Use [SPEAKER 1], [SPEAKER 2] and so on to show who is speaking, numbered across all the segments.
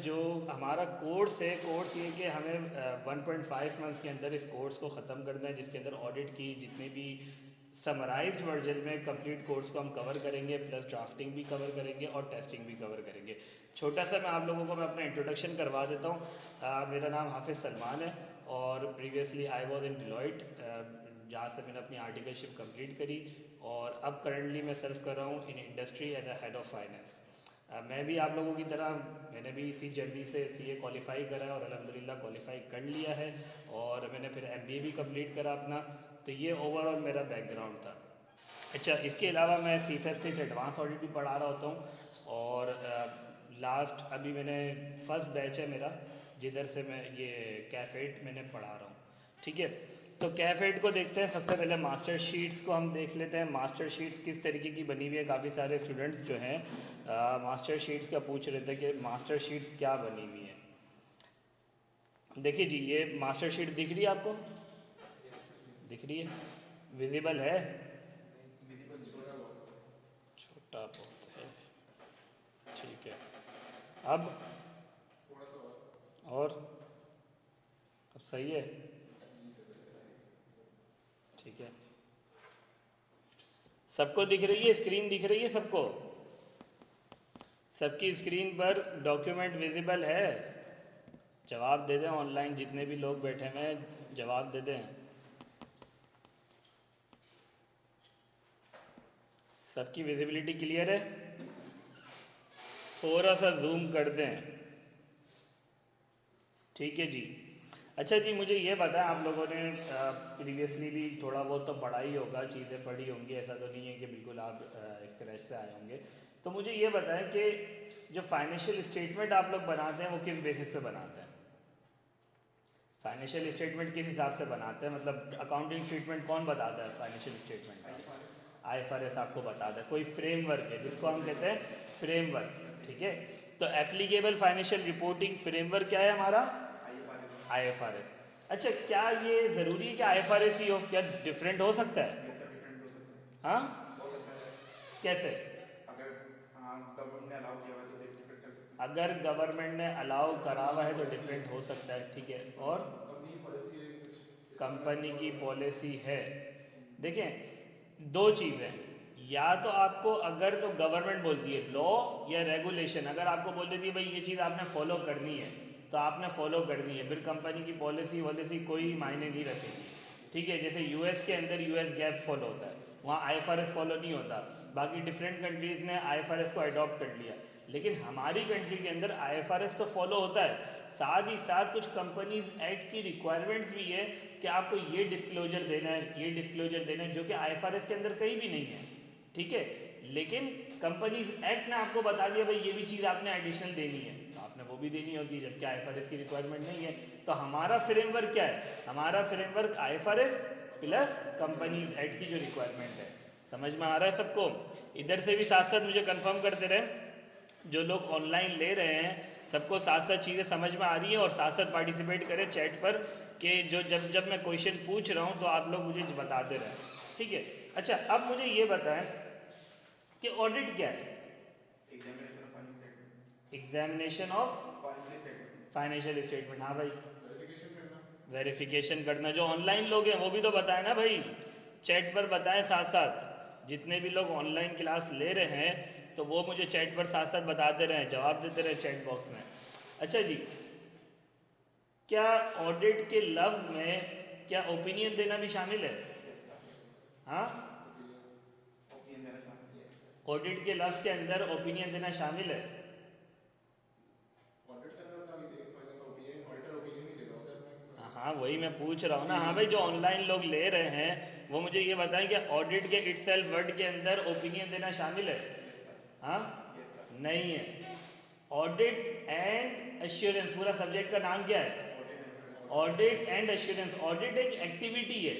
[SPEAKER 1] जो हमारा कोर्स है, कोर्स ये कि हमें 1.5 मंथ्स के अंदर इस कोर्स को ख़त्म करना है, जिसके अंदर ऑडिट की जितने भी समराइज्ड वर्जन में कंप्लीट कोर्स को हम कवर करेंगे, प्लस ड्राफ्टिंग भी कवर करेंगे और टेस्टिंग भी कवर करेंगे। छोटा सा मैं आप लोगों को मैं अपना इंट्रोडक्शन करवा देता हूँ। मेरा नाम हाफिज़ सलमान है और previously I was in Deloitte, जहाँ से मैंने अपनी आर्टिकलशिप कंप्लीट करी और अब करंटली मैं सर्व कर रहा हूँ in industry as a head of finance. मैं भी आप लोगों की तरह मैंने भी इसी जर्नी से सीए क्वालिफाई करा है और अल्हम्दुलिल्लाह क्वालिफाई कर लिया है और मैंने फिर एमबीए भी कंप्लीट करा अपना। तो ये ओवरऑल मेरा बैकग्राउंड था। अच्छा, इसके अलावा मैं सीफेप से एडवांस ऑडिट भी पढ़ा रहा होता हूँ और लास्ट अभी मैंने फर्स्ट बैच है मेरा जिधर से मैं ये कैफेट मैंने पढ़ा रहा हूँ। ठीक है, तो कैफेट को देखते हैं। सबसे पहले मास्टर शीट्स को हम देख लेते हैं, मास्टर शीट्स किस तरीके की बनी हुई है। काफ़ी सारे स्टूडेंट्स जो हैं मास्टर शीट्स का पूछ रहे थे कि मास्टर शीट्स क्या बनी हुई है। देखिए जी, ये मास्टर शीट दिख रही है आपको? दिख रही है? विजिबल है? छोटा बहुत है, ठीक है। अब और अब सही है, ठीक है। सबको दिख रही है? स्क्रीन दिख रही है सबको? सबकी स्क्रीन पर डॉक्यूमेंट विजिबल है? जवाब दे दें, ऑनलाइन जितने भी लोग बैठे हुए हैं जवाब दे दें। सबकी विजिबिलिटी क्लियर है? थोड़ा सा जूम कर दें, ठीक है जी। अच्छा जी, मुझे ये बताएं, आप लोगों ने प्रीवियसली भी थोड़ा बहुत तो पढ़ा ही होगा, चीज़ें पढ़ी होंगी, ऐसा तो नहीं है कि बिल्कुल आप स्क्रैच से आए होंगे। तो मुझे ये बताएं कि जो फाइनेंशियल स्टेटमेंट आप लोग बनाते हैं वो किस बेसिस पे बनाते हैं? फाइनेंशियल स्टेटमेंट किस हिसाब से बनाते हैं? मतलब अकाउंटिंग स्टेटमेंट कौन बताता है फाइनेंशियल स्टेटमेंट का? आईएफआरएस आपको बताता है। कोई फ्रेमवर्क है जिसको हम कहते हैं फ्रेमवर्क, ठीक है। तो एप्लीकेबल फाइनेंशियल रिपोर्टिंग फ्रेमवर्क क्या है हमारा? आईएफआरएस। अच्छा, क्या ये ज़रूरी है कि आईएफआरएस ही हो? क्या डिफरेंट हो सकता है? हाँ, कैसे? अगर गवर्नमेंट ने अलाउ करा हुआ है तो डिफरेंट हो सकता है, ठीक है। और कंपनी की पॉलिसी है। देखें, दो चीज़ें, या तो आपको अगर तो गवर्नमेंट बोलती है लॉ या रेगुलेशन, अगर आपको बोल देती है भाई ये चीज़ आपने फॉलो करनी है तो आपने फॉलो करनी है, फिर कंपनी की पॉलिसी वॉलिसी कोई मायने नहीं रखेगी, ठीक है। जैसे यूएस के अंदर यूएस गैप फॉलो होता है, वहाँ आईएफआरएस फॉलो नहीं होता। बाकी डिफरेंट कंट्रीज़ ने आईएफआरएस को अडॉप्ट कर लिया, लेकिन हमारी कंट्री के अंदर आईएफआरएस तो फॉलो होता है, साथ ही साथ कुछ कंपनीज एक्ट की रिक्वायरमेंट्स भी है कि आपको ये डिस्क्लोजर देना है, ये डिस्क्लोजर देना है, जो कि आईएफआरएस के अंदर कहीं भी नहीं है, ठीक है। लेकिन कंपनीज एक्ट ने आपको बता दिया भाई ये भी चीज़ आपने एडिशनल देनी है, तो आपने वो भी देनी होती है, जबकि आईएफआरएस की रिक्वायरमेंट नहीं है। तो हमारा फ्रेमवर्क क्या है? हमारा framework IFRS plus companies act की जो रिक्वायरमेंट है। समझ में आ रहा है सबको? इधर से भी साथ साथ मुझे कंफर्म करते रहे, जो लोग ऑनलाइन ले रहे हैं सबको साथ साथ चीज़ें समझ में आ रही है, और साथ साथ पार्टिसिपेट करें चैट पर कि जो जब जब मैं क्वेश्चन पूछ रहा हूँ तो आप लोग मुझे बताते रहें, ठीक है। अच्छा, अब मुझे ये बताएं कि ऑडिट क्या है? एग्जामिनेशन ऑफ फाइनेंशियल स्टेटमेंट, हाँ भाई। वेरिफिकेशन करना। जो ऑनलाइन लोग हैं वो भी तो बताएं ना भाई, चैट पर बताएं साथ साथ। जितने भी लोग ऑनलाइन क्लास ले रहे हैं तो वो मुझे चैट पर साथ साथ बताते रहें, जवाब देते रहें चैट बॉक्स में। अच्छा जी, क्या ऑडिट के लफ्ज में क्या ओपिनियन देना भी शामिल है? हाँ, ऑडिट के लफ्ज के अंदर ओपिनियन देना शामिल है। हाँ, वही मैं पूछ रहा हूँ ना। हाँ भाई, जो ऑनलाइन लोग ले रहे हैं वो मुझे ये बताएं कि ऑडिट के इटसेल्फ वर्ड के अंदर ओपिनियन देना शामिल है? हाँ, नहीं है। ऑडिट एंड एश्योरेंस, पूरा सब्जेक्ट का नाम क्या है? Audit and assurance. ऑडिट एक एक्टिविटी है,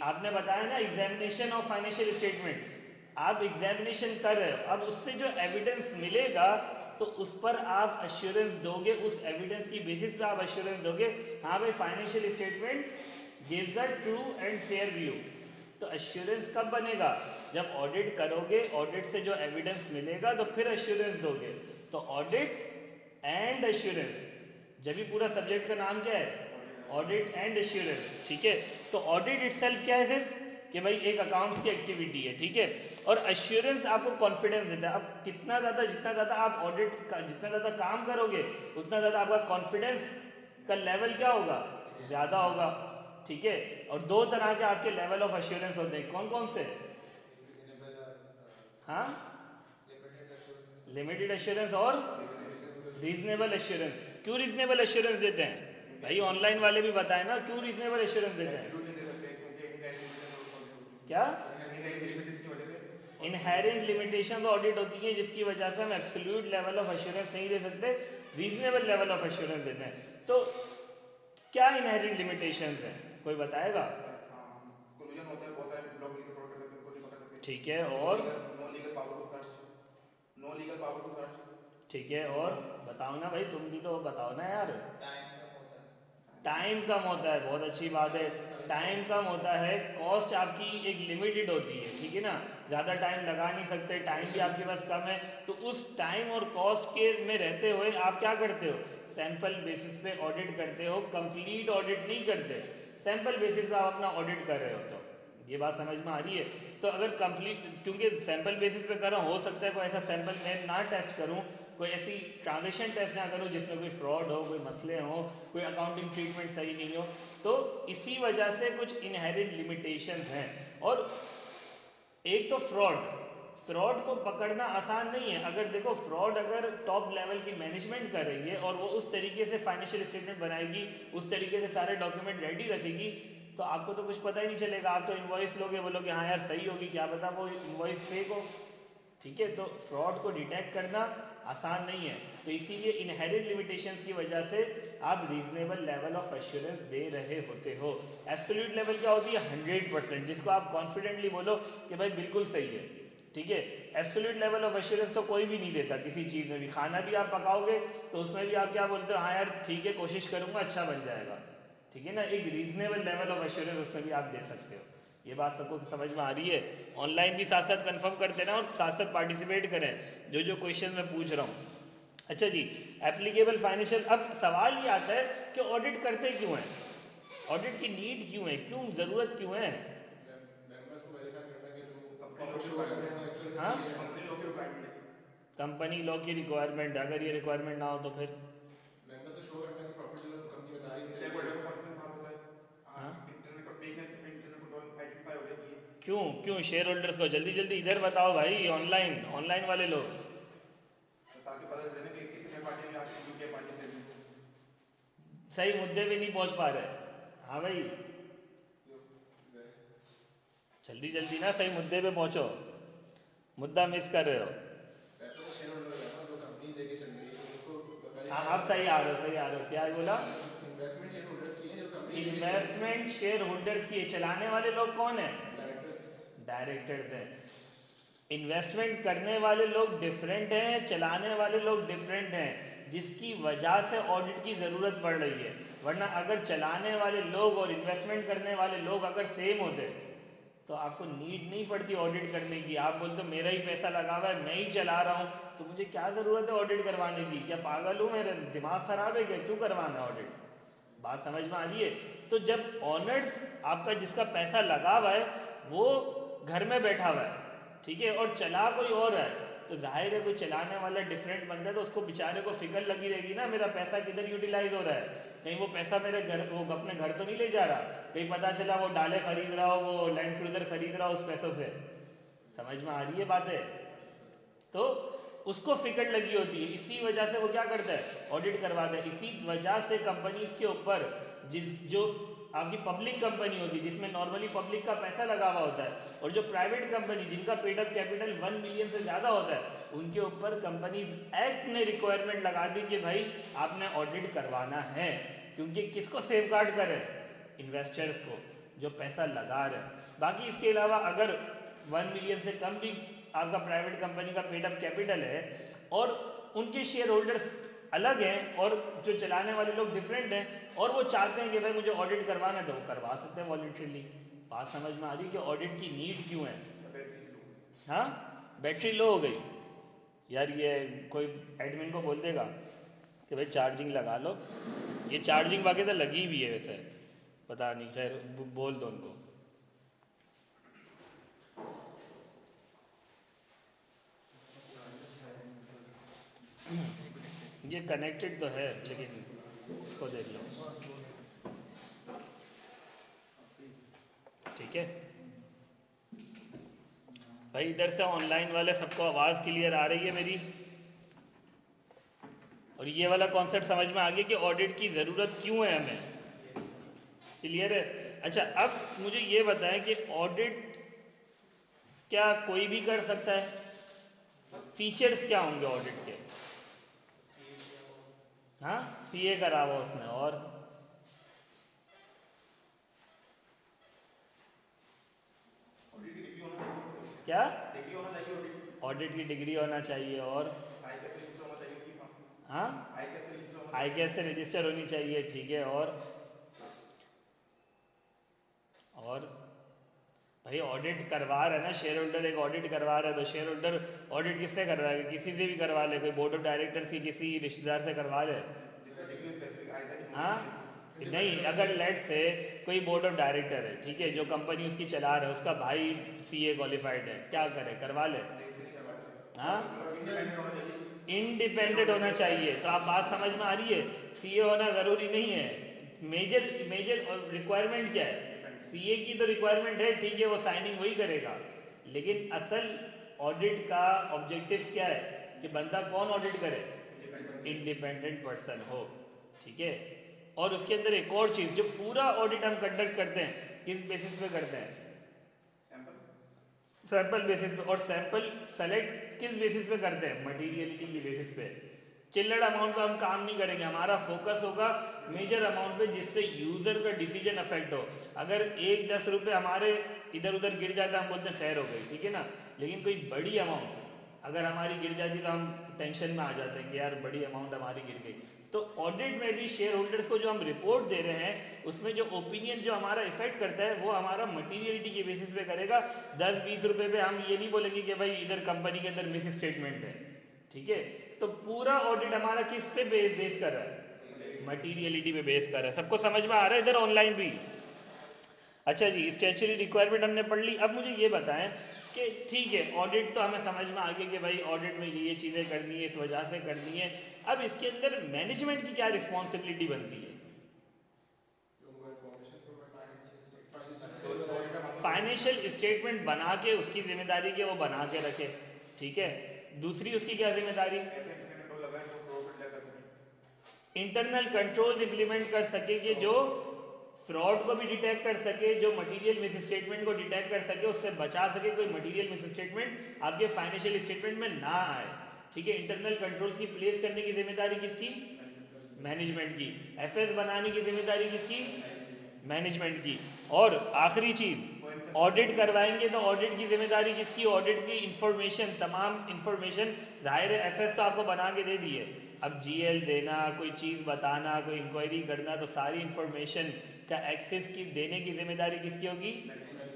[SPEAKER 1] आपने बताया ना एग्जामिनेशन ऑफ फाइनेंशियल स्टेटमेंट, आप एग्जामिनेशन कर रहे हो, अब उससे जो एविडेंस मिलेगा तो उस पर आप अश्योरेंस दोगे, उस एविडेंस की बेसिस पे आप अश्योरेंस दोगे, हाँ भाई financial statement gives a true and fair view. तो अश्योरेंस कब बनेगा? जब ऑडिट करोगे, ऑडिट से जो एविडेंस मिलेगा तो फिर अश्योरेंस दोगे। तो ऑडिट एंड एंड एश्योरेंस, जब भी पूरा सब्जेक्ट का नाम क्या है, ऑडिट एंड एश्योरेंस, ठीक है। तो ऑडिट इटसेल्फ क्या है, सिर्फ कि भाई एक अकाउंट्स की एक्टिविटी है, ठीक है। और एश्योरेंस आपको कॉन्फिडेंस देता है। अब कितना ज़्यादा, जितना ज़्यादा आप ऑडिट का जितना ज़्यादा काम करोगे उतना ज़्यादा आपका कॉन्फिडेंस का लेवल क्या होगा, ज़्यादा होगा, ठीक है। और दो तरह के आपके लेवल ऑफ एश्योरेंस होते हैं, कौन कौन से? हाँ, लिमिटेड एश्योरेंस और रीजनेबल एश्योरेंस। क्यों रीजनेबल एश्योरेंस देते हैं भाई, ऑनलाइन वाले भी बताए ना क्यों रीजनेबल एश्योरेंस देते हैं। क्या इनहेरेंट लिमिटेशन ऑडिट होती है जिसकी वजह से हम एब्सोल्यूट लेवल ऑफ एश्योरेंस नहीं दे सकते, रीजनेबल लेवल ऑफ एश्योरेंस देते हैं। तो क्या इनहेरेंट लिमिटेशंस हैं, कोई बताएगा? ठीक है, और ठीक है, और बताओ ना भाई, तुम भी तो बताओ ना यार। टाइम कम होता है, बहुत अच्छी बात है, टाइम कम होता है। कॉस्ट आपकी एक लिमिटेड होती है, ठीक है ना, ज़्यादा टाइम लगा नहीं सकते, टाइम भी आपके पास कम है। तो उस टाइम और कॉस्ट के में रहते हुए आप क्या करते हो, सैंपल बेसिस पे ऑडिट करते हो, कंप्लीट ऑडिट नहीं करते, सैंपल बेसिस पे आप अपना ऑडिट कर रहे हो। तो ये बात समझ में आ रही है? तो अगर कंप्लीट, क्योंकि सैंपल बेसिस पे कर रहा हूँ, हो सकता है कोई ऐसा सैंपल मैं ना टेस्ट करूँ, कोई ऐसी ट्रांजेक्शन टेस्ट ना करूँ जिसमें कोई फ्रॉड हो, कोई मसले हो, कोई अकाउंटिंग ट्रीटमेंट सही नहीं हो। तो इसी वजह से कुछ इनहेरेंट लिमिटेशंस हैं। और एक तो फ्रॉड को पकड़ना आसान नहीं है। अगर देखो फ्रॉड अगर टॉप लेवल की मैनेजमेंट कर रही है और वो उस तरीके से फाइनेंशियल स्टेटमेंट बनाएगी, उस तरीके से सारे डॉक्यूमेंट रेडी रखेगी, तो आपको तो कुछ पता ही नहीं चलेगा। आप तो इनवॉइस लोगे, बोलोगे हाँ यार सही होगी, क्या पता वो इनवॉइस फेक हो, ठीक है। तो फ्रॉड को डिटेक्ट करना आसान नहीं है। तो इसीलिए इनहेरेंट लिमिटेशंस की वजह से आप रीजनेबल लेवल ऑफ एश्योरेंस दे रहे होते हो। एब्सोल्यूट लेवल क्या होती है, 100%, जिसको आप कॉन्फिडेंटली बोलो कि भाई बिल्कुल सही है, ठीक है। एब्सोल्यूट लेवल ऑफ एश्योरेंस तो कोई भी नहीं देता किसी चीज़ में भी। खाना भी आप पकाओगे तो उसमें भी आप क्या बोलते हो, हाँ यार ठीक है कोशिश करूंगा अच्छा बन जाएगा, ठीक है ना। एक रीजनेबल लेवल ऑफ एश्योरेंस उसमें भी आप दे सकते हो। ये बात सबको समझ में आ रही है? ऑनलाइन भी साथ साथ कंफर्म करते ना और साथ साथ पार्टिसिपेट करें जो जो क्वेश्चन मैं पूछ रहा हूँ। अच्छा जी, एप्लीकेबल फाइनेंशियल, अब सवाल ये आता है कि ऑडिट करते क्यों हैं, ऑडिट की नीड क्यों है, क्यों ज़रूरत क्यों है? हाँ, कंपनी लॉ की रिक्वायरमेंट, अगर ये रिक्वायरमेंट ना हो तो फिर हाँ, क्यों क्यों शेयर होल्डर्स को जल्दी जल्दी इधर बताओ भाई, ऑनलाइन ऑनलाइन वाले लोग सही मुद्दे पे नहीं पहुंच पा रहे। हाँ भाई, जल्दी जल्दी ना सही मुद्दे पे पहुंचो, मुद्दा मिस कर रहे हो। हाँ आप सही आ रहे हो, सही आ रहे हो, क्या बोला? इन्वेस्टमेंट शेयर होल्डर्स की है, चलाने वाले लोग कौन है? डायरेक्टर्स हैं। इन्वेस्टमेंट करने वाले लोग डिफरेंट हैं, चलाने वाले लोग डिफरेंट हैं, जिसकी वजह से ऑडिट की ज़रूरत पड़ रही है। वरना अगर चलाने वाले लोग और इन्वेस्टमेंट करने वाले लोग अगर सेम होते तो आपको नीड नहीं पड़ती ऑडिट करने की। आप बोलते मेरा ही पैसा लगा हुआ है, मैं ही चला रहा हूँ, तो मुझे क्या ज़रूरत है ऑडिट करवाने की? क्या पागल हूँ, मेरा दिमाग ख़राब है क्या, क्यों करवाना है ऑडिट? बात समझ में आ रही है? तो जब ऑनर्स आपका जिसका पैसा लगा हुआ है वो घर में बैठा हुआ है, ठीक है, और चला कोई और है, तो जाहिर है कोई चलाने वाला डिफरेंट बंदा है, तो उसको बेचारे को फिक्र लगी रहेगी ना मेरा पैसा किधर यूटिलाइज हो रहा है, कहीं वो पैसा मेरे घर, वो अपने घर तो नहीं ले जा रहा, कहीं पता चला वो डाले खरीद रहा हो, वो लैंड क्रूजर खरीद रहा हो उस पैसों से। समझ में आ रही है बातें? तो उसको फिक्र लगी होती है, इसी वजह से वो क्या करता है, ऑडिट करवाता है। इसी वजह से कंपनीज के ऊपर जो आपकी पब्लिक कंपनी होती है जिसमें नॉर्मली पब्लिक का पैसा लगा हुआ होता है, और जो प्राइवेट कंपनी जिनका पेड अप कैपिटल 1 मिलियन से ज़्यादा होता है, उनके ऊपर कंपनीज एक्ट ने रिक्वायरमेंट लगा दी कि भाई आपने ऑडिट करवाना है। क्योंकि किसको सेफ गार्ड करे, इन्वेस्टर्स को जो पैसा लगा रहे। बाकी इसके अलावा अगर 1 मिलियन से कम भी आपका प्राइवेट कंपनी का पेड अप कैपिटल है और उनके शेयर होल्डर्स अलग हैं और जो चलाने वाले लोग डिफरेंट हैं, और वो चाहते हैं कि भाई मुझे ऑडिट करवाना है, तो वो करवा सकते हैं वॉलंटरीली। बात समझ में आ रही कि ऑडिट की नीड क्यों है? हाँ, बैटरी लो हो गई यार, ये कोई एडमिन को बोल देगा कि भाई चार्जिंग लगा लो। ये चार्जिंग वगैरह लगी हुई है वैसे, पता नहीं, खैर बोल दो उनको। ये कनेक्टेड तो है लेकिन इसको देख लो, ठीक है भाई। इधर से ऑनलाइन वाले सबको आवाज़ क्लियर आ रही है मेरी? और ये वाला कॉन्सेप्ट समझ में आ गया कि ऑडिट की ज़रूरत क्यों है हमें? क्लियर है? अच्छा, अब मुझे ये बताएं कि ऑडिट क्या कोई भी कर सकता है? फीचर्स क्या होंगे ऑडिट के? हाँ, सीए करा हुआ उसने, और क्या? ऑडिट की डिग्री होना चाहिए, और हाँ, आई कैश से रजिस्टर होनी चाहिए, ठीक है, और भाई ऑडिट करवा रहा है ना शेयर होल्डर, एक ऑडिट करवा रहा है तो शेयर होल्डर ऑडिट किससे करवाएगा? किसी से भी करवा ले, कोई बोर्ड ऑफ डायरेक्टर्स की किसी रिश्तेदार से करवा ले। हाँ, नहीं, अगर लेट से कोई बोर्ड ऑफ डायरेक्टर है, ठीक है, जो कंपनी उसकी चला रहा है, उसका भाई सीए क्वालिफाइड है, क्या करे? करवा ले। हाँ, इंडिपेंडेंट होना चाहिए। तो आप बात समझ में आ रही है? सीए होना ज़रूरी नहीं है। मेजर मेजर रिक्वायरमेंट क्या है? सीए की तो रिक्वायरमेंट है, ठीक है, वो साइनिंग वही करेगा, लेकिन असल ऑडिट का ऑब्जेक्टिव क्या है? कि बंदा कौन ऑडिट करे? इंडिपेंडेंट पर्सन हो, ठीक है। और उसके अंदर एक और चीज़, जो पूरा ऑडिट हम कंडक्ट करते हैं किस बेसिस पे करते हैं? सैंपल बेसिस पे। और सैंपल सेलेक्ट किस बेसिस पे करते हैं? मटीरियलिटी की बेसिस पे। चिल्लड़ अमाउंट पे हम काम नहीं करेंगे, हमारा फोकस होगा मेजर अमाउंट पे, जिससे यूजर का डिसीजन अफेक्ट हो। अगर 1-10 रुपए हमारे इधर उधर गिर जाता है, हम बोलते हैं खैर हो गई, ठीक है ना, लेकिन कोई बड़ी अमाउंट अगर हमारी गिर जाती तो हम टेंशन में आ जाते हैं कि यार बड़ी अमाउंट हमारी गिर गई। तो ऑडिट में भी शेयर होल्डर्स को जो हम रिपोर्ट दे रहे हैं, उसमें जो ओपिनियन जो हमारा इफेक्ट करता है, वो हमारा मटीरियलिटी के बेसिस पे करेगा। 10-20 रुपए पे हम ये नहीं बोलेंगे कि भाई इधर कंपनी के अंदर मिस स्टेटमेंट है, ठीक है। तो पूरा ऑडिट हमारा किस पे बेस कर रहा है? मटीरियलिटी पे बेस कर रहा है। सबको समझ में आ रहा है इधर ऑनलाइन भी? अच्छा जी, स्टैच्यूटरी रिक्वायरमेंट हमने पढ़ ली। अब मुझे ये बताएं कि ठीक है, ऑडिट तो हमें समझ में आ गया कि भाई ऑडिट में ये चीज़ें करनी है, इस वजह से करनी है। अब इसके अंदर मैनेजमेंट की क्या रिस्पॉन्सिबिलिटी बनती है? फाइनेंशियल स्टेटमेंट बना के उसकी जिम्मेदारी के वो बना के रखे, ठीक है। दूसरी उसकी क्या जिम्मेदारी? इंटरनल कंट्रोल्स इंप्लीमेंट कर सके कि जो फ्रॉड को भी डिटेक्ट कर सके, जो मटेरियल मिस स्टेटमेंट को डिटेक्ट कर सके, उससे बचा सके कोई मटेरियल मिस स्टेटमेंट आपके फाइनेंशियल स्टेटमेंट में ना आए, ठीक है। इंटरनल कंट्रोल्स की प्लेस करने की जिम्मेदारी किसकी? मैनेजमेंट की। एफएस बनाने की जिम्मेदारी किसकी? मैनेजमेंट की। और आखिरी चीज, ऑडिट करवाएंगे तो ऑडिट की जिम्मेदारी किसकी? ऑडिट की इंफॉर्मेशन, तमाम इंफॉर्मेशन, जाहिर है एफएस तो आपको बना के दे दी है, अब जीएल देना, कोई चीज़ बताना, कोई इंक्वायरी करना, तो सारी इंफॉर्मेशन का एक्सेस की देने की जिम्मेदारी किसकी होगी?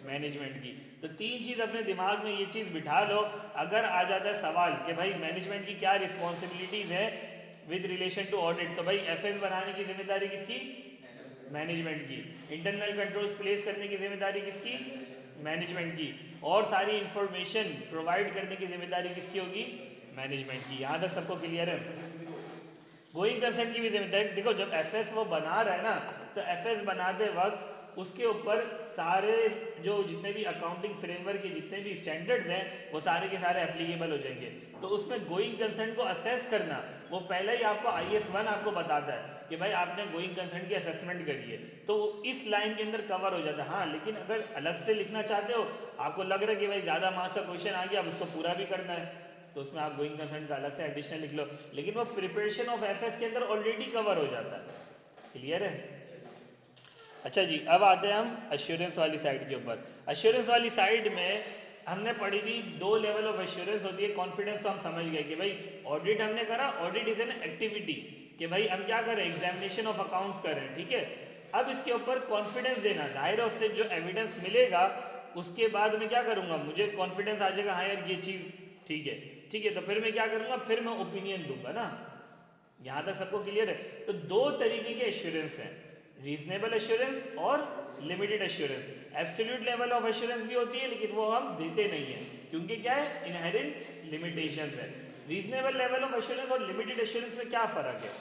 [SPEAKER 1] मैनेजमेंट की। तो तीन चीज़ अपने दिमाग में ये चीज़ बिठा लो। अगर आ जाता है सवाल कि भाई मैनेजमेंट की क्या रिस्पॉन्सिबिलिटीज़ है विद रिलेशन टू ऑडिट, तो भाई एफएस बनाने की जिम्मेदारी किसकी? मैनेजमेंट की। इंटरनल कंट्रोल्स प्लेस करने की जिम्मेदारी किसकी? मैनेजमेंट की। और सारी इंफॉर्मेशन प्रोवाइड करने की जिम्मेदारी किसकी होगी? मैनेजमेंट की। यहाँ तक सबको क्लियर है? गोइंग कंसेंट की भी जिम्मेदारी, देखो जब एफएस वो बना रहा है ना, तो एफएस बनाते वक्त उसके ऊपर सारे जो जितने भी अकाउंटिंग फ्रेमवर्क के जितने भी स्टैंडर्ड्स हैं, वो सारे के सारे एप्लीकेबल हो जाएंगे। तो उसमें गोइंग कंसेंट को असेस करना, वो पहले ही आपको IS1 आपको बताता है कि भाई आपने गोइंग कंसेंट की असेसमेंट करी है, तो इस लाइन के अंदर कवर हो जाता है। हाँ, लेकिन अगर अलग से लिखना चाहते हो, आपको लग रहा है कि भाई ज़्यादा मार्क्स का क्वेश्चन आ गया, अब उसको पूरा भी करना है, तो उसमें आप गोइंग कंसेंट का अलग से एडिशनल लिख लो, लेकिन वो प्रिपरेशन ऑफ एफएस के अंदर ऑलरेडी कवर हो जाता है। क्लियर है? अच्छा जी, अब आते हैं हम एश्योरेंस वाली साइड के ऊपर। एश्योरेंस वाली साइड में हमने पढ़ी थी 2 लेवल ऑफ एश्योरेंस होती है। कॉन्फिडेंस तो हम समझ गए कि भाई ऑडिट हमने करा, ऑडिट इज एन एक्टिविटी, कि भाई हम क्या करें? एग्जामिनेशन ऑफ अकाउंट्स करें, ठीक है। अब इसके ऊपर कॉन्फिडेंस देना, जाहिर है उससे जो एविडेंस मिलेगा उसके बाद मैं क्या करूंगा? मुझे कॉन्फिडेंस आ जाएगा, हाँ यार ये चीज़ ठीक है, ठीक है, तो फिर मैं क्या करूंगा? फिर मैं ओपिनियन दूंगा ना। यहाँ तक सबको क्लियर है? तो दो तरीके के एश्योरेंस हैं, रीजनेबल एश्योरेंस और limited assurance. Absolute level of assurance भी होती है लेकिन वो हम देते नहीं है, क्योंकि क्या है, इनहेरेंट लिमिटेशंस है। रीजनेबल लेवल ऑफ एश्योरेंस और लिमिटेड एश्योरेंस में क्या फर्क है?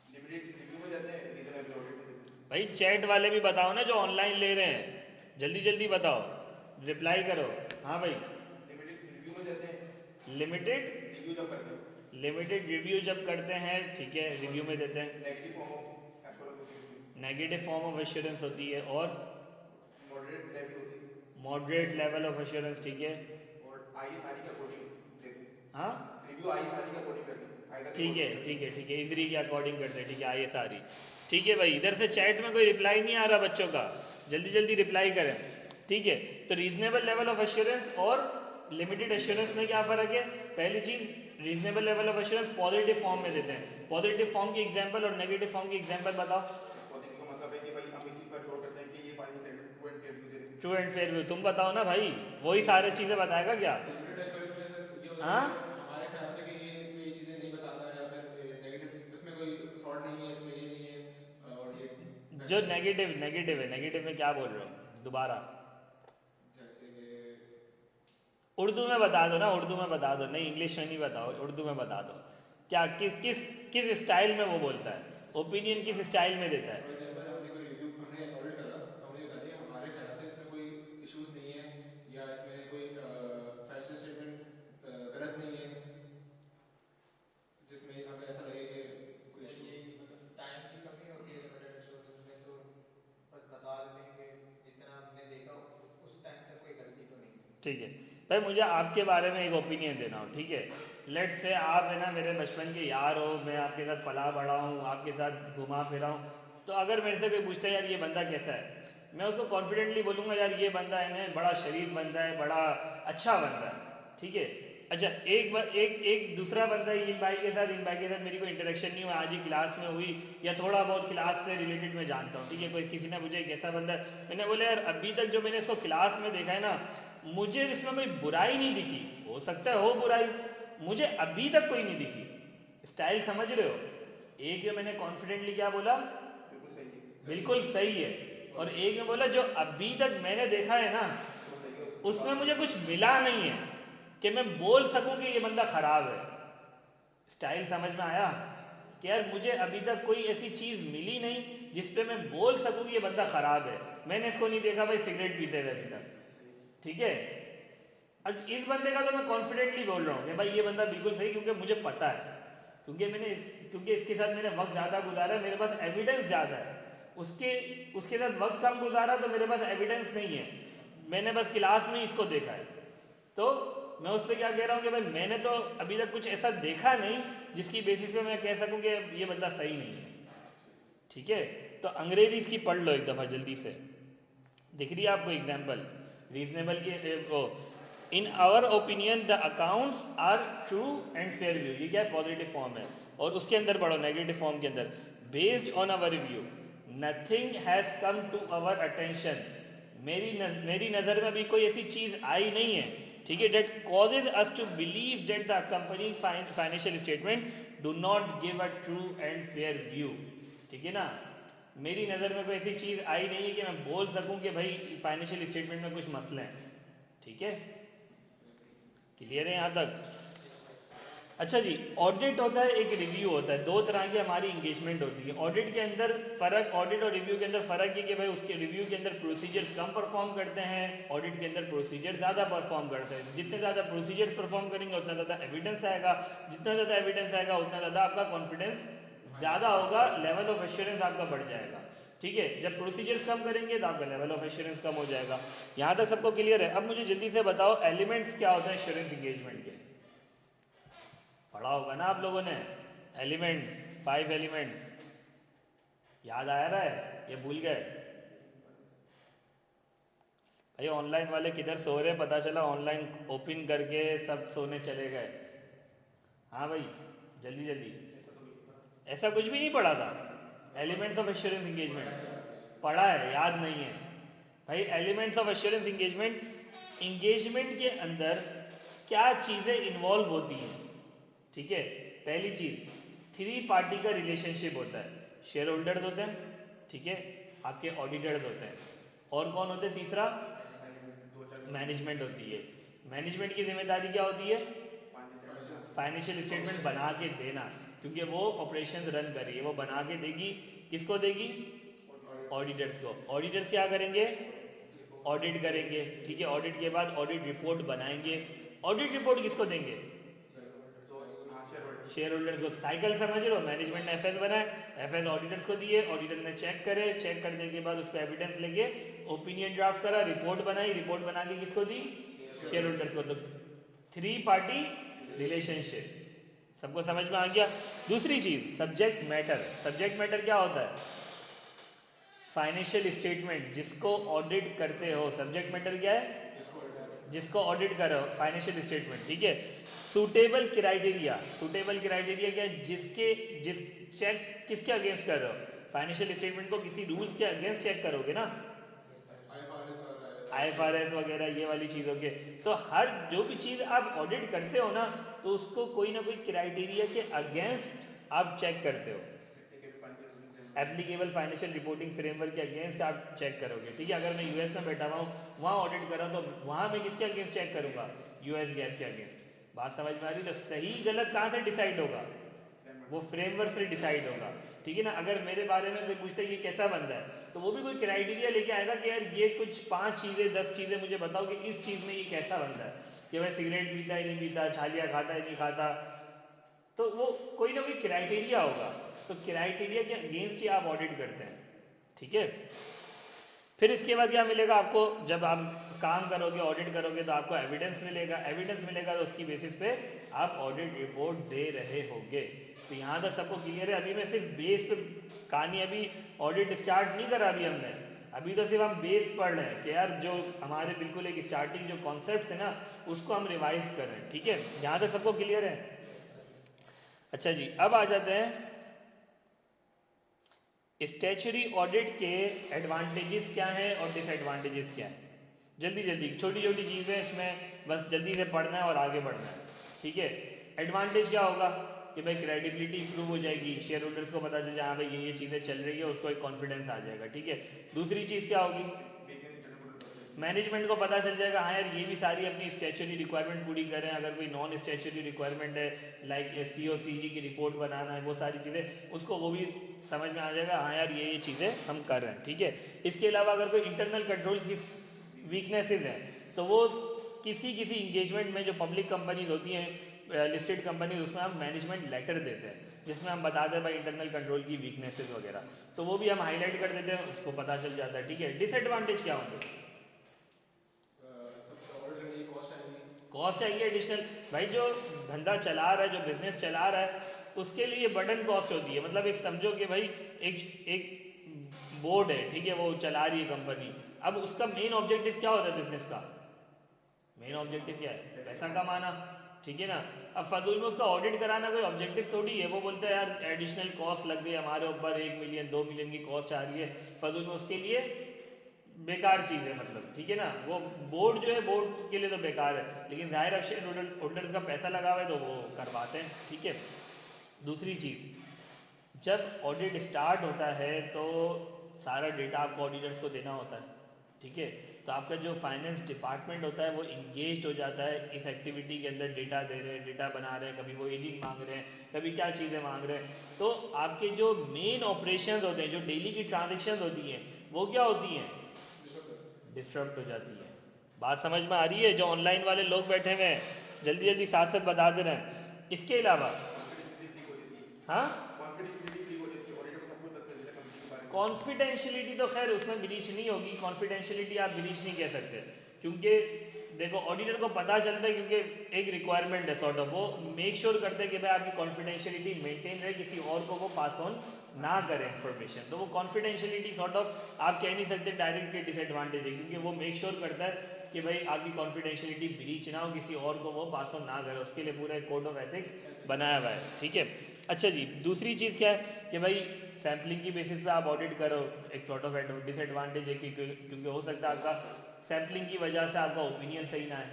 [SPEAKER 2] लिमिटेड रिव्यू में जाते हैं, रीजनेबल ऑडिट में देते हैं।
[SPEAKER 1] भाई चैट वाले भी बताओ ना, जो ऑनलाइन ले रहे हैं, जल्दी जल्दी बताओ, रिप्लाई करो। हाँ भाई,
[SPEAKER 2] लिमिटेड रिव्यू में जाते हैं,
[SPEAKER 1] लिमिटेड
[SPEAKER 2] रिव्यू जब करते हैं,
[SPEAKER 1] लिमिटेड रिव्यू जब करते हैं, ठीक है, रिव्यू में देते हैं।
[SPEAKER 2] नेगेटिव फॉर्म ऑफ एश्योरेंस होती है,
[SPEAKER 1] नेगेटिव फॉर्म ऑफ एश्योरेंस होती है, और
[SPEAKER 2] मॉडरेट लेवल होती है,
[SPEAKER 1] मॉडरेट लेवल ऑफ एश्योरेंस, ठीक है।
[SPEAKER 2] और आईएसआरई का अकॉर्डिंग देते हैं।
[SPEAKER 1] हाँ
[SPEAKER 2] रिव्यू आईएसआरई का अकॉर्डिंग करते हैं, आईएसआरई
[SPEAKER 1] ठीक है,
[SPEAKER 2] according
[SPEAKER 1] ठीक है, ठीक है, इजरी के अकॉर्डिंग करते हैं, ठीक है, ISRE। ठीक है भाई, इधर से चैट में कोई रिप्लाई नहीं आ रहा बच्चों का, जल्दी जल्दी रिप्लाई करें। ठीक है, तो रीजनेबल लेवल ऑफ एश्योरेंस और लिमिटेड एश्योरेंस में क्या फ़र्क है? पहली चीज़, reasonable level of assurance positive form में देते हैं। पॉजिटिव फॉर्म की एग्जांपल और नेगेटिव फॉर्म की एग्जांपल बताओ।
[SPEAKER 2] पॉजिटिव का मतलब है कि भाई हम इस चीज पर श्योर करते हैं कि ये final statement true and fair view दे रहे हैं।
[SPEAKER 1] ट्रू एंड फेयर व्यू तुम बताओ ना भाई, वही सारी चीज़ें बताएगा क्या?
[SPEAKER 3] लिमिटेड एश्योरेंस में सर ये हो
[SPEAKER 1] हाँ,
[SPEAKER 3] जाता है कि हमारे ख्याल से कि ये इसमें ये चीज़ें नहीं बताता है, या फिर नेगेटिव इसमें कोई फ्रॉड नहीं है, इसमें ये नहीं है, और ये
[SPEAKER 1] जो नेगेटिव नेगेटिव है, नेगेटिव में क्या बोल रहे हो दोबारा?
[SPEAKER 3] जैसे कि
[SPEAKER 1] उर्दू में बता दो ना, उर्दू में बता दो, नहीं इंग्लिश में नहीं बताओ, उर्दू में बता दो। क्या किस किस किस स्टाइल में वो बोलता है, ओपिनियन किस स्टाइल में देता है?
[SPEAKER 3] फॉर एग्जांपल हमने कोई रिव्यू हमने ऑडिट करा तो हमने बता दिया हमारे ख्याल से इसमें कोई इश्यूज नहीं है, या इसमें कोई फाइनेंशियल स्टेटमेंट गलत नहीं है, जिसमें हमें ऐसा लगे कि कोई
[SPEAKER 4] सर
[SPEAKER 3] इशू।
[SPEAKER 4] ये मतलब टाइम की कमी होती है लिमिटेड एश्योरेंस में, तो बस बता देते हैं कि जितना हमने देखा उस टाइम तक कोई गलती तो नहीं थी।
[SPEAKER 1] ठीक है भाई, मुझे आपके बारे में एक ओपिनियन देना हो, ठीक है। लेट से आप है ना मेरे बचपन के यार हो, मैं आपके साथ पला बड़ा हूँ, आपके साथ घुमा फिरा हूँ, तो अगर मेरे से कोई पूछता है यार ये बंदा कैसा है, मैं उसको कॉन्फिडेंटली बोलूँगा यार ये बंदा है ना बड़ा शरीफ बंदा है, बड़ा अच्छा बंदा है, ठीक है। अच्छा, एक एक दूसरा बंदा, इन भाई के साथ मेरी कोई इंटरेक्शन नहीं हुआ, आज ही क्लास में हुई या थोड़ा बहुत क्लास से रिलेटेड मैं जानता हूँ, ठीक है। कोई किसी ने मुझे कैसा बंदा है, मैंने बोला यार अभी तक जो मैंने इसको क्लास में देखा है ना, मुझे इसमें कोई बुराई नहीं दिखी, हो सकता है हो बुराई, मुझे अभी तक कोई नहीं दिखी। स्टाइल समझ रहे हो? एक में मैंने कॉन्फिडेंटली क्या बोला,
[SPEAKER 2] बिल्कुल सही है,
[SPEAKER 1] बिल्कुल सही है, और एक में बोला जो अभी तक मैंने देखा है ना,
[SPEAKER 2] बिल्कुल सही है,
[SPEAKER 1] उसमें मुझे कुछ मिला नहीं है कि मैं बोल सकूं कि ये बंदा खराब है। स्टाइल समझ में आया कि यार मुझे अभी तक कोई ऐसी चीज मिली नहीं जिस पे मैं बोल सकूं कि ये बंदा खराब है। मैंने इसको नहीं देखा भाई सिगरेट पीते हुए अभी तक, ठीक है। और इस बंदे का तो मैं कॉन्फिडेंटली बोल रहा हूँ कि भाई ये बंदा बिल्कुल सही, क्योंकि मुझे पता है, क्योंकि इसके साथ मैंने वक्त ज़्यादा गुजारा है, मेरे पास एविडेंस ज़्यादा है। उसके साथ वक्त कम गुजारा तो मेरे पास एविडेंस नहीं है, मैंने बस क्लास में इसको देखा है। तो मैं उस पर क्या कह रहा हूँ कि भाई मैंने तो अभी तक कुछ ऐसा देखा नहीं जिसकी बेसिस पे मैं कह सकूँ कि ये बंदा सही नहीं है, ठीक है। तो अंग्रेजी इसकी पढ़ लो एक दफ़ा जल्दी से, दिख रही है आपको एग्जाम्पल रीजनेबल की। In our opinion the accounts are true and fair view, ये क्या है, पॉजिटिव फॉर्म है। और उसके अंदर पढ़ो नेगेटिव फॉर्म के अंदर, based on our review nothing has come to our attention, मेरी नज़र में अभी कोई ऐसी चीज़ आई नहीं है, ठीक है, that causes us to believe that the company financial statement do not give a true and fair view, ठीक है ना। मेरी नज़र में कोई ऐसी चीज़ आई नहीं है कि मैं बोल सकूं कि भाई फाइनेंशियल स्टेटमेंट में कुछ मसले हैं, ठीक है। क्लियर है यहाँ तक? अच्छा जी, ऑडिट होता है, एक रिव्यू होता है, दो तरह की हमारी इंगेजमेंट होती है। ऑडिट के अंदर फ़र्क, ऑडिट और रिव्यू के अंदर फ़र्क है कि भाई उसके रिव्यू के अंदर प्रोसीजर्स कम परफॉर्म करते हैं, ऑडिट के अंदर प्रोसीजर ज़्यादा परफॉर्म करते हैं। जितने ज़्यादा प्रोसीजर्स परफॉर्म करेंगे उतना ज़्यादा एविडेंस आएगा, जितना ज़्यादा एविडेंस आएगा उतना ज़्यादा आपका कॉन्फिडेंस ज़्यादा होगा, लेवल ऑफ एश्योरेंस आपका बढ़ जाएगा, ठीक है। जब प्रोसीजर्स कम करेंगे तो आपका लेवल ऑफ एश्योरेंस कम हो जाएगा। यहाँ तक सबको क्लियर है? अब मुझे जल्दी से बताओ एलिमेंट्स क्या होते हैं एश्योरेंस इंगेजमेंट के, पढ़ा होगा ना आप लोगों ने, एलिमेंट्स, 5 एलिमेंट्स, याद आ रहा है ये भूल गए? भाई ऑनलाइन वाले किधर सो रहे हैं, पता चला ऑनलाइन ओपन करके सब सोने चले गए। हाँ भाई जल्दी जल्दी, ऐसा कुछ भी नहीं पढ़ा था? एलिमेंट्स ऑफ एश्योरेंस इंगेजमेंट पढ़ा है, याद नहीं है भाई। एलिमेंट्स ऑफ एश्योरेंस इंगेजमेंट के अंदर क्या चीज़ें इन्वॉल्व होती हैं, ठीक है। पहली चीज़ थ्री पार्टी का रिलेशनशिप होता है। शेयर होल्डर्स होते हैं, ठीक है, आपके ऑडिटर्स होते हैं, और कौन होते हैं तीसरा? मैनेजमेंट होती है। मैनेजमेंट की जिम्मेदारी क्या होती है? फाइनेंशियल स्टेटमेंट बना के देना, क्योंकि वो ऑपरेशन रन कर रही है, वो बना के देगी। किसको देगी? ऑडिटर्स को। ऑडिटर्स क्या करेंगे? ऑडिट करेंगे, ठीक है। ऑडिट के बाद ऑडिट रिपोर्ट बनाएंगे। ऑडिट रिपोर्ट किसको देंगे? शेयर होल्डर्स को। साइकिल समझ लो, मैनेजमेंट ने एफएस बनाए, एफएस ऑडिटर्स को दिए, ऑडिटर ने चेक करे, चेक करने के बाद उस पर एविडेंस लेके ओपिनियन ड्राफ्ट करा, रिपोर्ट बनाई, रिपोर्ट बना के किसको दी? शेयर होल्डर्स को। तो थ्री पार्टी रिलेशनशिप, सबको समझ में आ गया? दूसरी चीज सब्जेक्ट मैटर। सब्जेक्ट मैटर क्या होता है? फाइनेंशियल स्टेटमेंट जिसको ऑडिट करते हो, सब्जेक्ट मैटर क्या है? जिसको ऑडिट करो, फाइनेंशियल स्टेटमेंट, ठीक है। सूटेबल क्राइटेरिया, सूटेबल क्राइटेरिया क्या है? जिस चेक किसके अगेंस्ट कर रहे हो? फाइनेंशियल स्टेटमेंट को किसी रूल्स के अगेंस्ट चेक करोगे ना, IFRS वगैरह ये वाली चीज़ों के। तो हर जो भी चीज़ आप ऑडिट करते हो ना, तो उसको कोई ना कोई क्राइटेरिया के अगेंस्ट आप चेक करते हो। एप्लीकेबल फाइनेंशियल रिपोर्टिंग फ्रेमवर्क के अगेंस्ट आप चेक करोगे, ठीक है। अगर मैं यूएस में बैठा हुआ हूँ, वहाँ ऑडिट कर रहा हूँ, तो वहाँ मैं किसके अगेंस्ट चेक करूँगा? यूएस गैप के अगेंस्ट। बात समझ में आ रही? तो सही गलत कहाँ से डिसाइड होगा? वो फ्रेमवर्क से डिसाइड होगा, ठीक है ना। अगर मेरे बारे में कोई पूछता है ये कैसा बंदा है, तो वो भी कोई क्राइटेरिया लेके आएगा कि यार ये कुछ 5 चीज़ें 10 चीज़ें मुझे बताओ कि इस चीज़ में ये कैसा बंदा है, कि भाई सिगरेट पीता है नहीं पीता, छालिया खाता है नहीं खाता। तो वो कोई ना कोई क्राइटेरिया होगा, तो क्राइटेरिया के अगेंस्ट ही आप ऑडिट करते हैं, ठीक है। फिर इसके बाद क्या मिलेगा आपको? जब आप काम करोगे, ऑडिट करोगे, तो आपको एविडेंस मिलेगा। एविडेंस मिलेगा तो उसकी बेसिस पे आप ऑडिट रिपोर्ट दे रहे होगे। तो यहाँ तक सबको क्लियर है? अभी मैं सिर्फ बेस पे कहानी, अभी ऑडिट स्टार्ट नहीं करा अभी हमने, अभी तो सिर्फ हम बेस पढ़ रहे हैं कि यार जो हमारे बिल्कुल एक स्टार्टिंग जो कॉन्सेप्ट्स है ना, उसको हम रिवाइज कर रहे हैं, ठीक है। यहाँ तक सबको क्लियर है? अच्छा जी, अब आ जाते हैं स्टैच्यूटरी ऑडिट के एडवांटेजेस क्या हैं और डिसएडवांटेजेस क्या हैं। जल्दी जल्दी छोटी छोटी चीज़ें इसमें बस जल्दी से पढ़ना है और आगे बढ़ना है, ठीक है। एडवांटेज क्या होगा? कि भाई क्रेडिबिलिटी इंप्रूव हो जाएगी, शेयर होल्डर्स को पता चल जाए हाँ भाई ये चीज़ें चल रही है, उसको एक कॉन्फिडेंस आ जाएगा, ठीक है। दूसरी चीज़ क्या होगी? मैनेजमेंट को पता चल जाएगा हाँ यार ये भी सारी अपनी स्टैच्यूटरी रिक्वायरमेंट पूरी करें। अगर कोई नॉन स्टैच्यूटरी रिक्वायरमेंट है, लाइक COCG की रिपोर्ट बनाना है, वो सारी चीज़ें उसको वो भी समझ में आ जाएगा हाँ यार ये चीज़ें हम कर रहे हैं, ठीक है। इसके अलावा अगर कोई इंटरनल कंट्रोल्स की वीकनेसेस हैं, तो वो किसी इंगेजमेंट में जो पब्लिक कंपनीज होती हैं, लिस्टेड कंपनीज, उसमें हम मैनेजमेंट लेटर देते हैं जिसमें हम बताते हैं भाई इंटरनल कंट्रोल की वीकनेसेस वगैरह, तो वो भी हम हाईलाइट कर देते हैं, उसको पता चल जाता है, ठीक है। डिसएडवांटेज क्या होंगे? कॉस्ट आएगी एडिशनल। भाई जो धंधा चला रहा है, जो बिजनेस चला रहा है, उसके लिए बर्डन कॉस्ट होती है। मतलब एक समझो कि भाई एक बोर्ड है, ठीक है, वो चला रही है कंपनी। अब उसका मेन ऑब्जेक्टिव क्या होता है बिजनेस का? मेन ऑब्जेक्टिव क्या है? पैसा कमाना, ठीक है ना। अब फजूल में उसका ऑडिट कराना कोई ऑब्जेक्टिव थोड़ी है। वो बोलता है यार एडिशनल कॉस्ट लग गई हमारे ऊपर, 1 मिलियन 2 मिलियन की कॉस्ट आ रही है, फजूल में उसके लिए बेकार चीज़ है, मतलब, ठीक है ना। वो बोर्ड जो है, बोर्ड के लिए तो बेकार है, लेकिन जाहिर है शेयर होल्डर्स का पैसा लगा हुआ है तो वो करवाते हैं, ठीक है। दूसरी चीज़, जब ऑडिट स्टार्ट होता है तो सारा डेटा आपको ऑडिटर्स को देना होता है, ठीक है। तो आपका जो फाइनेंस डिपार्टमेंट होता है वो इंगेज हो जाता है इस एक्टिविटी के अंदर। डेटा दे रहे हैं, डेटा बना रहे हैं, कभी वो एजिंग मांग रहे हैं, कभी क्या चीज़ें मांग रहे हैं। तो आपके जो मेन ऑपरेशंस होते हैं, जो डेली की ट्रांजेक्शन होती हैं, वो क्या होती हैं? डिस्टर्ब हो जाती है। बात समझ में आ रही है? जो ऑनलाइन वाले लोग बैठे हुए हैं जल्दी जल्दी साथ साथ बता दे रहे हैं। इसके अलावा हाँ, कॉन्फिडेंशियलिटी तो खैर उसमें ब्रीच नहीं होगी। कॉन्फिडेंशियलिटी आप ब्रीच नहीं कह सकते, क्योंकि देखो ऑडिटर को पता चलता है, क्योंकि एक रिक्वायरमेंट है सॉर्ट ऑफ, वो मेक श्योर करते हैं कि भाई आपकी कॉन्फिडेंशियलिटी मेंटेन रहे, किसी और को वो पास ऑन ना करें इन्फॉर्मेशन। तो वो कॉन्फिडेंशियलिटी सॉर्ट ऑफ आप कह नहीं सकते डायरेक्टली डिसएडवांटेज है, क्योंकि वो मेक श्योर करता है कि भाई आपकी कॉन्फिडेंशियलिटी ब्रीच ना हो, किसी और को वो पास ऑन ना करे। उसके लिए पूरा एक कोड ऑफ एथिक्स बनाया हुआ है, ठीक है। अच्छा जी, दूसरी चीज़ क्या है कि भाई सैम्पलिंग की बेसिस पे आप ऑडिट करो, एक सॉर्ट ऑफ डिसएडवांटेज है, क्योंकि हो सकता है आपका सैम्पलिंग की वजह से आपका ओपिनियन सही ना है,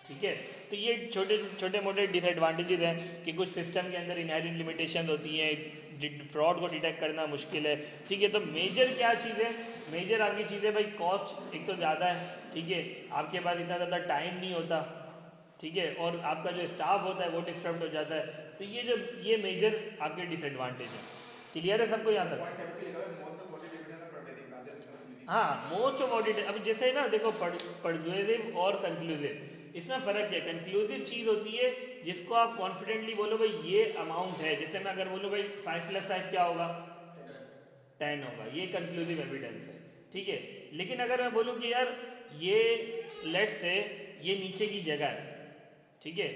[SPEAKER 1] ठीक है। तो ये छोटे छोटे मोटे डिसएडवांटेजेस हैं कि कुछ सिस्टम के अंदर इनहेरेंट लिमिटेशन होती हैं, फ्रॉड को डिटेक्ट करना मुश्किल है, ठीक है। तो मेजर क्या चीज़ है, मेजर आपकी चीज़ है भाई कॉस्ट एक तो ज़्यादा है, ठीक है, आपके पास इतना ज़्यादा टाइम नहीं होता, ठीक है, और आपका जो स्टाफ होता है वो डिस्टर्ब हो जाता है। तो ये मेजर आपके डिसएडवांटेज हैं। क्लियर है सबको यहाँ तक?
[SPEAKER 2] पॉइंट 7 पे लिखा है most of audit evidence are persuasive rather than conclusive.
[SPEAKER 1] हाँ, मोस्ट ऑफ ऑडिट, अब जैसे ना देखो परसुएसिव और कंक्लूसिव, इसमें फ़र्क है। कंक्लूसिव चीज़ होती है जिसको आप कॉन्फिडेंटली बोलो भाई ये अमाउंट है, जैसे मैं अगर बोलूँ भाई 5 + 5 क्या होगा, 10 होगा, ये कंक्लूसिव एविडेंस है, ठीक है। लेकिन अगर मैं बोलूँ कि यार ये लेट्स से ये नीचे की जगह है, ठीक है,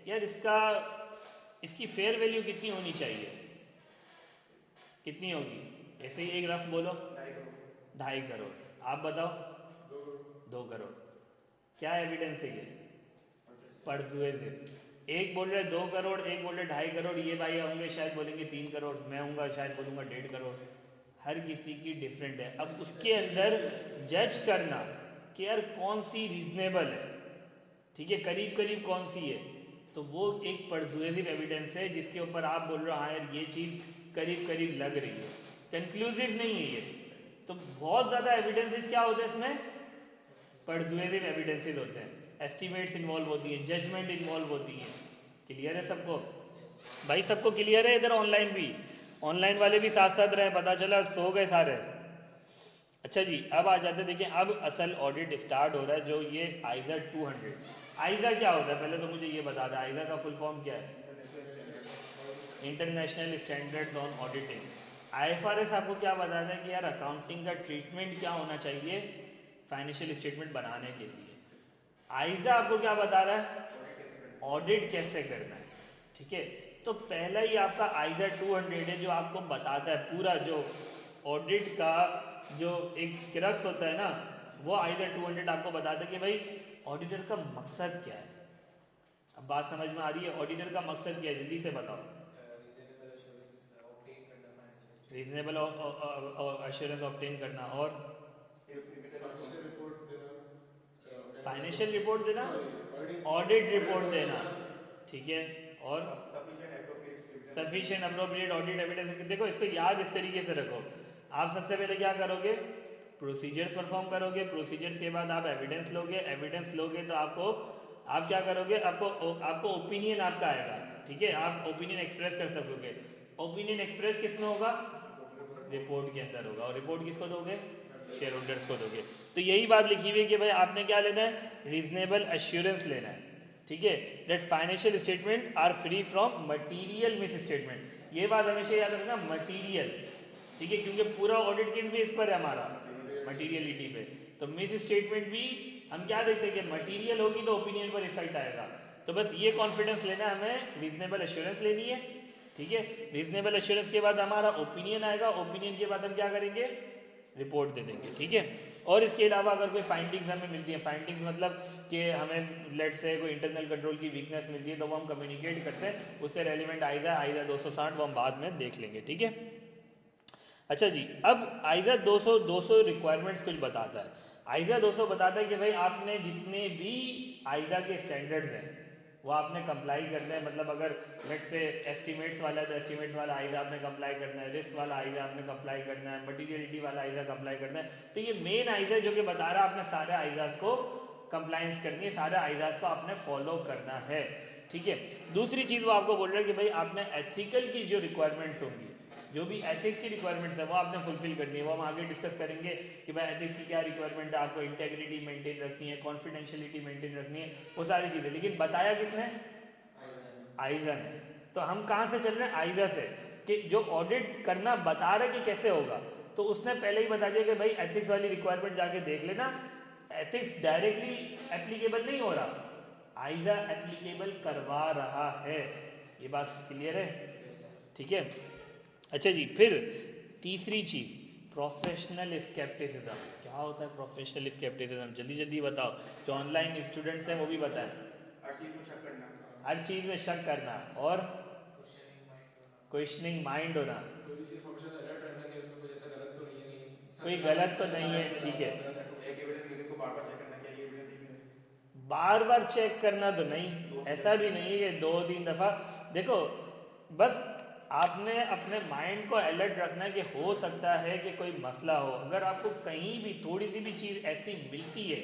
[SPEAKER 1] यार इसकी फेयर वैल्यू कितनी होनी चाहिए, कितनी होगी, ऐसे ही एक रफ बोलो 2.5 करोड़, आप बताओ 2 करोड़, क्या एविडेंस है ये, परसुएसिव। एक बोल रहे 2 करोड़, एक बोल रहे 2.5 करोड़, ये भाई होंगे शायद बोलेंगे 3 करोड़, मैं हूँगा शायद बोलूँगा 1.5 करोड़, हर किसी की डिफरेंट है। अब उसके अंदर जज करना कि यार कौन सी रीजनेबल है, ठीक है, करीब करीब कौन सी है, तो वो एक परसुएसिव एविडेंस है जिसके ऊपर आप बोल रहे हो हाँ यार ये चीज़ करीब करीब लग रही है, कंक्लूसिव नहीं है ये। तो बहुत ज़्यादा एविडेंसेस क्या होते हैं इसमें, परसुएसिव एविडेंसेस होते हैं, एस्टिमेट्स इन्वॉल्व होती हैं, जजमेंट इन्वॉल्व होती हैं। क्लियर है सबको भाई, सबको क्लियर है? इधर ऑनलाइन भी, ऑनलाइन वाले भी साथ साथ रहे, पता चला सो गए सारे। अच्छा जी, अब आ जाते, देखिए अब असल ऑडिट स्टार्ट हो रहा है, जो ये आइजा 200। आइजा क्या होता है पहले तो मुझे ये बता दें, आइजा का फुल फॉर्म क्या है, international standards on auditing. IFRS आपको क्या बताता है कि यार अकाउंटिंग का ट्रीटमेंट क्या होना चाहिए फाइनेंशियल स्टेटमेंट बनाने के लिए। आइजा आपको क्या बता रहा है, ऑडिट कैसे करना है, ठीक है। तो पहला ही आपका आइजा 200 है जो आपको बताता है पूरा जो ऑडिट का जो एक क्रक्स होता है ना, वो आइजा 200 आपको बताता है कि भाई ऑडिटर का मकसद क्या है। अब बात समझ में आ रही है, ऑडिटर का मकसद क्या है, जल्दी से बताओ। रीजनेबल अश्योरेंस ऑब्टेन करना, और फाइनेंशियल रिपोर्ट देना, ऑडिट रिपोर्ट देना, ठीक है, और सफिशिएंट अप्रोप्रिएट ऑडिट एविडेंस। देखो इसको याद इस तरीके से रखो, आप सबसे पहले क्या करोगे, प्रोसीजर्स परफॉर्म करोगे, प्रोसीजर्स के बाद आप एविडेंस लोगे, एविडेंस लोगे तो आप क्या करोगे, आपको ओपिनियन आपका आएगा, ठीक है, आप ओपिनियन एक्सप्रेस कर सकोगे। ओपिनियन एक्सप्रेस किस में होगा, रिपोर्ट के अंदर होगा, और रिपोर्ट किसको दोगे, शेयर होल्डर्स को दोगे। तो यही बात लिखी हुई है कि भाई आपने क्या लेना है, रीजनेबल एश्योरेंस लेना है, ठीक है, that financial statement are free from material misstatement. ये बात हमेशा याद रखना, मटीरियल, ठीक है, क्योंकि पूरा ऑडिट किस बेस पर है हमारा, मटीरियलिटी पे। तो मिस स्टेटमेंट भी हम क्या देखते हैं कि मटीरियल होगी तो ओपिनियन पर इफेक्ट आएगा। तो बस ये कॉन्फिडेंस लेना है हमें, रीजनेबल एश्योरेंस लेनी है, ठीक है। रीजनेबल एश्योरेंस के बाद हमारा ओपिनियन आएगा, ओपिनियन के बाद हम क्या करेंगे, रिपोर्ट दे देंगे, ठीक है। और इसके अलावा अगर कोई फाइंडिंग्स हमें मिलती है, फाइंडिंग्स मतलब कि हमें लेट से कोई इंटरनल कंट्रोल की वीकनेस मिलती है, तो वो हम कम्युनिकेट करते हैं, उससे रेलिवेंट आइजा 260 वो हम बाद में देख लेंगे, ठीक है। अच्छा जी, अब आइजा 200 रिक्वायरमेंट्स कुछ बताता है। आइजा 200 बताता है कि भाई आपने जितने भी आइजा के स्टैंडर्ड्स हैं वो आपने कंप्लाई करना है। मतलब अगर लेट्स से एस्टिमेट्स वाला है तो एस्टिमेट्स वाला आइजा आपने कंप्लाई करना है, रिस्क वाला आइजा आपने कंप्लाई करना है, मटीरियलिटी वाला आइजा कंप्लाई करना है। तो ये मेन आइजा जो कि बता रहा है आपने सारे आइजाज को कंप्लाइंस करनी है, सारे आइजाज को आपने फॉलो करना है, ठीक है। दूसरी चीज़ वो आपको बोल रहा है कि भाई आपने एथिकल की जो रिक्वायरमेंट्स होंगी, जो भी एथिक्स की रिक्वायरमेंट्स है वो आपने फुलफिल करनी है। वो हम आगे डिस्कस करेंगे कि भाई एथिक्स की क्या रिक्वायरमेंट है, आपको इंटेग्रिटी मेंटेन रखनी है, कॉन्फिडेंशियलिटी मेंटेन रखनी है, वो सारी चीज़ें। लेकिन बताया किसने, आइजा ने। तो हम कहाँ से चल रहे हैं, आइजा से, कि जो ऑडिट करना बता रहा है कि कैसे होगा, तो उसने पहले ही बता दिया कि भाई एथिक्स वाली रिक्वायरमेंट जाके देख लेना। एथिक्स डायरेक्टली एप्लीकेबल नहीं हो रहा, आइजा एप्लीकेबल करवा रहा है, ये बात क्लियर है, ठीक है। अच्छा जी, फिर तीसरी चीज़ प्रोफेशनल स्केप्टिसिज्म। क्या होता है प्रोफेशनल स्केप्टिसिज्म, जल्दी जल्दी बताओ, जो ऑनलाइन स्टूडेंट्स हैं वो भी बताएं।
[SPEAKER 2] हर चीज में शक करना,
[SPEAKER 1] हर चीज़ में शक करना, और क्वेश्चनिंग माइंड होना,
[SPEAKER 3] कोई भी चीज़ हमेशा अलर्ट रहना कि उसमें कोई ऐसा गलत तो नहीं है, कहीं
[SPEAKER 1] कोई गलत तो नहीं है, ठीक है।
[SPEAKER 2] एक एविडेंस मिले तो बार बार चेक करना क्या ये एविडेंस सही में है।
[SPEAKER 1] बार बार चेक करना तो नहीं, ऐसा भी नहीं है कि 2-3 दफ़ा। देखो बस आपने अपने माइंड को अलर्ट रखना है कि हो सकता है कि कोई मसला हो। अगर आपको कहीं भी थोड़ी सी भी चीज़ ऐसी मिलती है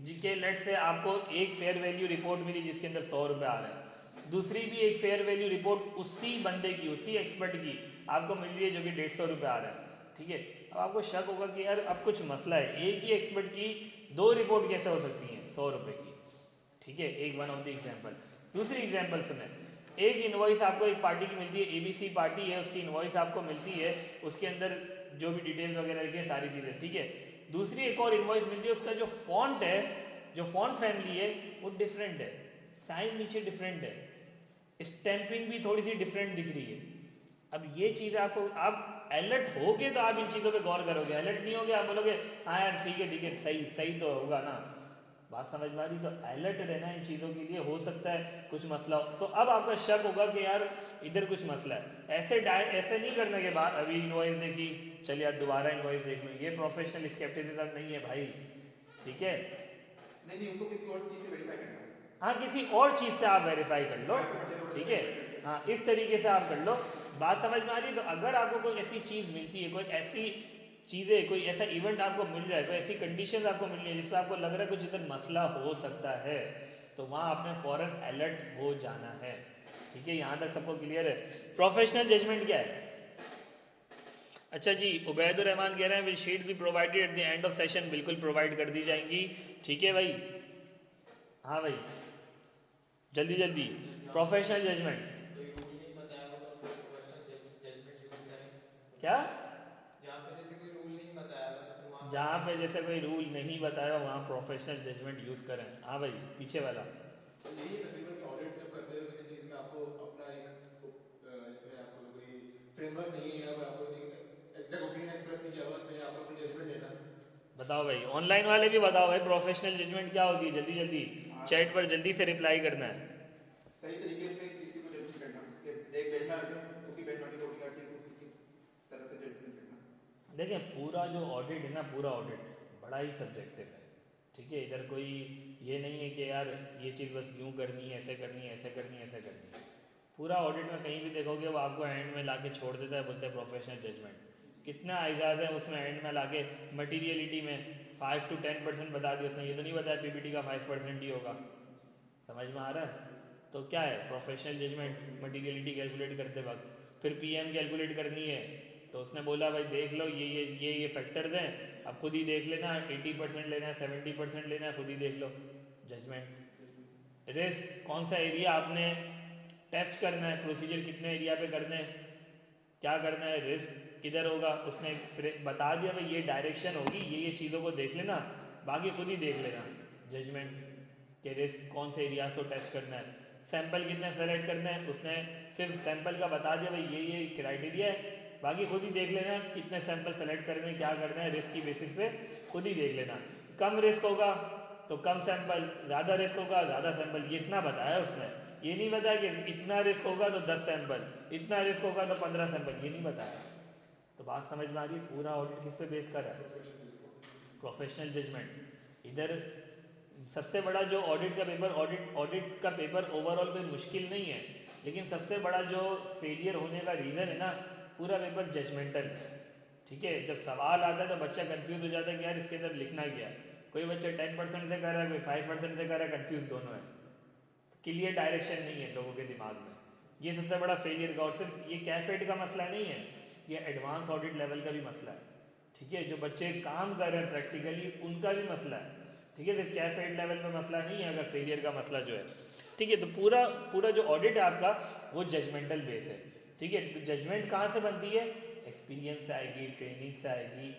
[SPEAKER 1] जिसके लेट से आपको एक फेयर वैल्यू रिपोर्ट मिली जिसके अंदर 100 रुपये आ रहे हैं, दूसरी भी एक फेयर वैल्यू रिपोर्ट उसी बंदे की, उसी एक्सपर्ट की आपको मिल रही है जो कि 150 रुपये आ रहा है, ठीक है, अब आपको शक होगा कि यार अब कुछ मसला है। एक ही एक्सपर्ट की 2 रिपोर्ट कैसे हो सकती हैं 100 रुपये की, ठीक है, एक वन ऑफ द एग्जाम्पल। दूसरी एग्जाम्पल सुने, एक इनवॉइस आपको एक पार्टी की मिलती है, ABC पार्टी है, उसकी इनवॉइस आपको मिलती है, उसके अंदर जो भी डिटेल्स वगैरह लिखी है सारी चीज़ें, ठीक है। दूसरी एक और इनवॉइस मिलती है, उसका जो फॉन्ट है, जो फॉन्ट फैमिली है वो डिफरेंट है, साइन नीचे डिफरेंट है, स्टैंपिंग भी थोड़ी सी डिफरेंट दिख रही है। अब ये चीज़ आपको, आप अलर्ट होगे तो आप इन चीज़ों पे गौर करोगे, अलर्ट नहीं होगे आप बोलोगे हाँ यार ठीक है सही सही तो होगा ना, बात समझ में आ रही। तो अलर्ट रहना इन चीज़ों के लिए, हो सकता है कुछ मसला हो। तो अब आपका शक होगा कि यार इधर कुछ मसला है, ऐसे नहीं करने के बाद अभी इनवॉइस देखी चल यार दोबारा इनवॉइस देख लो, ये प्रोफेशनल स्केप्टिसिज्म नहीं है भाई, ठीक है।
[SPEAKER 2] नहीं उनको किसी और चीज़ से वेरीफाई करना है।
[SPEAKER 1] हाँ किसी और चीज़ से आप वेरीफाई कर लो, ठीक है, हाँ इस तरीके से आप कर लो, बात समझ में आ रही है। तो अगर आपको कोई ऐसी चीज़ मिलती है, कोई ऐसी चीज़ें, कोई ऐसा इवेंट आपको मिल रहा है, कोई ऐसी कंडीशन आपको मिल रही है जिससे आपको लग रहा है कुछ इधर मसला हो सकता है, तो वहाँ आपने फ़ौरन अलर्ट हो जाना है, ठीक है। यहाँ तक सबको क्लियर है। प्रोफेशनल जजमेंट क्या है? अच्छा जी, उबैदुर रहमान कह रहे हैं will sheet be provided at the end of session, बिल्कुल प्रोवाइड कर दी जाएंगी, ठीक है भाई। हाँ भाई जल्दी जल्दी, प्रोफेशनल जजमेंट
[SPEAKER 4] कोई रूल नहीं बताया हो तो प्रोफेशनल जजमेंट यूज करें
[SPEAKER 1] क्या?
[SPEAKER 4] जहाँ पे जैसे कोई रूल नहीं बताया हो तो वहाँ
[SPEAKER 1] जहाँ पे जैसे कोई रूल नहीं बताया वहाँ प्रोफेशनल जजमेंट यूज़ करें। हाँ भाई पीछे वाला
[SPEAKER 3] तो यही तकरीबन कि ऑडिट जब करते हो किसी चीज़ में आपको अपना एक जिसमें आपको कोई फ्रेमवर्क नहीं है या कोई आपको एग्जैक्ट ओपिनियन एक्सप्रेस नहीं किया हुआ, उसमें आपको अपनी जजमेंट देना।
[SPEAKER 1] बताओ भाई, ऑनलाइन वाले भी बताओ भाई प्रोफेशनल जजमेंट क्या होती है, जल्दी जल्दी चैट पर जल्दी से रिप्लाई करना है।
[SPEAKER 2] सही तरीके से किसी को जज करना कि एक बेंचमार्क है, उसी बेंचमार्क की कोडिंग करके उसी तरह से जजमेंट करना।
[SPEAKER 1] देखें पूरा जो ऑडिट है ना, पूरा ऑडिट बड़ा ही सब्जेक्टिव है, ठीक है। इधर कोई ये नहीं है कि यार ये चीज़ बस यूँ करनी है, ऐसे करनी है, ऐसे करनी है, ऐसे करनी है। पूरा ऑडिट में कहीं भी देखोगे वो आपको एंड में लाके छोड़ देता है, बोलते हैं प्रोफेशनल जजमेंट। कितना आइजाज है उसमें एंड में लाके मटीरियलिटी में 5 to 10% बता दिया उसने, ये तो नहीं बताया PPT का 5% ही होगा, समझ में आ रहा है। तो क्या है प्रोफेशनल जजमेंट, मटीरियलिटी कैलकुलेट करते वक्त, फिर PM कैलकुलेट करनी है, तो उसने बोला भाई देख लो ये फैक्टर्स हैं, अब खुद ही देख लेना, 80% लेना है, 70% लेना है, खुद ही देख लो, जजमेंट। रिस्क कौन सा एरिया आपने टेस्ट करना है, प्रोसीजर कितने एरिया पे करने हैं, क्या करना है, रिस्क किधर होगा, उसने बता दिया भाई ये डायरेक्शन होगी, ये चीज़ों को देख लेना, बाकी खुद ही देख लेना, जजमेंट के रिस्क कौन से एरियाज को टेस्ट करना है, सैंपल कितने सेलेक्ट करने हैं, उसने सिर्फ सैंपल का बता दिया भाई ये क्राइटेरिया है, बाकी खुद ही देख लेना कितने सैंपल सेलेक्ट करने हैं, क्या करना है, रिस्क की बेसिस पे खुद ही देख लेना। कम रिस्क होगा तो कम सैंपल, ज़्यादा रिस्क होगा ज़्यादा सैंपल, ये इतना बताया उसने, ये नहीं बताया कि इतना रिस्क होगा तो 10 सैंपल, इतना रिस्क होगा तो 15 सैंपल, ये नहीं बताया। तो बात समझ में आ रही है, पूरा ऑडिट किस पे बेस कर रहा है, प्रोफेशनल जजमेंट। इधर सबसे बड़ा जो ऑडिट का पेपर, ऑडिट का पेपर ओवरऑल कोई मुश्किल नहीं है, लेकिन सबसे बड़ा जो फेलियर होने का रीज़न है ना, पूरा पेपर जजमेंटल है, ठीक है। जब सवाल आता है तो बच्चा कंफ्यूज हो जाता है कि यार इसके अंदर लिखना क्या है, कोई बच्चा 10% से कर रहा है, कोई 5% से कर रहा है, कंफ्यूज दोनों है, क्लियर डायरेक्शन नहीं है लोगों के दिमाग में, ये सबसे बड़ा फेलियर का। और सिर्फ ये कैफेट का मसला नहीं है, ये एडवांस ऑडिट लेवल का भी मसला है, ठीक है। जो बच्चे काम कर रहे हैं प्रैक्टिकली उनका भी मसला है, ठीक है, सिर्फ कैफेट लेवल पे मसला नहीं है अगर फेलियर का मसला जो है, ठीक है। तो पूरा जो ऑडिट है आपका वो जजमेंटल बेस है, ठीक है। तो जजमेंट कहाँ से बनती है, एक्सपीरियंस से आएगी, ट्रेनिंग से आएगी,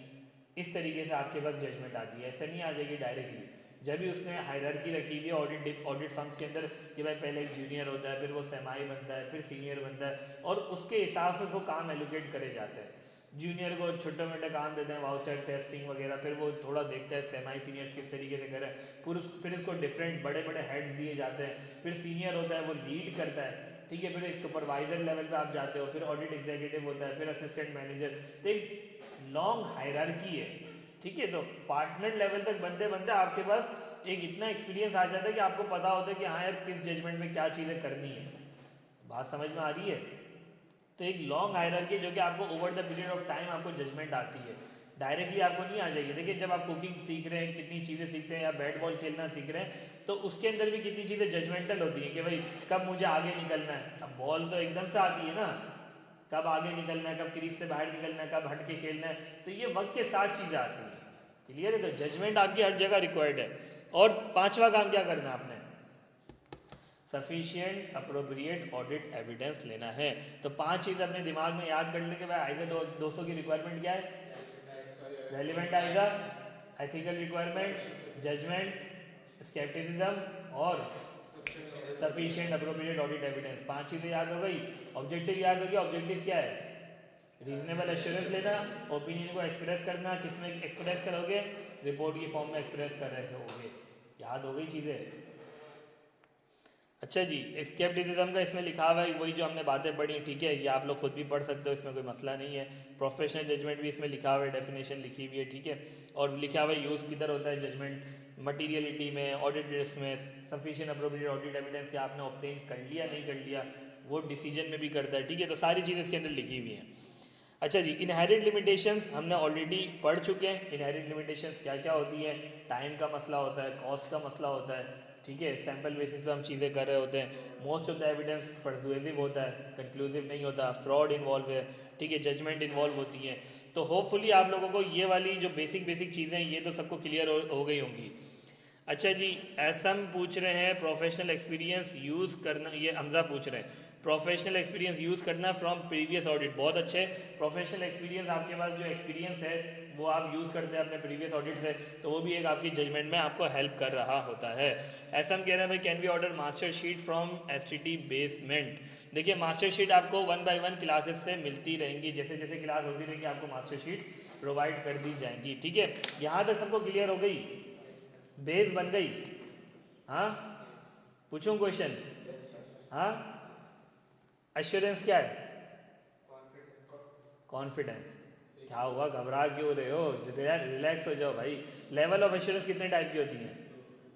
[SPEAKER 1] इस तरीके से आपके पास जजमेंट आती है, ऐसे नहीं आ जाएगी डायरेक्टली। जब भी उसने हायरार्की रखी हुई है ऑडिट फर्म्स के अंदर कि भाई पहले एक जूनियर होता है, फिर वो सेमाई बनता है, फिर सीनियर बनता है, और उसके हिसाब से उसको काम एलोकेट करे जाते हैं। जूनियर को छोटे मोटे काम देते हैं, वाउचर टेस्टिंग वगैरह, फिर वो थोड़ा देखता है सेमाई सीनियर्स किस तरीके से करें, फिर उसको डिफरेंट बड़े बड़े हेड्स दिए जाते हैं, फिर सीनियर होता है वो लीड करता है, ठीक है, फिर एक सुपरवाइजर लेवल पे आप जाते हो, फिर ऑडिट एग्जीक्यूटिव होता है, फिर असिस्टेंट मैनेजर, तो एक लॉन्ग हायरार्की है, ठीक है। तो पार्टनर लेवल तक बनते बनते आपके पास एक इतना एक्सपीरियंस आ जाता है कि आपको पता होता है कि हाँ यार किस जजमेंट में क्या चीज़ें करनी है। बात समझ में आ रही है? तो एक लॉन्ग हायरार्की जो कि आपको over the period of time आपको जजमेंट आती है, डायरेक्टली आपको नहीं आ जाएगी। देखिए जब आप कुकिंग सीख रहे हैं कितनी चीज़ें सीखते हैं, या बैट बॉल खेलना सीख रहे हैं, तो उसके अंदर भी कितनी चीज़ें जजमेंटल होती हैं कि भाई कब मुझे आगे निकलना है। अब बॉल तो एकदम से आती है ना, कब आगे निकलना है, कब क्रीज से बाहर निकलना है, कब हट के खेलना है, तो ये वक्त के साथ चीज़ें आती हैं। क्लियर है? तो जजमेंट आपकी हर जगह रिक्वायर्ड है। और पांचवा काम क्या करना है आपने, सफिशिएंट अप्रोप्रिएट ऑडिट एविडेंस लेना है। तो 5 चीज़ अपने दिमाग में याद कर लेने के बाद आइजा 200 की रिक्वायरमेंट क्या है, relevant ISA, ethical requirement, judgement, scepticism और सफिशिएंट अप्रोप्रिएट ऑडिट एविडेंस। 5 चीज़ें याद हो गई। ऑब्जेक्टिव याद हो गया। ऑब्जेक्टिव क्या है, रीजनेबल एश्योरेंस लेना, ओपिनियन को एक्सप्रेस करना। किस में एक्सप्रेस करोगे, रिपोर्ट की फॉर्म में एक्सप्रेस कर रहे होगे। याद हो गई चीज़ें? अच्छा जी, स्केप्टिसिज्म का इसमें लिखा हुआ है वही जो हमने बातें पढ़ी, ठीक है, ये आप लोग खुद भी पढ़ सकते हो, इसमें कोई मसला नहीं है। प्रोफेशनल जजमेंट भी इसमें लिखा हुआ है, डेफिनेशन लिखी हुई है, ठीक है, और लिखा हुआ है यूज़ किधर होता है जजमेंट, मटीरियलिटी में, ऑडिट रिस्क में, सफिशिएंट अप्रोप्रिएट ऑडिट एविडेंस क्या आपने ऑब्टेन कर लिया नहीं कर लिया, वो डिसीजन में भी करता है, ठीक है। तो सारी चीज़ें इसके अंदर लिखी हुई हैं। अच्छा जी, इनहेरेंट लिमिटेशंस हमने ऑलरेडी पढ़ चुके हैं। इनहेरेंट लिमिटेशंस क्या क्या होती हैं, टाइम का मसला होता है, कॉस्ट का मसला होता है, ठीक है, सैम्पल बेसिस पे हम चीज़ें कर रहे होते हैं, most of the evidence persuasive होता है, कंक्लूसिव नहीं होता, फ्रॉड इन्वॉल्व है, ठीक है, जजमेंट इन्वॉल्व होती हैं। तो होपफुली आप लोगों को ये वाली जो बेसिक चीज़ें ये तो सबको क्लियर हो गई होंगी। अच्छा जी, एसम पूछ रहे हैं प्रोफेशनल एक्सपीरियंस यूज़ करना, ये हमजा पूछ रहे हैं प्रोफेशनल एक्सपीरियंस यूज़ करना फ्रॉम प्रीवियस ऑडिट। बहुत अच्छे, प्रोफेशनल एक्सपीरियंस आपके पास जो एक्सपीरियंस है वो आप यूज़ करते हैं अपने प्रीवियस ऑडिट से, तो वो भी एक आपकी जजमेंट में आपको हेल्प कर रहा होता है। ऐसा हम कह रहे हैं भाई can be order master sheet from STT basement. देखिए मास्टर शीट आपको 1 by 1 क्लासेस से मिलती रहेंगी, जैसे जैसे क्लास होती रहेगी आपको मास्टर शीट प्रोवाइड कर दी जाएंगी, ठीक है। यहाँ तक सबको क्लियर हो गई, बेस बन गई? हाँ, पूछूं क्वेश्चन? हाँ, एश्योरेंस क्या है, कॉन्फिडेंस। क्या हुआ, घबरा क्यों रहे हो, रिलैक्स हो जाओ भाई। लेवल ऑफ एश्योरेंस कितने टाइप की होती हैं,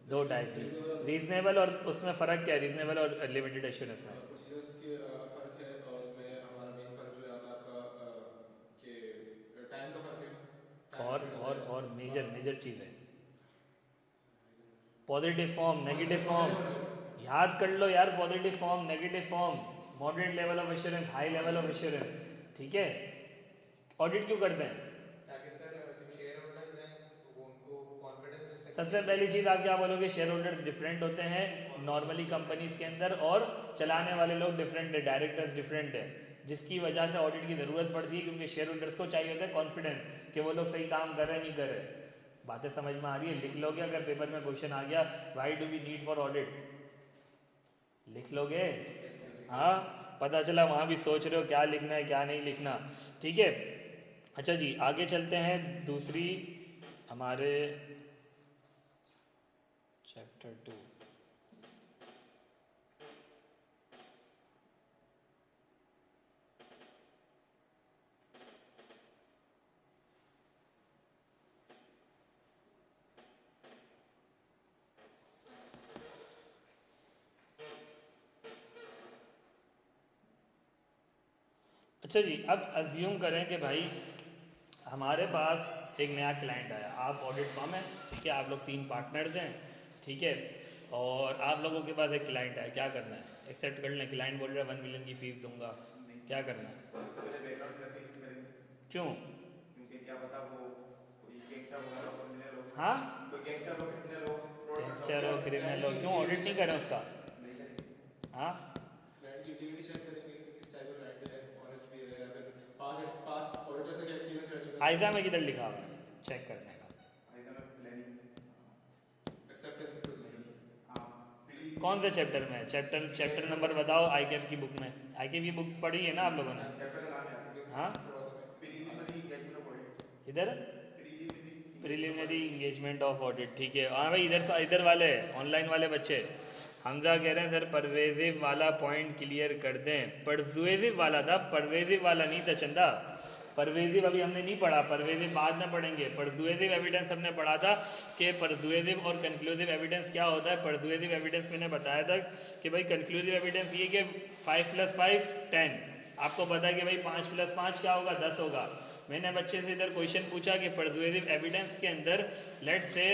[SPEAKER 1] 2 टाइप की, रीजनेबल और उसमें फ़र्क क्या है, रीजनेबल और लिमिटेड एश्योरेंस में?
[SPEAKER 3] फर्क है, और उसमें हमारा मेन फर्क जो आता है आपका कि टाइम का फर्क है।
[SPEAKER 1] और मेजर चीज़ है पॉजिटिव फॉर्म, नेगेटिव फॉर्म। याद कर लो यार, positive form, negative form, moderate level of assurance, high level of assurance, ठीक है। ऑडिट क्यों करते हैं,
[SPEAKER 4] ताकि सर जो शेयर होल्डर्स हैं वो उनको कॉन्फिडेंस मिल सके।
[SPEAKER 1] सबसे पहली चीज़ आप क्या बोलोगे, शेयर होल्डर्स डिफरेंट होते हैं नॉर्मली कंपनीज के अंदर, और चलाने वाले लोग डिफरेंट है, डायरेक्टर्स डिफरेंट है, जिसकी वजह से ऑडिट की ज़रूरत पड़ती है, क्योंकि शेयर होल्डर्स को चाहिए होता है कॉन्फिडेंस कि वो लोग सही काम कर रहे हैं नहीं कर रहे। बातें समझ में आ रही है? लिख लोगे, अगर पेपर में क्वेश्चन आ गया why do we need for audit, लिख लोगे? हाँ, पता चला वहाँ भी सोच रहे हो क्या लिखना है क्या नहीं लिखना, ठीक है। अच्छा जी, आगे चलते हैं दूसरी हमारे चैप्टर 2। अच्छा जी, अब अज्यूम करें कि भाई हमारे पास एक नया क्लाइंट आया, आप ऑडिट फर्म है, ठीक है, आप लोग 3 पार्टनर्स हैं, ठीक है, और आप लोगों के पास एक क्लाइंट आया, क्या करना है, एक्सेप्ट कर लें? क्लाइंट बोल रहा है 1 मिलियन की फीस दूंगा, क्या करना है?
[SPEAKER 2] पहले बैकग्राउंड वेरिफिकेशन करेंगे,
[SPEAKER 1] क्यों?
[SPEAKER 2] क्योंकि क्या पता वो कोई गैंगस्टर वगैरह हो, क्रिमिनल हो।
[SPEAKER 1] हाँ,
[SPEAKER 2] कोई गैंगस्टर हो, क्रिमिनल हो, फ्रॉड करता हो।
[SPEAKER 1] गैंगस्टर हो, क्रिमिनल हो, क्यों ऑडिट नहीं करें उसका?
[SPEAKER 2] नहीं करेंगे।
[SPEAKER 1] हाँ,
[SPEAKER 3] क्लाइंट की इंटीग्रिटी चेक करेंगे कि किस टाइप का क्लाइंट है, ऑनेस्ट भी है, या फिर पास ऑडिटर्स का एक्सपीरियंस रह चुका है।
[SPEAKER 1] आइजा में किधर लिखा हुआ है चेक करने का?
[SPEAKER 2] आइजा में प्लानिंग,
[SPEAKER 3] एक्सेप्टेंस प्रोसीजर।
[SPEAKER 2] हाँ, प्लीज।
[SPEAKER 1] कौन से चैप्टर में? चैप्टर नंबर बताओ। आईकेएम की बुक में, आईकेएम की बुक पढ़ी है ना आप लोगों ने?
[SPEAKER 2] चैप्टर का नाम याद है।
[SPEAKER 1] हाँ,
[SPEAKER 2] प्रीलिमिनरी एंगेजमेंट ऑफ ऑडिट।
[SPEAKER 1] किधर?
[SPEAKER 2] Preliminary
[SPEAKER 1] preliminary engagement of audit, ठीक है। हाँ भाई, इधर वाले ऑनलाइन वाले बच्चे, हमजा कह रहे हैं सर परवेजिव वाला पॉइंट क्लियर कर दें। परसुएसिव वाला था, परवेजिव वाला नहीं था चंदा। परवेजिव अभी हमने नहीं पढ़ा, परवेजिव बाद में पढ़ेंगे। परसुएसिव एविडेंस हमने पढ़ा था कि परसुएसिव और कंक्लूसिव एविडेंस क्या होता है। परसुएसिव एविडेंस मैंने बताया था कि भाई कंक्लूसिव एविडेंस ये कि 5 + 5 10, आपको पता है कि भाई 5 + 5 क्या होगा, 10 होगा। मैंने बच्चे से इधर क्वेश्चन पूछा कि परसुएसिव एविडेंस के अंदर लेट्स से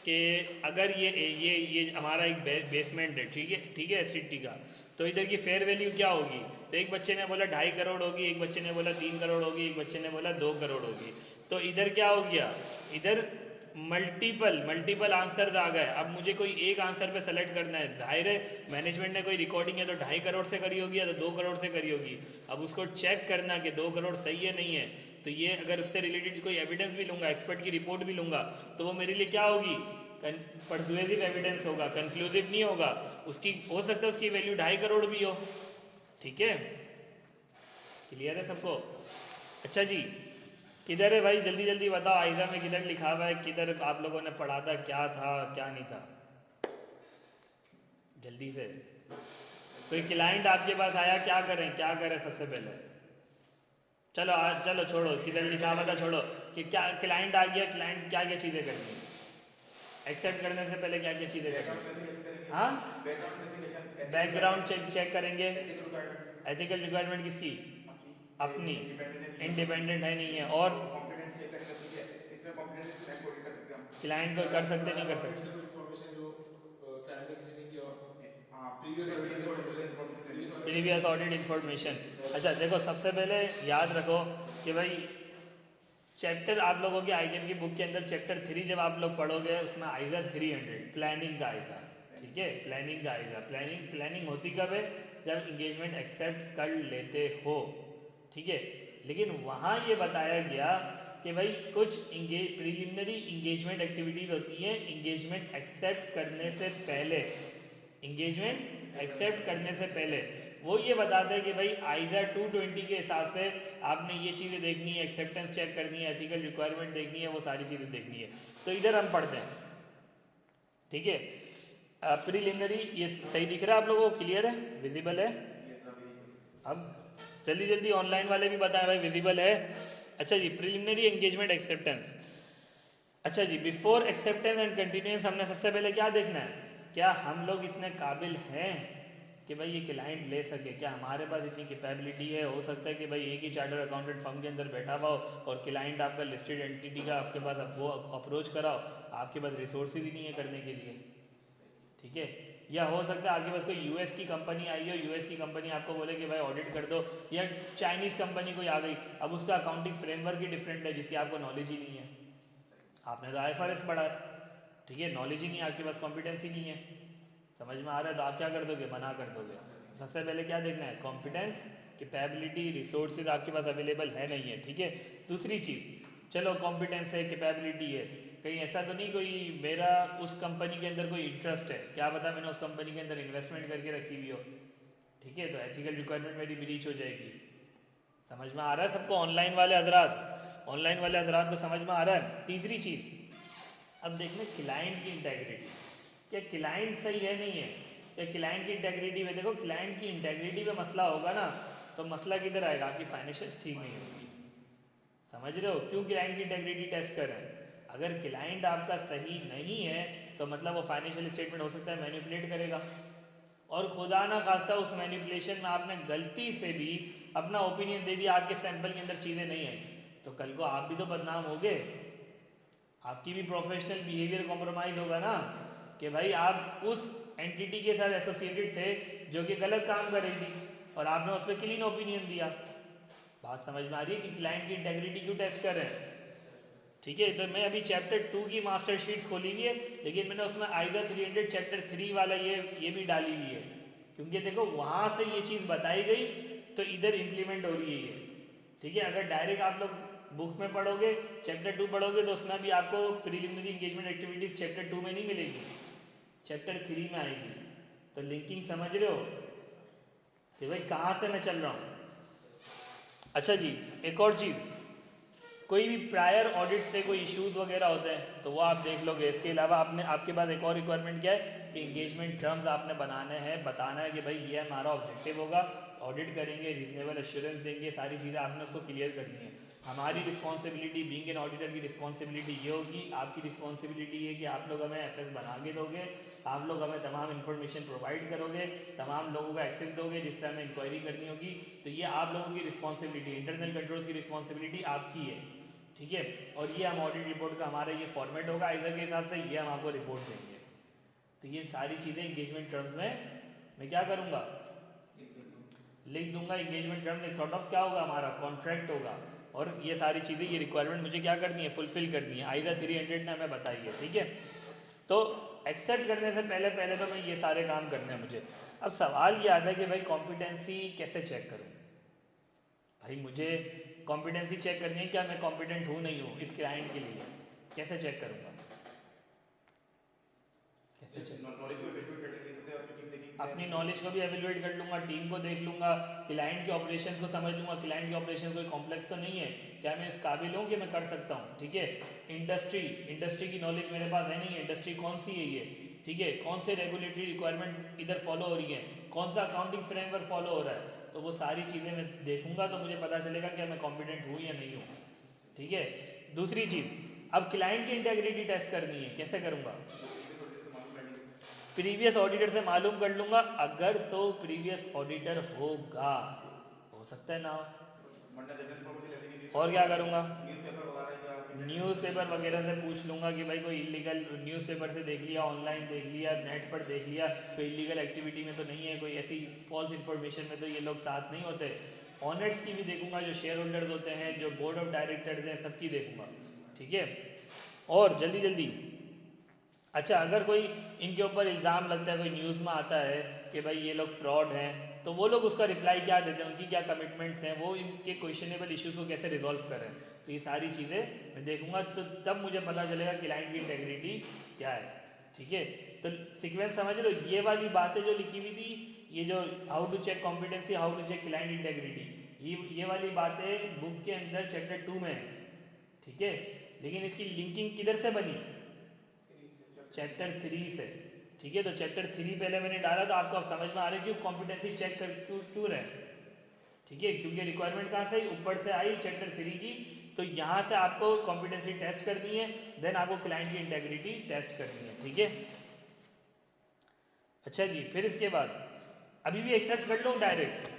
[SPEAKER 1] कि अगर ये हमारा एक बेसमेंट है, ठीक है एसिडिटी का, तो इधर की फेयर वैल्यू क्या होगी। तो एक बच्चे ने बोला 2.5 करोड़ होगी, एक बच्चे ने बोला 3 करोड़ होगी, एक बच्चे ने बोला 2 करोड़ होगी। तो इधर क्या हो गया, इधर मल्टीपल आंसर्स आ गए। अब मुझे कोई एक आंसर पे सेलेक्ट करना है। जाहिर है मैनेजमेंट ने कोई रिकॉर्डिंग है तो 2.5 करोड़ से करी होगी या तो 2 करोड़ से करी होगी। अब उसको चेक करना कि 2 करोड़ सही है नहीं है, तो ये अगर उससे रिलेटेड कोई एविडेंस भी लूँगा, एक्सपर्ट की रिपोर्ट भी लूँगा, तो वो मेरे लिए क्या होगी, परसुएसिव एविडेंस होगा, कंक्लूसिव नहीं होगा। उसकी हो सकता है उसकी वैल्यू 2.5 करोड़ भी हो। ठीक है, क्लियर है सबको। अच्छा जी, किधर है भाई, जल्दी जल्दी बताओ, आइजा में किधर लिखा हुआ है, किधर आप लोगों ने पढ़ा था, क्या था क्या नहीं था, जल्दी से। कोई क्लाइंट आपके पास आया, क्या करें सबसे पहले। चलो आज चलो छोड़ो, किधर लिखा हुआ था छोड़ो, कि क्या क्लाइंट आ गया, क्लाइंट क्या क्या चीज़ें करनी है, एक्सेप्ट करने से पहले क्या क्या चीज़ें करनी है। हाँ, बैकग्राउंड चेक करेंगे। एथिकल रिक्वायरमेंट किसकी, अपनी, इंडिपेंडेंट है नहीं है, और क्लाइंट को कर सकते नहीं कर सकते। Previous audit information. अच्छा देखो, सबसे पहले याद रखो कि भाई चैप्टर आप लोगों के आईटीएम की बुक के अंदर चैप्टर 3 जब आप लोग पढ़ोगे उसमें आएगा 300 प्लानिंग का आएगा। ठीक है, प्लानिंग का आएगा। प्लानिंग होती कब है, जब इंगेजमेंट एक्सेप्ट कर लेते हो। ठीक है, लेकिन वहाँ ये बताया गया कि भाई कुछ प्रिलिमिनरी इंगेजमेंट एक्टिविटीज़ होती हैं इंगेजमेंट एक्सेप्ट करने से पहले, इंगेजमेंट एक्सेप्ट करने से पहले वो ये बताते हैं कि भाई आइजा 220 के हिसाब से आपने ये चीज़ें देखनी है, एक्सेप्टेंस चेक करनी है, एथिकल रिक्वायरमेंट देखनी है, वो सारी चीज़ें देखनी है। तो इधर हम पढ़ते हैं। ठीक है, प्रिलिमिनरी, ये सही दिख रहा है आप लोगों को, क्लियर है, विजिबल है। अब जल्दी जल्दी ऑनलाइन वाले भी बताएं भाई विजिबल है। अच्छा जी, प्रिलिमिनरी एंगेजमेंट एक्सेप्टेंस। अच्छा जी, बिफोर एक्सेप्टेंस एंड कंटिन्यूएंस हमने सबसे पहले क्या देखना है, क्या हम लोग इतने काबिल हैं कि भाई ये क्लाइंट ले सके, क्या हमारे पास इतनी कैपेबिलिटी है। हो सकता है कि भाई एक ही चार्टर अकाउंटेंट फर्म के अंदर बैठा हुआ हो और क्लाइंट आपका लिस्टेड एंटिटी का आपके पास वो अप्रोच कराओ, आपके पास रिसोर्सेज ही नहीं है करने के लिए। ठीक है, या हो सकता है आपके पास कोई यूएस की कंपनी आई हो, यूएस की कंपनी आपको बोले कि भाई ऑडिट कर दो, या चाइनीज़ कंपनी कोई आ गई, अब उसका अकाउंटिंग फ्रेमवर्क ही डिफरेंट है जिसकी आपको नॉलेज ही नहीं है। आपने तो IFRS पढ़ा है, ठीक है, नॉलेज ही नहीं है, आपके पास कॉम्पिटेंस ही नहीं है, समझ में आ रहा है, तो आप क्या कर दोगे, मना कर दोगे। तो सबसे पहले क्या देखना है, कॉम्पिटेंस, कैपेबिलिटी, रिसोर्सेज आपके पास अवेलेबल है नहीं है। ठीक है, दूसरी चीज़, चलो कॉम्पिटेंस है, कैपेबिलिटी है, कहीं ऐसा तो नहीं कोई मेरा उस कंपनी के अंदर कोई इंटरेस्ट है, क्या पता मैंने उस कंपनी के अंदर इन्वेस्टमेंट करके रखी हुई हो। ठीक है, तो एथिकल रिक्वायरमेंट मेरी ब्रीच हो जाएगी। समझ में आ रहा है सबको, ऑनलाइन वाले हजरात को समझ में आ रहा है। तीसरी चीज़, अब देखना क्लाइंट की इंटेग्रिटी, क्या क्लाइंट सही है नहीं है, क्या क्लाइंट की इंटेग्रिटी में, देखो क्लाइंट की इंटेग्रिटी में मसला होगा ना, तो मसला किधर आएगा, आपकी फाइनेंशियल्स ठीक नहीं होगी। समझ रहे हो, क्यों क्लाइंट की इंटेग्रिटी टेस्ट कर रहे हैं। अगर क्लाइंट आपका सही नहीं है तो मतलब वो फाइनेंशियल स्टेटमेंट हो सकता है मैनिपुलेट करेगा, और खुदा ना खास्ता उस मैनिपुलेशन में आपने गलती से भी अपना ओपिनियन दे दिया, आपके सैंपल के अंदर चीज़ें नहीं आई, तो कल को आप भी तो बदनाम होगे, आपकी भी प्रोफेशनल बिहेवियर कॉम्प्रोमाइज़ होगा ना, कि भाई आप उस एंटिटी के साथ एसोसिएटेड थे जो कि गलत काम कर रही थी और आपने उस पर क्लीन ओपिनियन दिया। बात समझ में आ रही है कि क्लाइंट की इंटेग्रिटी क्यों टेस्ट कर रहे हैं। ठीक है, तो मैं अभी चैप्टर 2 की मास्टर शीट्स खोली हुई है, लेकिन मैंने उसमें आइजा 300 चैप्टर 3 वाला ये भी डाली हुई है, क्योंकि देखो वहाँ से ये चीज़ बताई गई तो इधर इम्प्लीमेंट हो रही है ये। ठीक है, अगर डायरेक्ट आप लोग बुक में पढ़ोगे, चैप्टर 2 पढ़ोगे, तो उसमें भी आपको प्रिलिमिनरी इंगेजमेंट एक्टिविटीज़ चैप्टर 2 में नहीं मिलेगी, चैप्टर 3 में आएगी। तो लिंकिंग समझ रहे हो कि भाई कहाँ से मैं चल रहा हूँ। अच्छा जी, एक और चीज़, कोई भी प्रायर ऑडिट से कोई इश्यूज वगैरह होते हैं तो वो आप देख लोगे। इसके अलावा आपके पास एक और रिक्वायरमेंट क्या है कि इंगेजमेंट टर्म्स आपने बनाने हैं, बताना है कि भाई ये हमारा ऑब्जेक्टिव होगा, ऑडिट करेंगे, रीजनेबल एश्योरेंस देंगे, सारी चीज़ें आपने उसको क्लियर करनी है। हमारी रिस्पॉन्सिबिलिटी बीइंग एन ऑडिटर की रिस्पॉन्सिबिलिटी ये होगी, आपकी रिस्पॉन्सिबिलिटी ये कि आप लोग हमें एफएस बना के दोगे, आप लोग हमें तमाम इन्फॉर्मेशन प्रोवाइड करोगे, तमाम लोगों का एक्सेस दोगे जिससे हमें इंक्वायरी करनी होगी। तो ये आप लोगों की रिस्पॉन्सिबिलिटी, इंटरनल कंट्रोल्स की रिस्पॉन्सिबिलिटी आपकी है, ठीक है। और ये हम ऑडिट रिपोर्ट का हमारा ये फॉर्मेट होगा आइजर के हिसाब से, ये हम आपको रिपोर्ट देंगे। तो ये सारी चीज़ें इंगेजमेंट टर्म्स में मैं क्या करूँगा, लिख दूंगा। इंगेजमेंट टर्म्स एक सॉर्ट ऑफ क्या होगा, हमारा कॉन्ट्रैक्ट होगा। और ये सारी चीज़ें, ये रिक्वायरमेंट मुझे क्या करनी है, फुलफिल करनी है। आइजर 300 ने हमें बताई है, ठीक है। तो एक्सेप्ट करने से पहले पहले तो मैं ये सारे काम करने हैं मुझे। अब सवाल ये आता है कि भाई कॉम्पिटेंसी कैसे चेक करूँ। भाई मुझे कॉम्पिटेंसी चेक करनी है, क्या मैं कॉम्पिटेंट हूँ नहीं हूँ इस क्लाइंट के लिए, कैसे चेक करूँगा, कैसे
[SPEAKER 2] नॉलेज को इवैल्यूएट करने के लिए अपनी टीम देखेगी,
[SPEAKER 1] अपनी नॉलेज को भी एवेल्युएट कर लूँगा, टीम को देख लूँगा, क्लाइंट के ऑपरेशन को समझ लूँगा। क्लाइंट के ऑपरेशन कोई कॉम्प्लेक्स तो नहीं है, क्या मैं इस काबिल हूँ कि मैं कर सकता हूँ, ठीक है। इंडस्ट्री की नॉलेज मेरे पास है नहीं है, इंडस्ट्री कौन सी है ये, ठीक है, कौन से रेगुलेटरी रिक्वायरमेंट इधर फॉलो हो रही है, कौन सा अकाउंटिंग फ्रेमवर्क फॉलो हो रहा है। तो वो सारी चीज़ें मैं देखूंगा तो मुझे पता चलेगा कि मैं कॉम्पिटेंट हूँ या नहीं हूँ, ठीक है। दूसरी चीज़, अब क्लाइंट की इंटेग्रिटी टेस्ट करनी है, कैसे करूँगा, प्रीवियस ऑडिटर से मालूम कर लूंगा। अगर तो प्रीवियस ऑडिटर होगा, हो सकता है ना हो, और क्या करूंगा, न्यूज़पेपर वगैरह से पूछ लूंगा कि भाई कोई इलीगल, न्यूज़पेपर से देख लिया, ऑनलाइन देख लिया, नेट पर देख लिया, कोई इलीगल एक्टिविटी में तो नहीं है, कोई ऐसी फॉल्स इन्फॉर्मेशन में तो ये लोग साथ नहीं होते। ऑनर्स की भी देखूंगा, जो शेयर होल्डर्स होते हैं, जो बोर्ड ऑफ डायरेक्टर्स हैं, सबकी देखूंगा, ठीक है। और जल्दी जल्दी, अच्छा अगर कोई इनके ऊपर इल्ज़ाम लगता है, कोई न्यूज़ में आता है कि भाई ये लोग फ्रॉड हैं, तो वो लोग उसका रिप्लाई क्या देते हैं, उनकी क्या कमिटमेंट्स हैं, वो इनके क्वेश्चनेबल इश्यूज को कैसे रिजॉल्व करें। तो ये सारी चीज़ें मैं देखूंगा, तो तब मुझे पता चलेगा क्लाइंट की इंटेग्रिटी क्या है, ठीक है। तो सीक्वेंस समझ लो, ये वाली बातें जो लिखी हुई थी, ये जो how to check competency, how to check client integrity, ये वाली बातें बुक के अंदर चैप्टर 2 में है, ठीक है। लेकिन इसकी लिंकिंग किधर से बनी, चैप्टर 3 से, ठीक है। तो चैप्टर 3 पहले मैंने डाला, तो आपको अब समझ में आ रहा है क्यों कॉम्पिटेंसी चेक कर क्यों रहे, ठीक है, क्योंकि रिक्वायरमेंट कहाँ से आई, ऊपर से आई चैप्टर 3 की। तो यहाँ से आपको कॉम्पिटेंसी टेस्ट करनी है, देन आपको क्लाइंट की इंटेग्रिटी टेस्ट करनी है, ठीक है। अच्छा जी, फिर इसके बाद अभी भी एक्सेप्ट कर लो direct,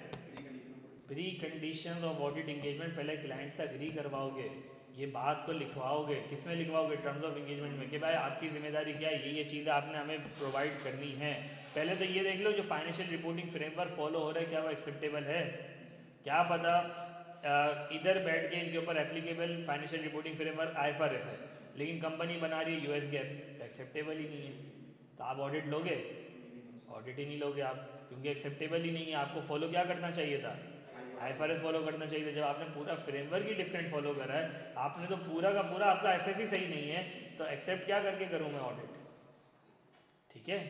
[SPEAKER 1] preconditions of audit engagement, पहले क्लाइंट से एग्री करवाओगे, ये बात को लिखवाओगे, किसमें लिखवाओगे, टर्म्स ऑफ एंगेजमेंट में, कि भाई आपकी जिम्मेदारी क्या है, ये चीज़ें आपने हमें प्रोवाइड करनी है। पहले तो ये देख लो जो फाइनेंशियल रिपोर्टिंग फ्रेमवर्क फॉलो हो रहा है क्या वो एक्सेप्टेबल है। क्या पता इधर बैठ के इनके ऊपर applicable financial reporting framework IFRS है, लेकिन कंपनी बना रही है US GAAP, एक्सेप्टेबल ही नहीं है। तो आप ऑडिट लोगे, ऑडिट ही नहीं लोगे आप, क्योंकि एक्सेप्टेबल ही नहीं है। आपको फॉलो क्या करना चाहिए था, IFRS फॉलो करना चाहिए था। जब आपने पूरा फ्रेमवर्क ही डिफरेंट फॉलो करा है, आपने तो पूरा का पूरा, आपका FS ही सही नहीं है, तो एक्सेप्ट क्या करके करूँ मैं ऑडिट, ठीक है।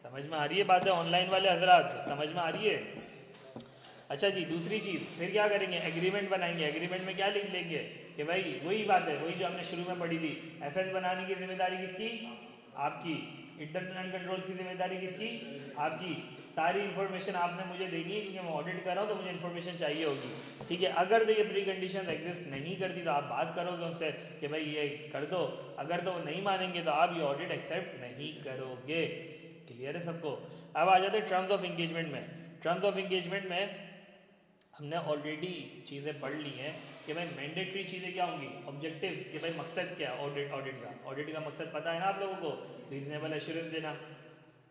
[SPEAKER 1] समझ में आ रही है बातें, ऑनलाइन वाले हजरात समझ में आ रही है। अच्छा जी, दूसरी चीज़ फिर क्या करेंगे, एग्रीमेंट बनाएंगे। एग्रीमेंट में क्या लिख लेंगे कि भाई वही बात है, वही जो हमने शुरू में पढ़ी थी, FS बनाने की जिम्मेदारी किसकी, आपकी। इंटरनल कंट्रोल्स की जिम्मेदारी किसकी, आपकी। सारी इन्फॉर्मेशन आपने मुझे देनी है, क्योंकि मैं ऑडिट कर रहा हूँ तो मुझे इन्फॉर्मेशन चाहिए होगी, ठीक है। अगर तो ये प्री कंडीशन एग्जिस्ट नहीं करती तो आप बात करोगे उनसे कि भाई ये कर दो, अगर तो वो नहीं मानेंगे तो आप ये ऑडिट एक्सेप्ट नहीं करोगे। क्लियर है सबको। अब आ जाते हैं टर्म्स ऑफ इंगेजमेंट में। टर्म्स ऑफ इंगेजमेंट में हमने ऑलरेडी चीज़ें पढ़ ली हैं कि भाई मैंडेटरी चीज़ें क्या होंगी, ऑब्जेक्टिव, कि भाई मकसद क्या है ऑडिट का मकसद पता है ना आप लोगों को, रीजनेबल एश्योरेंस देना,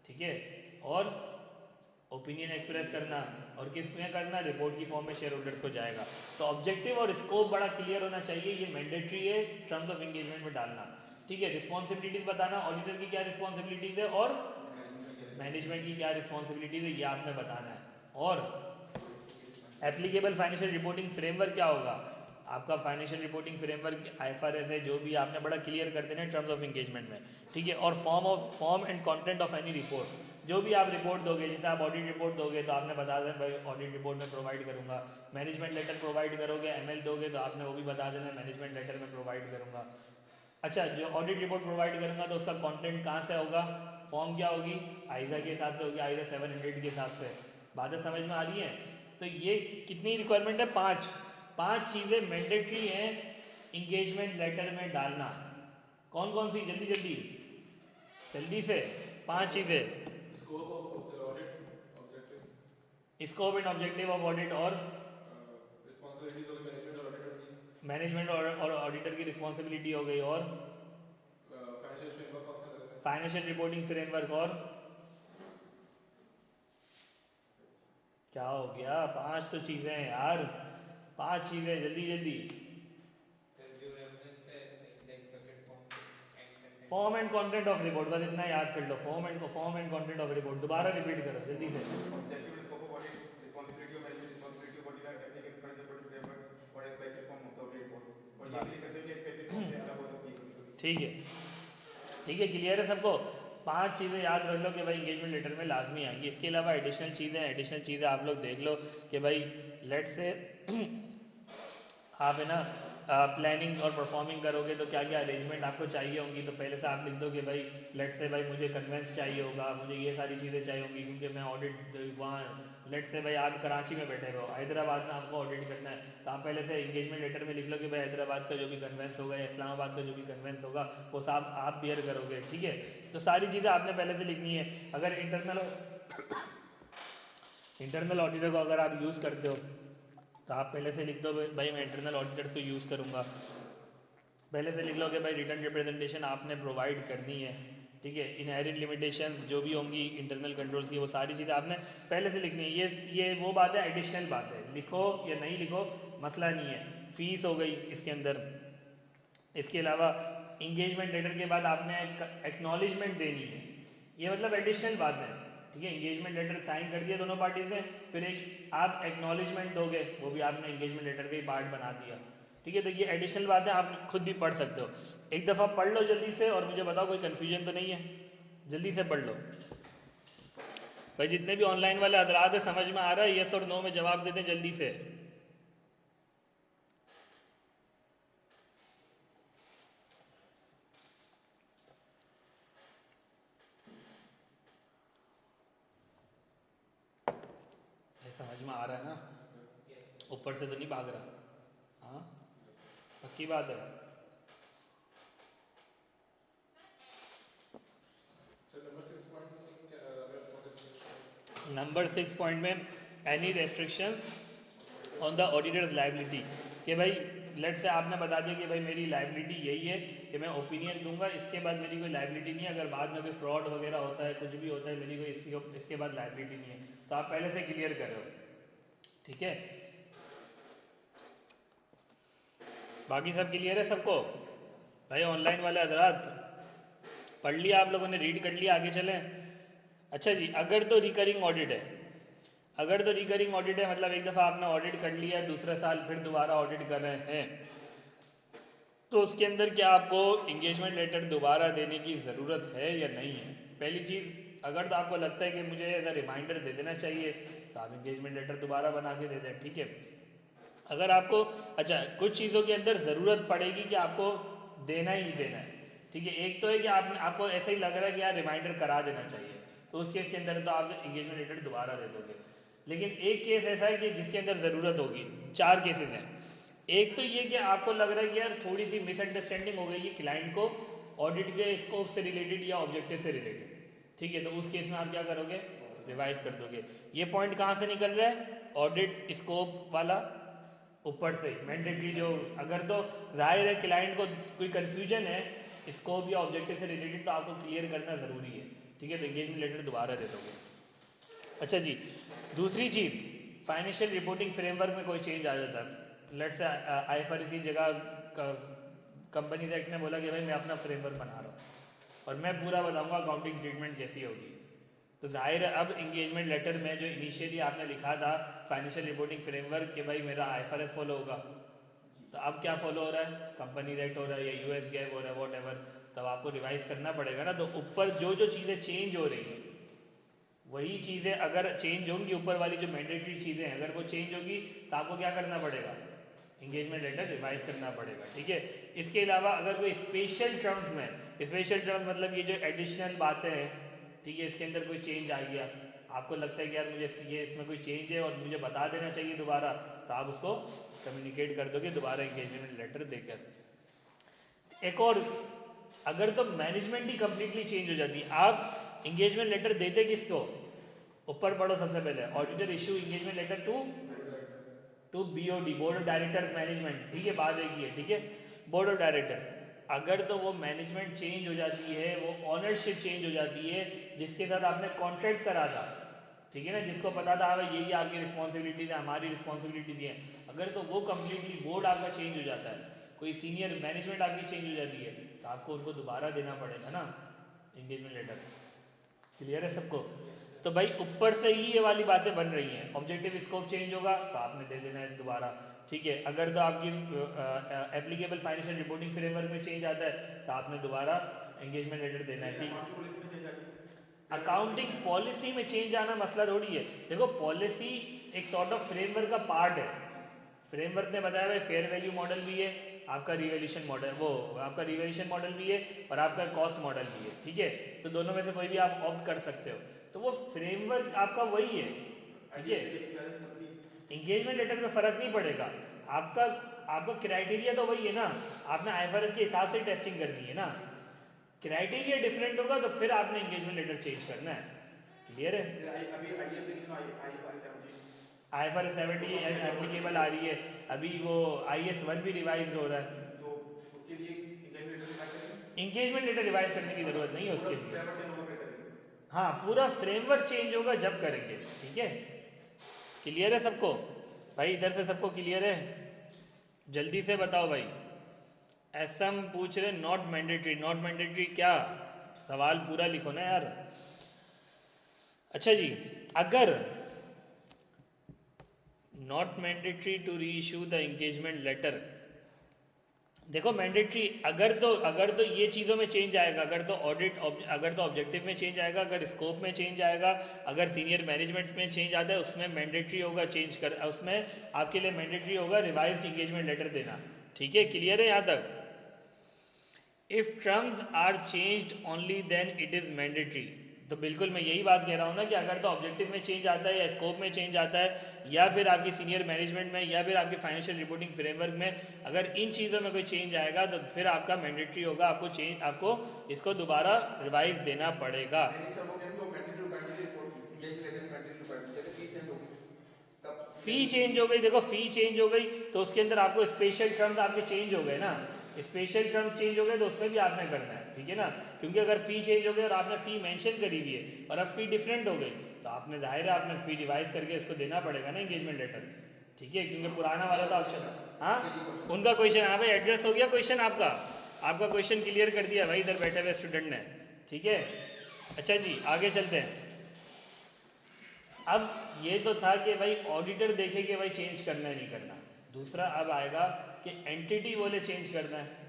[SPEAKER 1] ठीक है, और ओपिनियन एक्सप्रेस करना, और किस में करना, रिपोर्ट की फॉर्म में शेयर होल्डर्स को जाएगा। तो ऑब्जेक्टिव और स्कोप बड़ा क्लियर होना चाहिए, ये मैंडेटरी है टर्म्स ऑफ इंगेजमेंट में डालना, ठीक है। रिस्पॉन्सिबिलिटीज बताना, ऑडिटर की क्या रिस्पॉन्सिबिलिटीज है और मैनेजमेंट की क्या रिस्पॉन्सिबिलिटीज है, ये आपने बताना है। और एप्लीकेबल फाइनेंशियल रिपोर्टिंग फ्रेमवर्क क्या होगा, आपका फाइनेंशियल रिपोर्टिंग फ्रेमवर्क IFRS है, जो भी आपने बड़ा क्लियर कर देना है टर्म्स ऑफ इंगेजमेंट में, ठीक है। और form and content of any report, जो भी आप रिपोर्ट दोगे, जैसे आप ऑडिट रिपोर्ट दोगे तो आपने बता देना भाई ऑडिट रिपोर्ट में प्रोवाइड करूंगा। मैनेजमेंट लेटर प्रोवाइड करोगे, ML दोगे तो आपने वो भी बता देना मैनेजमेंट लेटर में प्रोवाइड करूंगा। अच्छा, जो ऑडिट रिपोर्ट प्रोवाइड करूंगा तो उसका कंटेंट कहाँ से होगा, फॉर्म क्या होगी, आइजा के हिसाब से होगी, आइजा 700 के हिसाब से। बातें समझ में आ रही हैं। तो ये कितनी रिक्वायरमेंट है? 5 चीज़ें मैंडेटरी हैं इंगेजमेंट लेटर में डालना। कौन कौन सी? जल्दी जल्दी जल्दी से 5 चीज़ें।
[SPEAKER 3] Scope of audit, objective,
[SPEAKER 1] scope and objective of audit और
[SPEAKER 3] रिस्पांसिबिलिटीज ऑफ मैनेजमेंट और ऑडिटर की,
[SPEAKER 1] मैनेजमेंट और ऑडिटर की रिस्पॉन्सिबिलिटी हो गई, और
[SPEAKER 3] फाइनेंशियल फ्रेमवर्क कौन सा लगता है?
[SPEAKER 1] फाइनेंशियल रिपोर्टिंग फ्रेमवर्क, और क्या हो गया? 5 तो चीज़ें हैं यार, 5 चीज़ें, जल्दी जल्दी।
[SPEAKER 4] सर जो रेफरेंस है is expected form
[SPEAKER 1] form and content of report, बस इतना याद कर लो। Form and content of report दोबारा रिपीट करो जल्दी से।
[SPEAKER 2] Objective and scope of audit, responsibility of management, responsibility of auditor, technical financial reporting framework और expected form of the audit report. और ये भी लिख सकते हैं कि एक्सपेक्टेड फॉर्म से अलग हो सकती है कभी-कभी।
[SPEAKER 1] ठीक है, ठीक है, क्लियर है सबको? 5 चीज़ें याद रख लो कि भाई इंगेजमेंट लेटर में लाजमी आएंगी। इसके अलावा एडिशनल चीज़ें आप लोग देख लो कि भाई लेट से आप है ना प्लानिंग और परफॉर्मिंग करोगे तो क्या क्या अरेंजमेंट आपको चाहिए होंगी। तो पहले से आप लिख दो कि भाई लेट से भाई मुझे कन्वेंस चाहिए होगा, मुझे ये सारी चीज़ें चाहिए होंगी क्योंकि मैं ऑडिट वहाँ, लेट से भाई आप कराची में बैठे हो, हैदराबाद में आपको ऑडिट करना है, तो आप पहले से इंगेजमेंट लेटर में लिख लो कि भाई हैदराबाद का जो भी कन्वेंस होगा या इस्लामाबाद का जो भी कन्वेंस होगा वो सब आप बियर करोगे। ठीक है, तो सारी चीज़ें आपने पहले से लिखनी है। अगर इंटरनल ऑडिटर को अगर आप यूज़ करते हो तो आप पहले से लिख दो भाई मैं इंटरनल ऑडिटर्स को यूज़ करूँगा। पहले से लिख लो कि भाई रिटर्न रिप्रेजेंटेशन आपने प्रोवाइड करनी है। ठीक है, इनहेरिट लिमिटेशन जो भी होंगी इंटरनल कंट्रोल्स की वो सारी चीज़ें आपने पहले से लिखनी है। ये वो बात है, एडिशनल बात है, लिखो या नहीं लिखो मसला नहीं है। फीस हो गई इसके अंदर। इसके अलावा इंगेजमेंट लेटर के बाद आपने एक्नॉलेजमेंट देनी है, ये मतलब एडिशनल बात है। ठीक है, इंगेजमेंट लेटर साइन कर दिया दोनों पार्टीज ने, फिर एक आप एक्नॉलेजमेंट दोगे, वो भी आपने इंगेजमेंट लेटर का ही पार्ट बना दिया। ठीक है, तो ये एडिशनल बात है, आप खुद भी पढ़ सकते हो। एक दफ़ा पढ़ लो जल्दी से और मुझे बताओ कोई कन्फ्यूजन तो नहीं है? जल्दी से पढ़ लो भाई, जितने भी ऑनलाइन वाले हजरात है समझ में आ रहा है? यस और नो में जवाब देते जल्दी से। समझ में आ रहा है ना? ऊपर से तो नहीं भाग रहा? हाँ, पक्की बात है। नंबर 6 पॉइंट में any restrictions on the auditors liability, कि भाई लेट से आपने बता दिया कि भाई मेरी लाइबिलिटी यही है कि मैं ओपिनियन दूंगा, इसके बाद मेरी कोई लाइबिलिटी नहीं है। अगर बाद में कोई फ्रॉड वगैरह होता है, कुछ भी होता है, मेरी कोई इसके बाद लाइबिलिटी नहीं है, तो आप पहले से क्लियर करो। ठीक है, बाकी सब क्लियर है सबको? भाई ऑनलाइन वाले हजरात पढ़ लिया आप लोगों ने, रीड कर लिया, आगे चलें। अच्छा जी, अगर तो रिकरिंग ऑडिट है, अगर तो रिकरिंग ऑडिट है मतलब एक दफ़ा आपने ऑडिट कर लिया, दूसरा साल फिर दोबारा ऑडिट कर रहे हैं, तो उसके अंदर क्या आपको इंगेजमेंट लेटर दोबारा देने की ज़रूरत है या नहीं है? पहली चीज़, अगर तो आपको लगता है कि मुझे एज अ रिमाइंडर दे देना चाहिए तो आप इंगेजमेंट लेटर दोबारा बना के दे दें। ठीक है, अगर आपको अच्छा कुछ चीज़ों के अंदर ज़रूरत पड़ेगी कि आपको देना ही देना है। ठीक है, एक तो है कि आपको ऐसा ही लग रहा है कि यार रिमाइंडर करा देना चाहिए, तो उस केस के अंदर तो आप इंगेजमेंट लेटर दोबारा दे दोगे। लेकिन एक केस ऐसा है कि जिसके अंदर ज़रूरत होगी, 4 केसेस हैं। एक तो ये कि आपको लग रहा है कि यार थोड़ी सी मिसअंडरस्टैंडिंग हो गई है क्लाइंट को ऑडिट के स्कोप से रिलेटेड या ऑब्जेक्टिव से रिलेटेड। ठीक है, तो उस केस में आप क्या करोगे? रिवाइज कर दोगे। ये पॉइंट कहाँ से निकल रहा है? ऑडिट स्कोप वाला ऊपर से मैंडेटरी जो, अगर तो जाहिर है क्लाइंट को कोई कन्फ्यूजन है स्कोप या ऑब्जेक्टिव से रिलेटेड तो आपको क्लियर करना ज़रूरी है। ठीक है, तो एंगेजमेंट लेटर दोबारा दे दोगे। अच्छा जी, दूसरी चीज़, फाइनेंशियल रिपोर्टिंग फ्रेमवर्क में कोई चेंज आ जाता है। लेट से IFRS की जगह कंपनीज एक्ट ने बोला कि भाई मैं अपना फ्रेमवर्क बना रहा हूँ और मैं पूरा बताऊंगा अकाउंटिंग ट्रीटमेंट कैसी होगी, तो जाहिर है अब इंगेजमेंट लेटर में जो इनिशियली आपने लिखा था फाइनेंशियल रिपोर्टिंग फ्रेमवर्क कि भाई मेरा IFRS फॉलो होगा, तो अब क्या फॉलो हो रहा है? कंपनीज एक्ट हो रहा है या US GAAP हो रहा है, वॉट, तब आपको रिवाइज करना पड़ेगा ना। तो ऊपर जो जो चीज़ें चेंज हो रही हैं वही चीज़ें अगर चेंज होंगी, ऊपर वाली जो मैंडेटरी चीज़ें हैं अगर वो चेंज होगी तो आपको क्या करना पड़ेगा? इंगेजमेंट लेटर रिवाइज करना पड़ेगा। ठीक है, इसके अलावा अगर कोई स्पेशल टर्म्स में, स्पेशल टर्म्स मतलब ये जो एडिशनल बातें हैं, ठीक है, इसके अंदर कोई चेंज आ गया आपको लगता है कि यार मुझे ये इसमें कोई चेंज है और मुझे बता देना चाहिए दोबारा, तो आप उसको कम्युनिकेट कर दोगे दोबारा एंगेजमेंट लेटर देकर। एक और, अगर तो मैनेजमेंट ही कम्प्लीटली चेंज हो जाती है, आप एंगेजमेंट लेटर देते किसको? ऊपर पढ़ो सबसे पहले, auditor issue engagement letter to BOD, board of directors management, ठीक है, बात एक ही है, ठीक है, बोर्ड ऑफ डायरेक्टर्स। अगर तो वो मैनेजमेंट चेंज हो जाती है, वो ऑनरशिप चेंज हो जाती है, जिसके साथ आपने कॉन्ट्रैक्ट करा था, ठीक है ना, जिसको पता था भाई यही आपकी रिस्पॉन्सिबिलिटीज है, हमारी रिस्पॉन्सिबिलिटीज है, अगर तो वो कम्प्लीटली बोर्ड आपका चेंज हो जाता है, कोई सीनियर मैनेजमेंट आपकी चेंज हो जाती है, तो आपको उनको दोबारा देना पड़ेगा ना एंगेजमेंट लेटर। क्लियर है सबको? तो भाई ऊपर से ही ये वाली बातें बन रही हैं, ऑब्जेक्टिव स्कोप चेंज होगा तो आपने दे देना है दोबारा, ठीक है। अगर तो आपकी एप्लीकेबल फाइनेंशियल रिपोर्टिंग फ्रेमवर्क में चेंज आता है तो आपने दोबारा एंगेजमेंट लेटर देना है, ठीक है। अकाउंटिंग पॉलिसी में चेंज आना मसला थोड़ी है, देखो पॉलिसी एक सॉर्ट ऑफ फ्रेमवर्क का पार्ट है। फ्रेमवर्क ने बताया भाई फेयर वैल्यू मॉडल भी है, आपका रिवैल्यूएशन मॉडल, वो आपका रिवैल्यूएशन मॉडल भी है और आपका कॉस्ट मॉडल भी है, ठीक है। तो दोनों में से कोई भी आप ऑप्ट कर सकते हो, तो वो फ्रेमवर्क आपका वही है, ठीक है। एंगेजमेंट लेटर में फर्क नहीं पड़ेगा, आपका आपका क्राइटेरिया तो वही है ना, आपने IFRS के हिसाब से टेस्टिंग करनी है ना, क्राइटेरिया डिफरेंट होगा तो फिर आपने एंगेजमेंट लेटर चेंज करना है। क्लियर है? IFRS 17 एप्लीकेबल आ रही है, अभी वो IAS 1 भी रिवाइज हो रहा है,
[SPEAKER 2] तो उसके लिए
[SPEAKER 1] एंगेजमेंट लेटर रिवाइज करने की जरूरत नहीं है उसके लिए। हाँ, पूरा फ्रेमवर्क चेंज होगा जब करेंगे, ठीक है। क्लियर है सबको? भाई इधर से सबको क्लियर है? जल्दी से बताओ भाई। एसएम पूछ रहे नॉट मैंडेटरी, नॉट मैंडेटरी क्या? सवाल पूरा लिखो ना यार। अच्छा जी, अगर not mandatory to reissue the engagement letter, देखो मैंडेटरी अगर तो ये चीज़ों में चेंज आएगा, अगर तो ऑब्जेक्टिव में चेंज आएगा, अगर स्कोप में चेंज आएगा, अगर सीनियर मैनेजमेंट में चेंज आता है, उसमें मैंडेटरी होगा उसमें आपके लिए मैंडेटरी होगा रिवाइज्ड एंगेजमेंट लेटर देना, ठीक है। क्लियर है यहाँ तक? If terms are changed only then it is mandatory, तो बिल्कुल मैं यही बात कह रहा हूँ ना कि अगर तो ऑब्जेक्टिव में चेंज आता है या स्कोप में चेंज आता है या फिर आपकी सीनियर मैनेजमेंट में या फिर आपकी फाइनेंशियल रिपोर्टिंग फ्रेमवर्क में, अगर इन चीज़ों में कोई चेंज आएगा तो फिर आपका मैंडेटरी होगा, आपको इसको दोबारा रिवाइज देना पड़ेगा। फी चेंज हो गई, देखो फी चेंज हो गई तो उसके अंदर आपको स्पेशल टर्म्स आपके चेंज हो गए ना, स्पेशल टर्म्स चेंज हो गए तो उसमें भी आपने करना है, ठीक है ना। क्योंकि अगर फी चेंज हो गई और आपने फी मेंशन करी हुई है और अब फी डिफरेंट हो गई तो आपने जाहिर है आपने फी रिवाइज करके इसको देना पड़ेगा ना एंगेजमेंट लेटर, ठीक है। क्योंकि पुराना वाला तो ऑप्शन, हाँ उनका क्वेश्चन, हाँ भाई एड्रेस हो गया क्वेश्चन आपका क्वेश्चन क्लियर कर दिया भाई इधर बैठे हुए स्टूडेंट ने, ठीक है। अच्छा जी आगे चलते हैं। अब ये तो था कि भाई ऑडिटर देखे कि भाई चेंज करना है नहीं करना, दूसरा अब आएगा कि एंटिटी बोले चेंज करना है,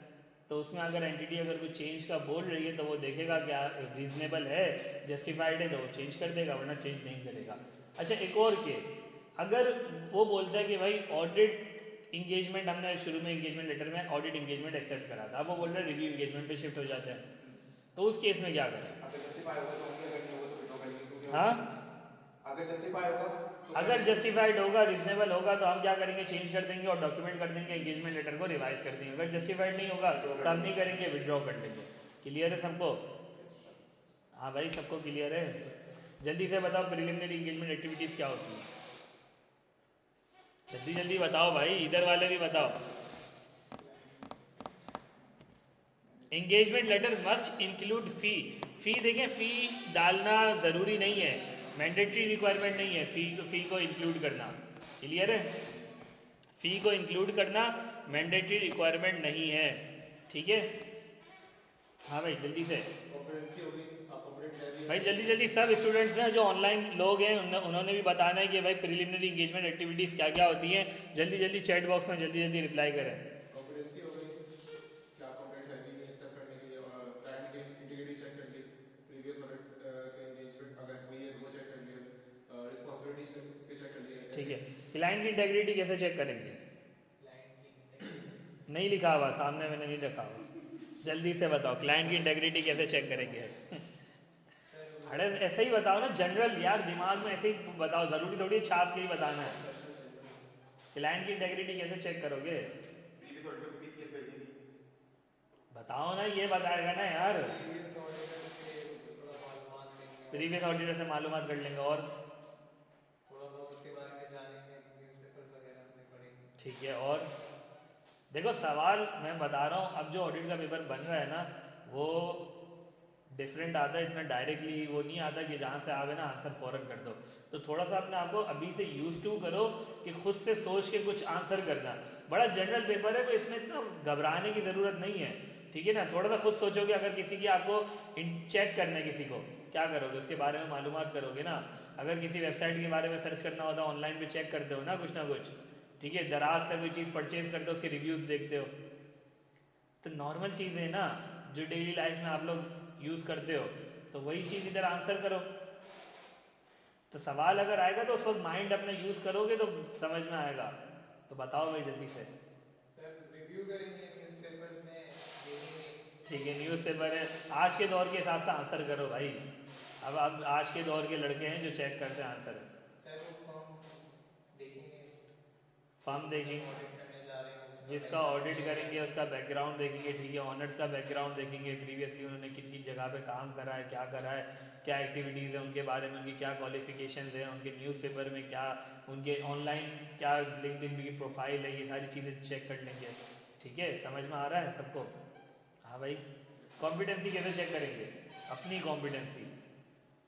[SPEAKER 1] तो उसमें अगर एंटिटी अगर कुछ चेंज का बोल रही है तो वो देखेगा क्या रीजनेबल है, जस्टिफाइड है तो वो चेंज कर देगा, वरना चेंज नहीं करेगा। अच्छा एक और केस, अगर वो बोलता है कि भाई ऑडिट इंगेजमेंट, हमने शुरू में इंगेजमेंट लेटर में ऑडिट इंगेजमेंट एक्सेप्ट करा था, अब वो बोल रहा है रिव्यू इंगेजमेंट पे शिफ्ट हो जाते हैं, तो उस केस में क्या करें? हाँ अगर जस्टिफाइड होगा रिजनेबल होगा तो हम क्या करेंगे, चेंज कर देंगे और डॉक्यूमेंट कर देंगे, एंगेजमेंट लेटर को रिवाइज कर देंगे। अगर जस्टिफाइड नहीं होगा तो हम नहीं करेंगे, विड्रॉ कर लेंगे। क्लियर है सबको? हाँ भाई सबको क्लियर है? जल्दी से बताओ प्रिलिमिनरी एंगेजमेंट एक्टिविटीज क्या होती है, जल्दी जल्दी बताओ भाई, इधर वाले भी बताओ। एंगेजमेंट लेटर मस्ट इंक्लूड फी, फी देखें फी डालना ज़रूरी नहीं है, मैंडेटरी रिक्वायरमेंट नहीं है फी को इंक्लूड करना। क्लियर है? फी को इंक्लूड करना मैंडेटरी रिक्वायरमेंट नहीं है, ठीक है। हाँ भाई जल्दी से भाई जल्दी सब स्टूडेंट्स हैं जो ऑनलाइन लोग हैं उन्होंने भी बताना है कि भाई प्रिलिमिनरी एंगेजमेंट एक्टिविटीज़ क्या क्या होती हैं, जल्दी चैट बॉक्स में जल्दी रिप्लाई करें। ठीक है, क्लाइंट की इंटेग्रिटी कैसे चेक करेंगे? नहीं लिखा हुआ सामने, मैंने नहीं रखा हुआ, जल्दी से बताओ क्लाइंट की इंटेग्रिटी कैसे चेक करेंगे? अरे ऐसे ही बताओ ना, जनरल यार, दिमाग में ऐसे ही बताओ, ज़रूरी थोड़ी छाप के ही बताना है। क्लाइंट की इंटेग्रिटी कैसे चेक करोगे?
[SPEAKER 2] प्रीवियस ऑडिटर को पीसीएल पे दी
[SPEAKER 1] बताओ ना, ये बताएगा ना यार।
[SPEAKER 4] प्रीवियस ऑडिटर से थोड़ा मालूमात लेंगे,
[SPEAKER 1] प्रीवियस ऑडिटर से मालूमात कर लेंगे और
[SPEAKER 4] थोड़ा बहुत उसके बारे में जानेंगे, न्यूज़पेपर्स वगैरह में पढ़ेंगे।
[SPEAKER 1] ठीक है। और देखो सवाल मैं बता रहा हूँ, अब जो ऑडिट का पेपर बन रहा है ना वो डिफरेंट आता है, इतना डायरेक्टली वो नहीं आता कि जहाँ से आवे ना आंसर फ़ौरन कर दो। तो थोड़ा सा अपने आप को अभी से यूज टू करो कि खुद से सोच के कुछ आंसर करना। बड़ा जनरल पेपर है, तो इसमें इतना घबराने की ज़रूरत नहीं है, ठीक है ना। थोड़ा सा खुद सोचोगे, अगर किसी की आपको चेक करना है किसी को, क्या करोगे? उसके बारे में मालूमात करोगे ना। अगर किसी वेबसाइट के बारे में सर्च करना होता है, ऑनलाइन पे चेक करते हो ना कुछ, ठीक है। दराज से कोई चीज़ परचेज करते हो, उसके रिव्यूज़ देखते हो। तो नॉर्मल चीज़ें है ना जो डेली लाइफ में आप लोग यूज़ करते हो, तो वही चीज़ इधर आंसर करो। तो सवाल अगर आएगा तो उस वक्त माइंड अपना यूज़ करोगे तो समझ में आएगा। तो बताओ भाई जल्दी से।
[SPEAKER 4] सर रिव्यू करेंगे न्यूज़पेपर्स में, देखेंगे।
[SPEAKER 1] ठीक है, न्यूज़पेपर है, आज के दौर के हिसाब से आंसर करो भाई। अब आज के दौर के लड़के हैं जो चेक करते हैं आंसर।
[SPEAKER 4] सर वो फॉर्म देखेंगे,
[SPEAKER 1] फॉर्म देखेंगे,
[SPEAKER 4] ऑडिट करने जा रहे हैं उसका
[SPEAKER 1] जिसका ऑडिट करेंगे उसका बैकग्राउंड देखेंगे, ठीक है। ऑनर्स का बैकग्राउंड देखेंगे, प्रीवियसली उन्होंने किन किन जगह पे काम करा है, क्या करा है, क्या एक्टिविटीज़ है उनके बारे में, उनकी क्या क्वालिफिकेशन है, उनके न्यूज़पेपर में क्या, उनके ऑनलाइन क्या लिंक्डइन की प्रोफाइल है, ये सारी चीज़ें चेक कर लेंगे, ठीक है। समझ में आ रहा है सबको? हाँ भाई। कॉम्पिटेंसी कैसे चेक करेंगे? अपनी कॉम्पिटेंसी,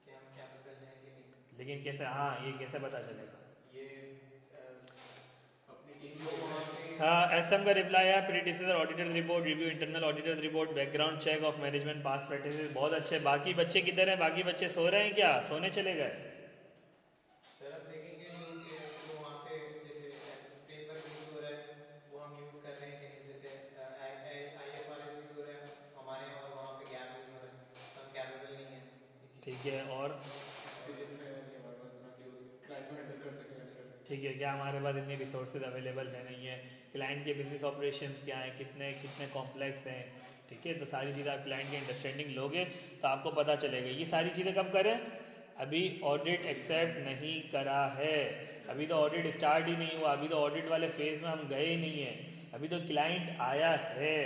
[SPEAKER 4] कि हम कैपेबल हैं कि नहीं।
[SPEAKER 1] लेकिन कैसे? हाँ, ये कैसे पता चलेगा?
[SPEAKER 4] ये
[SPEAKER 3] अपनी टीम
[SPEAKER 4] लोग वहाँ पे
[SPEAKER 1] हाँ, एसएम का रिप्लाई है, predecessor auditors report, review internal auditors report, background check of management past practices. बहुत अच्छे। बाकी बच्चे किधर हैं? बाकी बच्चे सो रहे हैं क्या? सोने चले गए?
[SPEAKER 4] सर अब देखेंगे जो वहाँ पे जैसे फ्रेमवर्क यूज़ हो रहा है वो हम यूज़ कर रहे हैं कि नहीं। जैसे IFRS यूज़ हो रहा है हमारे, और वहाँ पे गैप यूज़ हो रहा है, तो हम कैपेबल नहीं है इसी
[SPEAKER 1] ठीक है। और
[SPEAKER 3] एक्सपीरियंस है नहीं हमारे पास इतना कि उस क्लाइंट को हैंडल कर सके, नहीं कर सके।
[SPEAKER 1] ठीक है, क्या हमारे पास इतनी रिसोर्सेज अवेलेबल है नहीं है, क्लाइंट के बिजनेस ऑपरेशंस क्या हैं, कितने कितने कॉम्प्लेक्स हैं, ठीक है। तो सारी चीज़ें आप क्लाइंट की अंडरस्टैंडिंग लोगे तो आपको पता चलेगा। ये सारी चीज़ें कब करें? अभी ऑडिट एक्सेप्ट नहीं करा है, अभी तो ऑडिट स्टार्ट ही नहीं हुआ, अभी तो ऑडिट वाले फेज में हम गए ही नहीं हैं। अभी तो क्लाइंट आया है,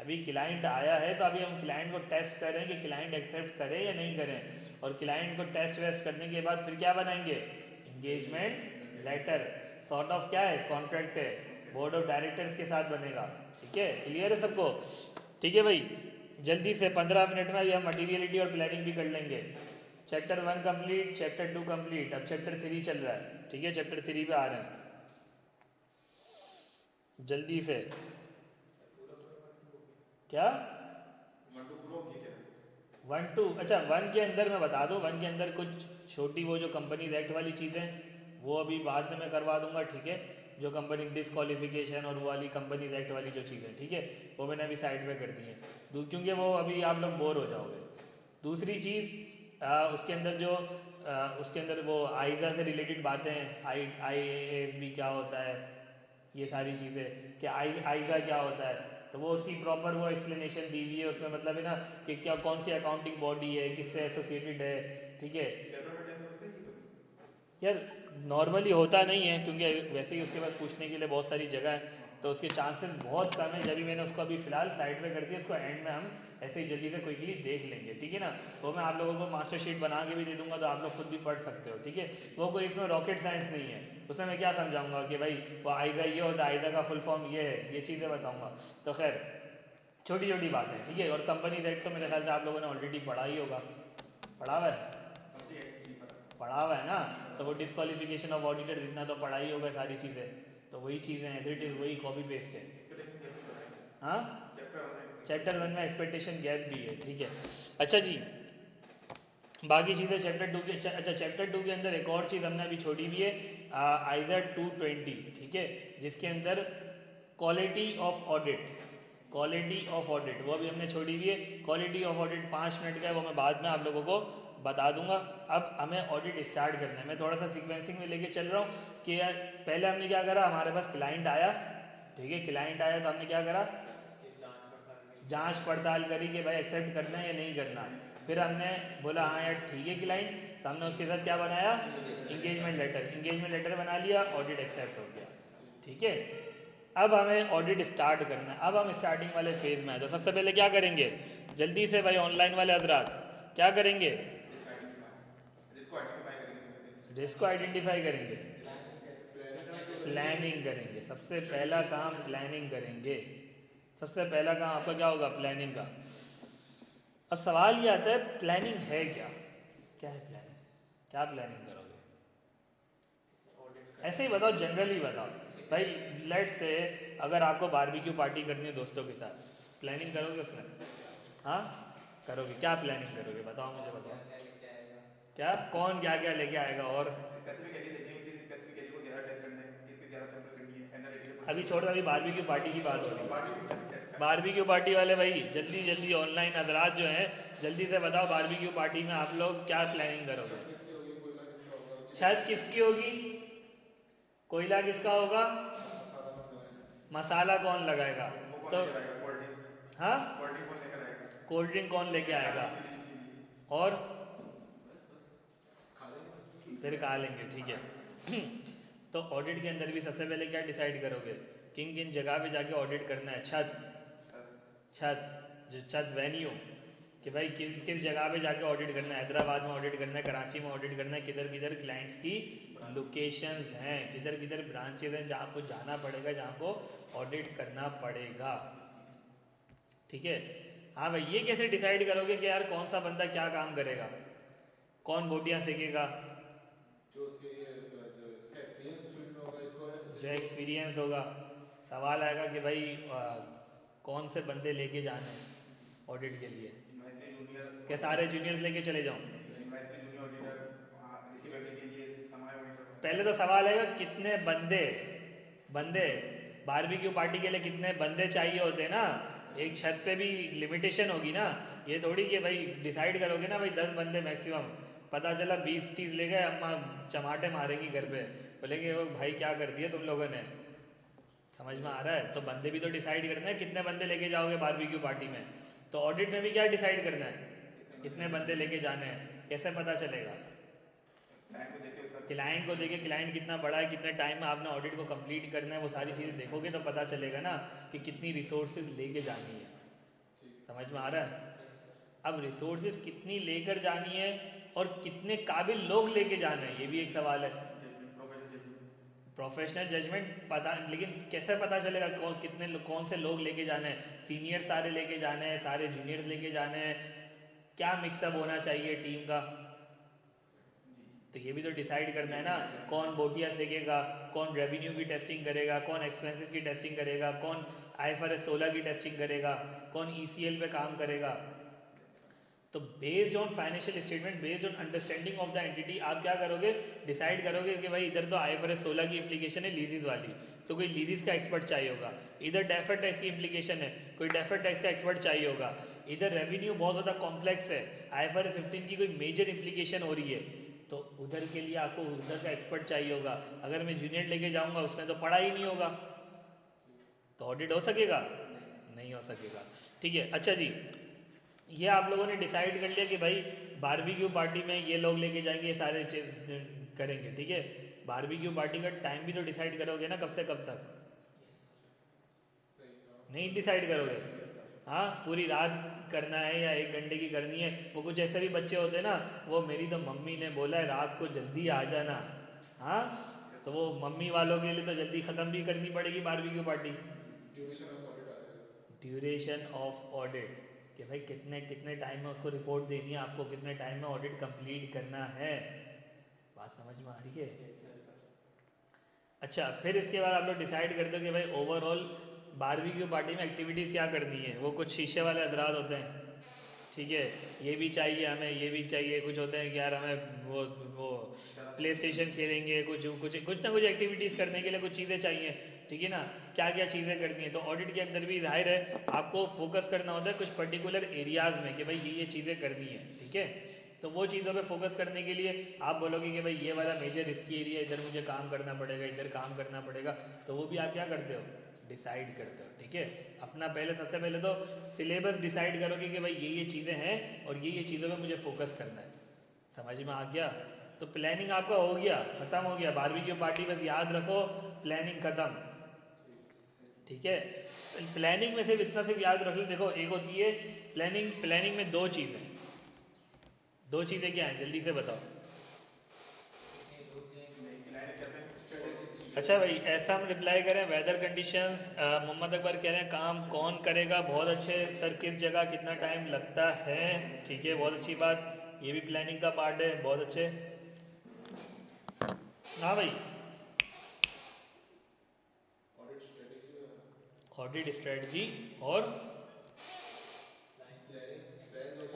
[SPEAKER 1] अभी क्लाइंट आया है तो अभी हम क्लाइंट को टेस्ट करें कि क्लाइंट एक्सेप्ट करे या नहीं करें। और क्लाइंट को टेस्ट वेस्ट करने के बाद फिर क्या बनाएंगे? इंगेजमेंट लेटर, सॉर्ट ऑफ क्या है, कॉन्ट्रैक्ट है, बोर्ड ऑफ डायरेक्टर्स के साथ बनेगा, ठीक है। क्लियर है सबको? ठीक है भाई, जल्दी से 15 मिनट में अभी हम मटीरियलिटी और प्लानिंग भी कर लेंगे। चैप्टर 1 कंप्लीट, चैप्टर 2 कंप्लीट, अब चैप्टर 3 चल रहा है, ठीक है। चैप्टर 3 पे आ रहे हैं जल्दी से। क्या
[SPEAKER 2] 1 2 पूरा हो गया क्या?
[SPEAKER 1] 1 2? अच्छा 1 के अंदर मैं बता दूं, 1 के अंदर कुछ छोटी वो जो कंपनीज एक्ट वाली चीज़ें वो अभी बाद में मैं करवा दूंगा, ठीक है। जो कंपनी डिसक्वालिफिकेशन और वो वाली कंपनीज एक्ट वाली जो चीज़ें, ठीक है, वो मैंने अभी साइड पे कर दी हैं, क्योंकि वो अभी आप लोग बोर हो जाओगे। दूसरी चीज़ उसके अंदर जो उसके अंदर वो आइज़ा से रिलेटेड बातें हैं, IASB क्या होता है, ये सारी चीज़ें, कि आइज़ा क्या होता है, तो वो उसकी प्रॉपर वो एक्सप्लेनेशन दी हुई है उसमें। मतलब है ना कि क्या, कौन सी अकाउंटिंग बॉडी है, किससे एसोसिएटेड है, ठीक है।
[SPEAKER 2] पेपर में टेस्ट होते हैं ये तो
[SPEAKER 1] यार नॉर्मली होता नहीं है, क्योंकि वैसे ही उसके पास पूछने के लिए बहुत सारी जगह है, तो उसके चांसेस बहुत कम है। जब भी मैंने उसको अभी फ़िलहाल साइड पे कर दिया, इसको एंड में हम ऐसे ही जल्दी से क्विकली देख लेंगे, ठीक है ना। तो मैं आप लोगों को मास्टर शीट बना के भी दे दूंगा, तो आप लोग खुद भी पढ़ सकते हो, ठीक है। वो कोई इसमें रॉकेट साइंस नहीं है, उसमें मैं क्या समझाऊंगा कि भाई वो आइज़ा ये होता है, आइज़ा का फुल फॉर्म ये है, ये चीज़ें बताऊँगा। तो खैर छोटी छोटी बात है, ठीक है। और कंपनी एक्ट तो मेरे ख्याल से आप लोगों ने ऑलरेडी पढ़ा ही होगा, पढ़ा हुआ है,
[SPEAKER 2] कंपनी एक्ट नहीं पता
[SPEAKER 1] पढ़ा हुआ है ना। तो वो डिस्क्वालिफिकेशन ऑफ ऑडिटर जितना तो पढ़ा ही होगा सारी चीज़ें, तो वही चीज़ें हैं, इट इज़ वही कॉपी पेस्ट है। हाँ, चैप्टर 1 में एक्सपेक्टेशन गैप भी है, ठीक है। अच्छा जी, बाकी चीज़ें चैप्टर 2 के, अच्छा चैप्टर 2 के अंदर एक और चीज़ हमने अभी छोड़ी हुई है, आइज़ा 220, ठीक है, जिसके अंदर quality of audit, quality of audit वो अभी हमने छोड़ी हुई है। क्वालिटी ऑफ ऑडिट 5 मिनट का है, वो मैं बाद में आप लोगों को बता दूंगा। अब हमें ऑडिट स्टार्ट करना है, मैं थोड़ा सा सीक्वेंसिंग में लेके चल रहा हूँ कि यार पहले हमने क्या करा, हमारे पास क्लाइंट आया, ठीक है, क्लाइंट आया तो हमने क्या करा,
[SPEAKER 4] उसकी जांच पड़ताल की।
[SPEAKER 1] जांच पड़ताल करी कि भाई एक्सेप्ट करना है या नहीं करना। फिर हमने बोला हाँ यार ठीक है क्लाइंट, तो हमने उसके साथ क्या बनाया, इंगेजमेंट लेटर बना लिया, ऑडिट एक्सेप्ट हो गया। ठीक है, अब हमें ऑडिट स्टार्ट करना है। अब हम स्टार्टिंग वाले फेज में आए, तो सबसे पहले क्या करेंगे, जल्दी से भाई ऑनलाइन वाले हजरात क्या करेंगे, रिस्क को आइडेंटिफाई करेंगे, प्लानिंग करेंगे। सबसे पहला काम प्लानिंग करेंगे। सबसे पहला काम आपका क्या होगा, प्लानिंग का। अब सवाल ये आता है प्लानिंग है क्या, क्या है प्लानिंग, क्या प्लानिंग करोगे, ऐसे ही बताओ, जनरली बताओ भाई। लेट्स से अगर आपको बारबेक्यू पार्टी करनी है दोस्तों के साथ, प्लानिंग करोगे उसमें, हाँ करोगे, क्या प्लानिंग करोगे बताओ मुझे, बताओ
[SPEAKER 4] क्या लेके आएगा,
[SPEAKER 1] क्या, कौन क्या क्या लेके आएगा, और
[SPEAKER 2] स्पेसिफिक एरिया देखेंगे, किस स्पेसिफिक एरिया को ज़्यादा टेस्ट करना है, किस पे ज़्यादा सैंपल करनी है, एनालिटिकल को
[SPEAKER 1] अभी छोड़, अभी बारबेक्यू पार्टी की बात हो रही है।
[SPEAKER 2] बारबेक्यू
[SPEAKER 1] बारबेक्यू पार्टी वाले भाई जल्दी जल्दी ऑनलाइन हजरात जो हैं, जल्दी से बताओ बारबेक्यू पार्टी में आप लोग क्या प्लानिंग करोगे।
[SPEAKER 3] किसकी होगी, कोयला किसका होगा,
[SPEAKER 1] छत किसकी होगी, कोयला किसका होगा,
[SPEAKER 3] मसाला कौन लगाएगा,
[SPEAKER 1] मसाला कौन लगाएगा,
[SPEAKER 2] वो
[SPEAKER 1] तो
[SPEAKER 2] कौन लेकर आएगा, कोल्ड ड्रिंक
[SPEAKER 1] हाँ
[SPEAKER 2] कौन लेकर आएगा,
[SPEAKER 1] कोल्ड ड्रिंक कौन लेके आएगा,
[SPEAKER 2] और
[SPEAKER 1] और
[SPEAKER 3] खा लेंगे।
[SPEAKER 1] फिर खा लेंगे। ठीक है तो ऑडिट के अंदर भी सबसे पहले क्या डिसाइड करोगे, किन किन जगह पे जाके ऑडिट करना है, छत जो छत वेन्यू, कि भाई किस किस जगह पे जाके ऑडिट करना है, हैदराबाद में ऑडिट करना है, कराची में ऑडिट करना है, किधर किधर क्लाइंट्स की लोकेशंस हैं, किधर किधर ब्रांचेज हैं जहाँ आपको जाना पड़ेगा, जहाँ को ऑडिट करना पड़ेगा। ठीक है, हाँ भाई ये कैसे डिसाइड करोगे कि यार कौन सा बंदा क्या काम करेगा, कौन बोटियाँ सेकेगा,
[SPEAKER 3] जो उसके लिए जो इसका एक्सपीरियंस फील्ड में होगा, इसको
[SPEAKER 1] जो एक्सपीरियंस होगा। सवाल आएगा कि भाई कौन से बंदे लेके जाने हैं ऑडिट के लिए,
[SPEAKER 2] जूनियर
[SPEAKER 1] क्या सारे जूनियर्स लेके चले जाऊँ।
[SPEAKER 2] जूनियर ऑडिटर रिसीवेबल के लिए समय ऑडिटर,
[SPEAKER 1] पहले तो सवाल आएगा कितने बंदे बारबेक्यू पार्टी के लिए कितने बंदे चाहिए होते हैं ना, एक छत पे भी लिमिटेशन होगी ना, ये थोड़ी कि भाई डिसाइड करोगे ना भाई 10 बंदे मैक्सिमम, पता चला 20-30 ले गए, अम्मा चमाटे मारेंगी घर पे, बोलेंगे वो भाई क्या कर दिया तुम लोगों ने। समझ में आ रहा है, तो बंदे भी तो डिसाइड करना है कितने बंदे लेके जाओगे बारबेक्यू पार्टी में। तो ऑडिट में भी क्या डिसाइड करना है, कितने बंदे लेके जाने हैं, कैसे पता चलेगा, क्लाइंट को देखे क्लाइंट कितना बड़ा है, कितने टाइम में आपने ऑडिट को कंप्लीट करना है, वो सारी चीज़ें देखोगे तो पता चलेगा ना कि कितनी रिसोर्सेज लेके जानी है। समझ में आ रहा है, अब रिसोर्सेज कितनी लेकर जानी है और कितने काबिल लोग लेके जाना है, ये भी एक सवाल है। प्रोफेशनल जजमेंट पता, लेकिन कैसे पता चलेगा कौन से लोग लेके जाने हैं, सीनियर सारे लेके जाने हैं, सारे जूनियर्स लेके जाने हैं, क्या मिक्सअप होना चाहिए टीम का, तो ये भी तो डिसाइड करना है ना। कौन बोटियाँ सेकेगा, कौन रेवेन्यू की टेस्टिंग करेगा, कौन एक्सपेंसेस की टेस्टिंग करेगा, कौन IFRS 16 की टेस्टिंग करेगा, कौन ECL पे काम करेगा। तो based on financial statement, based on understanding of the entity, आप क्या करोगे, डिसाइड करोगे कि भाई इधर तो IFRS 16 की एप्लीकेशन है लीजेस वाली, तो कोई लीजेस का एक्सपर्ट चाहिए होगा, इधर डेफर्ड टैक्स की एप्लीकेशन है, कोई डेफर्ड टैक्स का एक्सपर्ट चाहिए होगा, इधर रेवेन्यू बहुत ज़्यादा कॉम्प्लेक्स है, IFRS 15 की कोई मेजर एप्लीकेशन हो रही है, तो उधर के लिए आपको उधर का एक्सपर्ट चाहिए होगा। अगर मैं जूनियर लेके जाऊंगा उसने तो पढ़ा ही नहीं होगा, तो ऑडिट हो सकेगा, नहीं हो सकेगा। ठीक है, अच्छा जी, ये आप लोगों ने डिसाइड कर लिया कि भाई बारबेक्यू पार्टी में ये लोग लेके जाएंगे, ये सारे करेंगे। ठीक है, बारबेक्यू पार्टी का टाइम भी तो डिसाइड करोगे ना, कब से कब तक, नहीं डिसाइड करोगे, हाँ पूरी रात करना है या 1 घंटे की करनी है। वो कुछ ऐसे भी बच्चे होते हैं ना, वो मेरी तो मम्मी ने बोला है रात को जल्दी आ जाना, हाँ तो वो मम्मी वालों के लिए तो जल्दी ख़त्म भी करनी पड़ेगी barbecue party.
[SPEAKER 3] Duration of audit आ जाएगा,
[SPEAKER 1] ड्यूरेशन ऑफ ऑडिट, कि भाई कितने कितने टाइम में उसको रिपोर्ट देनी है, आपको कितने टाइम में ऑडिट कंप्लीट करना है, बात समझ में आ रही है। अच्छा, फिर इसके बाद आप लोग डिसाइड करते हो कि भाई ओवरऑल बारबेक्यू पार्टी में एक्टिविटीज़ क्या करनी है। वो कुछ शीशे वाले हजरात होते हैं, ठीक है, ये भी चाहिए हमें, ये भी चाहिए, कुछ होते हैं कि यार हमें वो प्ले स्टेशन खेलेंगे, कुछ कुछ कुछ ना कुछ एक्टिविटीज़ करने के लिए कुछ चीज़ें चाहिए, ठीक है ना, क्या क्या चीज़ें करनी है। तो ऑडिट के अंदर भी जाहिर है आपको फोकस करना होता है कुछ पर्टिकुलर एरियाज़ में कि भाई ये चीज़ें करनी है, ठीक है। तो वो चीज़ों पे फोकस करने के लिए आप बोलोगे कि भाई ये वाला मेजर रिस्की एरिया, इधर मुझे काम करना पड़ेगा, इधर काम करना पड़ेगा, तो वो भी आप क्या करते हो, डिसाइड करते हो, ठीक है। ठीक है। अपना पहले सबसे पहले तो सिलेबस डिसाइड करोगे कि भाई ये चीज़ें हैं और ये चीज़ों पे मुझे फोकस करना है। समझ में आ गया? तो प्लानिंग आपका हो गया, ख़त्म हो गया। बारबेक्यू पार्टी बस याद रखो, प्लानिंग ख़त्म, ठीक है। प्लानिंग में सिर्फ इतना सिर्फ याद रख लो, देखो एक होती है प्लानिंग, प्लानिंग में दो चीज़ें क्या हैं जल्दी से बताओ। अच्छा भाई, ऐसा हम रिप्लाई करें, वेदर कंडीशंस, मोहम्मद अकबर कह रहे हैं काम कौन करेगा, बहुत अच्छे सर, किस जगह कितना टाइम लगता है, ठीक है, बहुत अच्छी बात, ये भी प्लानिंग का पार्ट है, बहुत अच्छे। हाँ भाई, ऑडिट स्ट्रेटजी और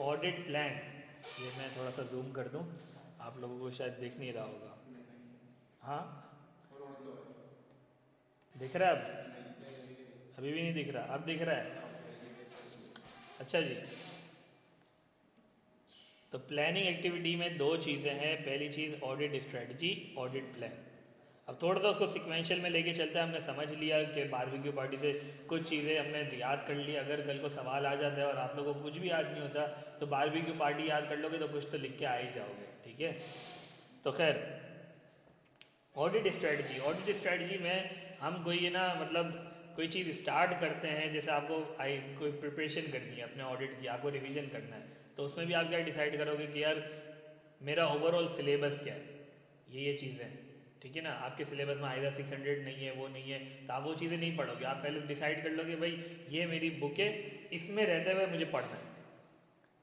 [SPEAKER 1] ऑडिट प्लान, ये मैं थोड़ा सा जूम कर दूं, आप लोगों को शायद दिख नहीं रहा होगा। हाँ दिख रहा है अब? अभी भी नहीं दिख रहा, अब दिख रहा है? अच्छा जी, तो प्लानिंग एक्टिविटी में दो चीज़ें हैं, पहली चीज़ ऑडिट स्ट्रेटजी, ऑडिट प्लान। अब थोड़ा सा उसको सिक्वेंशियल में लेके चलते हैं। हमने समझ लिया कि बारबेक्यू पार्टी से कुछ चीज़ें हमने याद कर ली, अगर कल को सवाल आ जाता है और आप लोगों को कुछ भी याद नहीं होता तो बारबेक्यू पार्टी याद कर लोगे तो कुछ तो लिख के आ ही जाओगे, ठीक है। तो खैर, ऑडिट स्ट्रेटजी में हम कोई ना मतलब कोई चीज़ स्टार्ट करते हैं, जैसे आपको कोई प्रिपरेशन करनी है अपने ऑडिट की, आपको रिवीजन करना है, तो उसमें भी आप क्या डिसाइड करोगे कि यार मेरा ओवरऑल सिलेबस क्या है, ये चीज़ें, ठीक है ना। आपके सिलेबस में आएगा 600 नहीं है, वो नहीं है, तो आप वो चीज़ें नहीं पढ़ोगे, आप पहले डिसाइड कर लोगे भाई ये मेरी बुक है, इसमें रहते हुए मुझे पढ़ना है,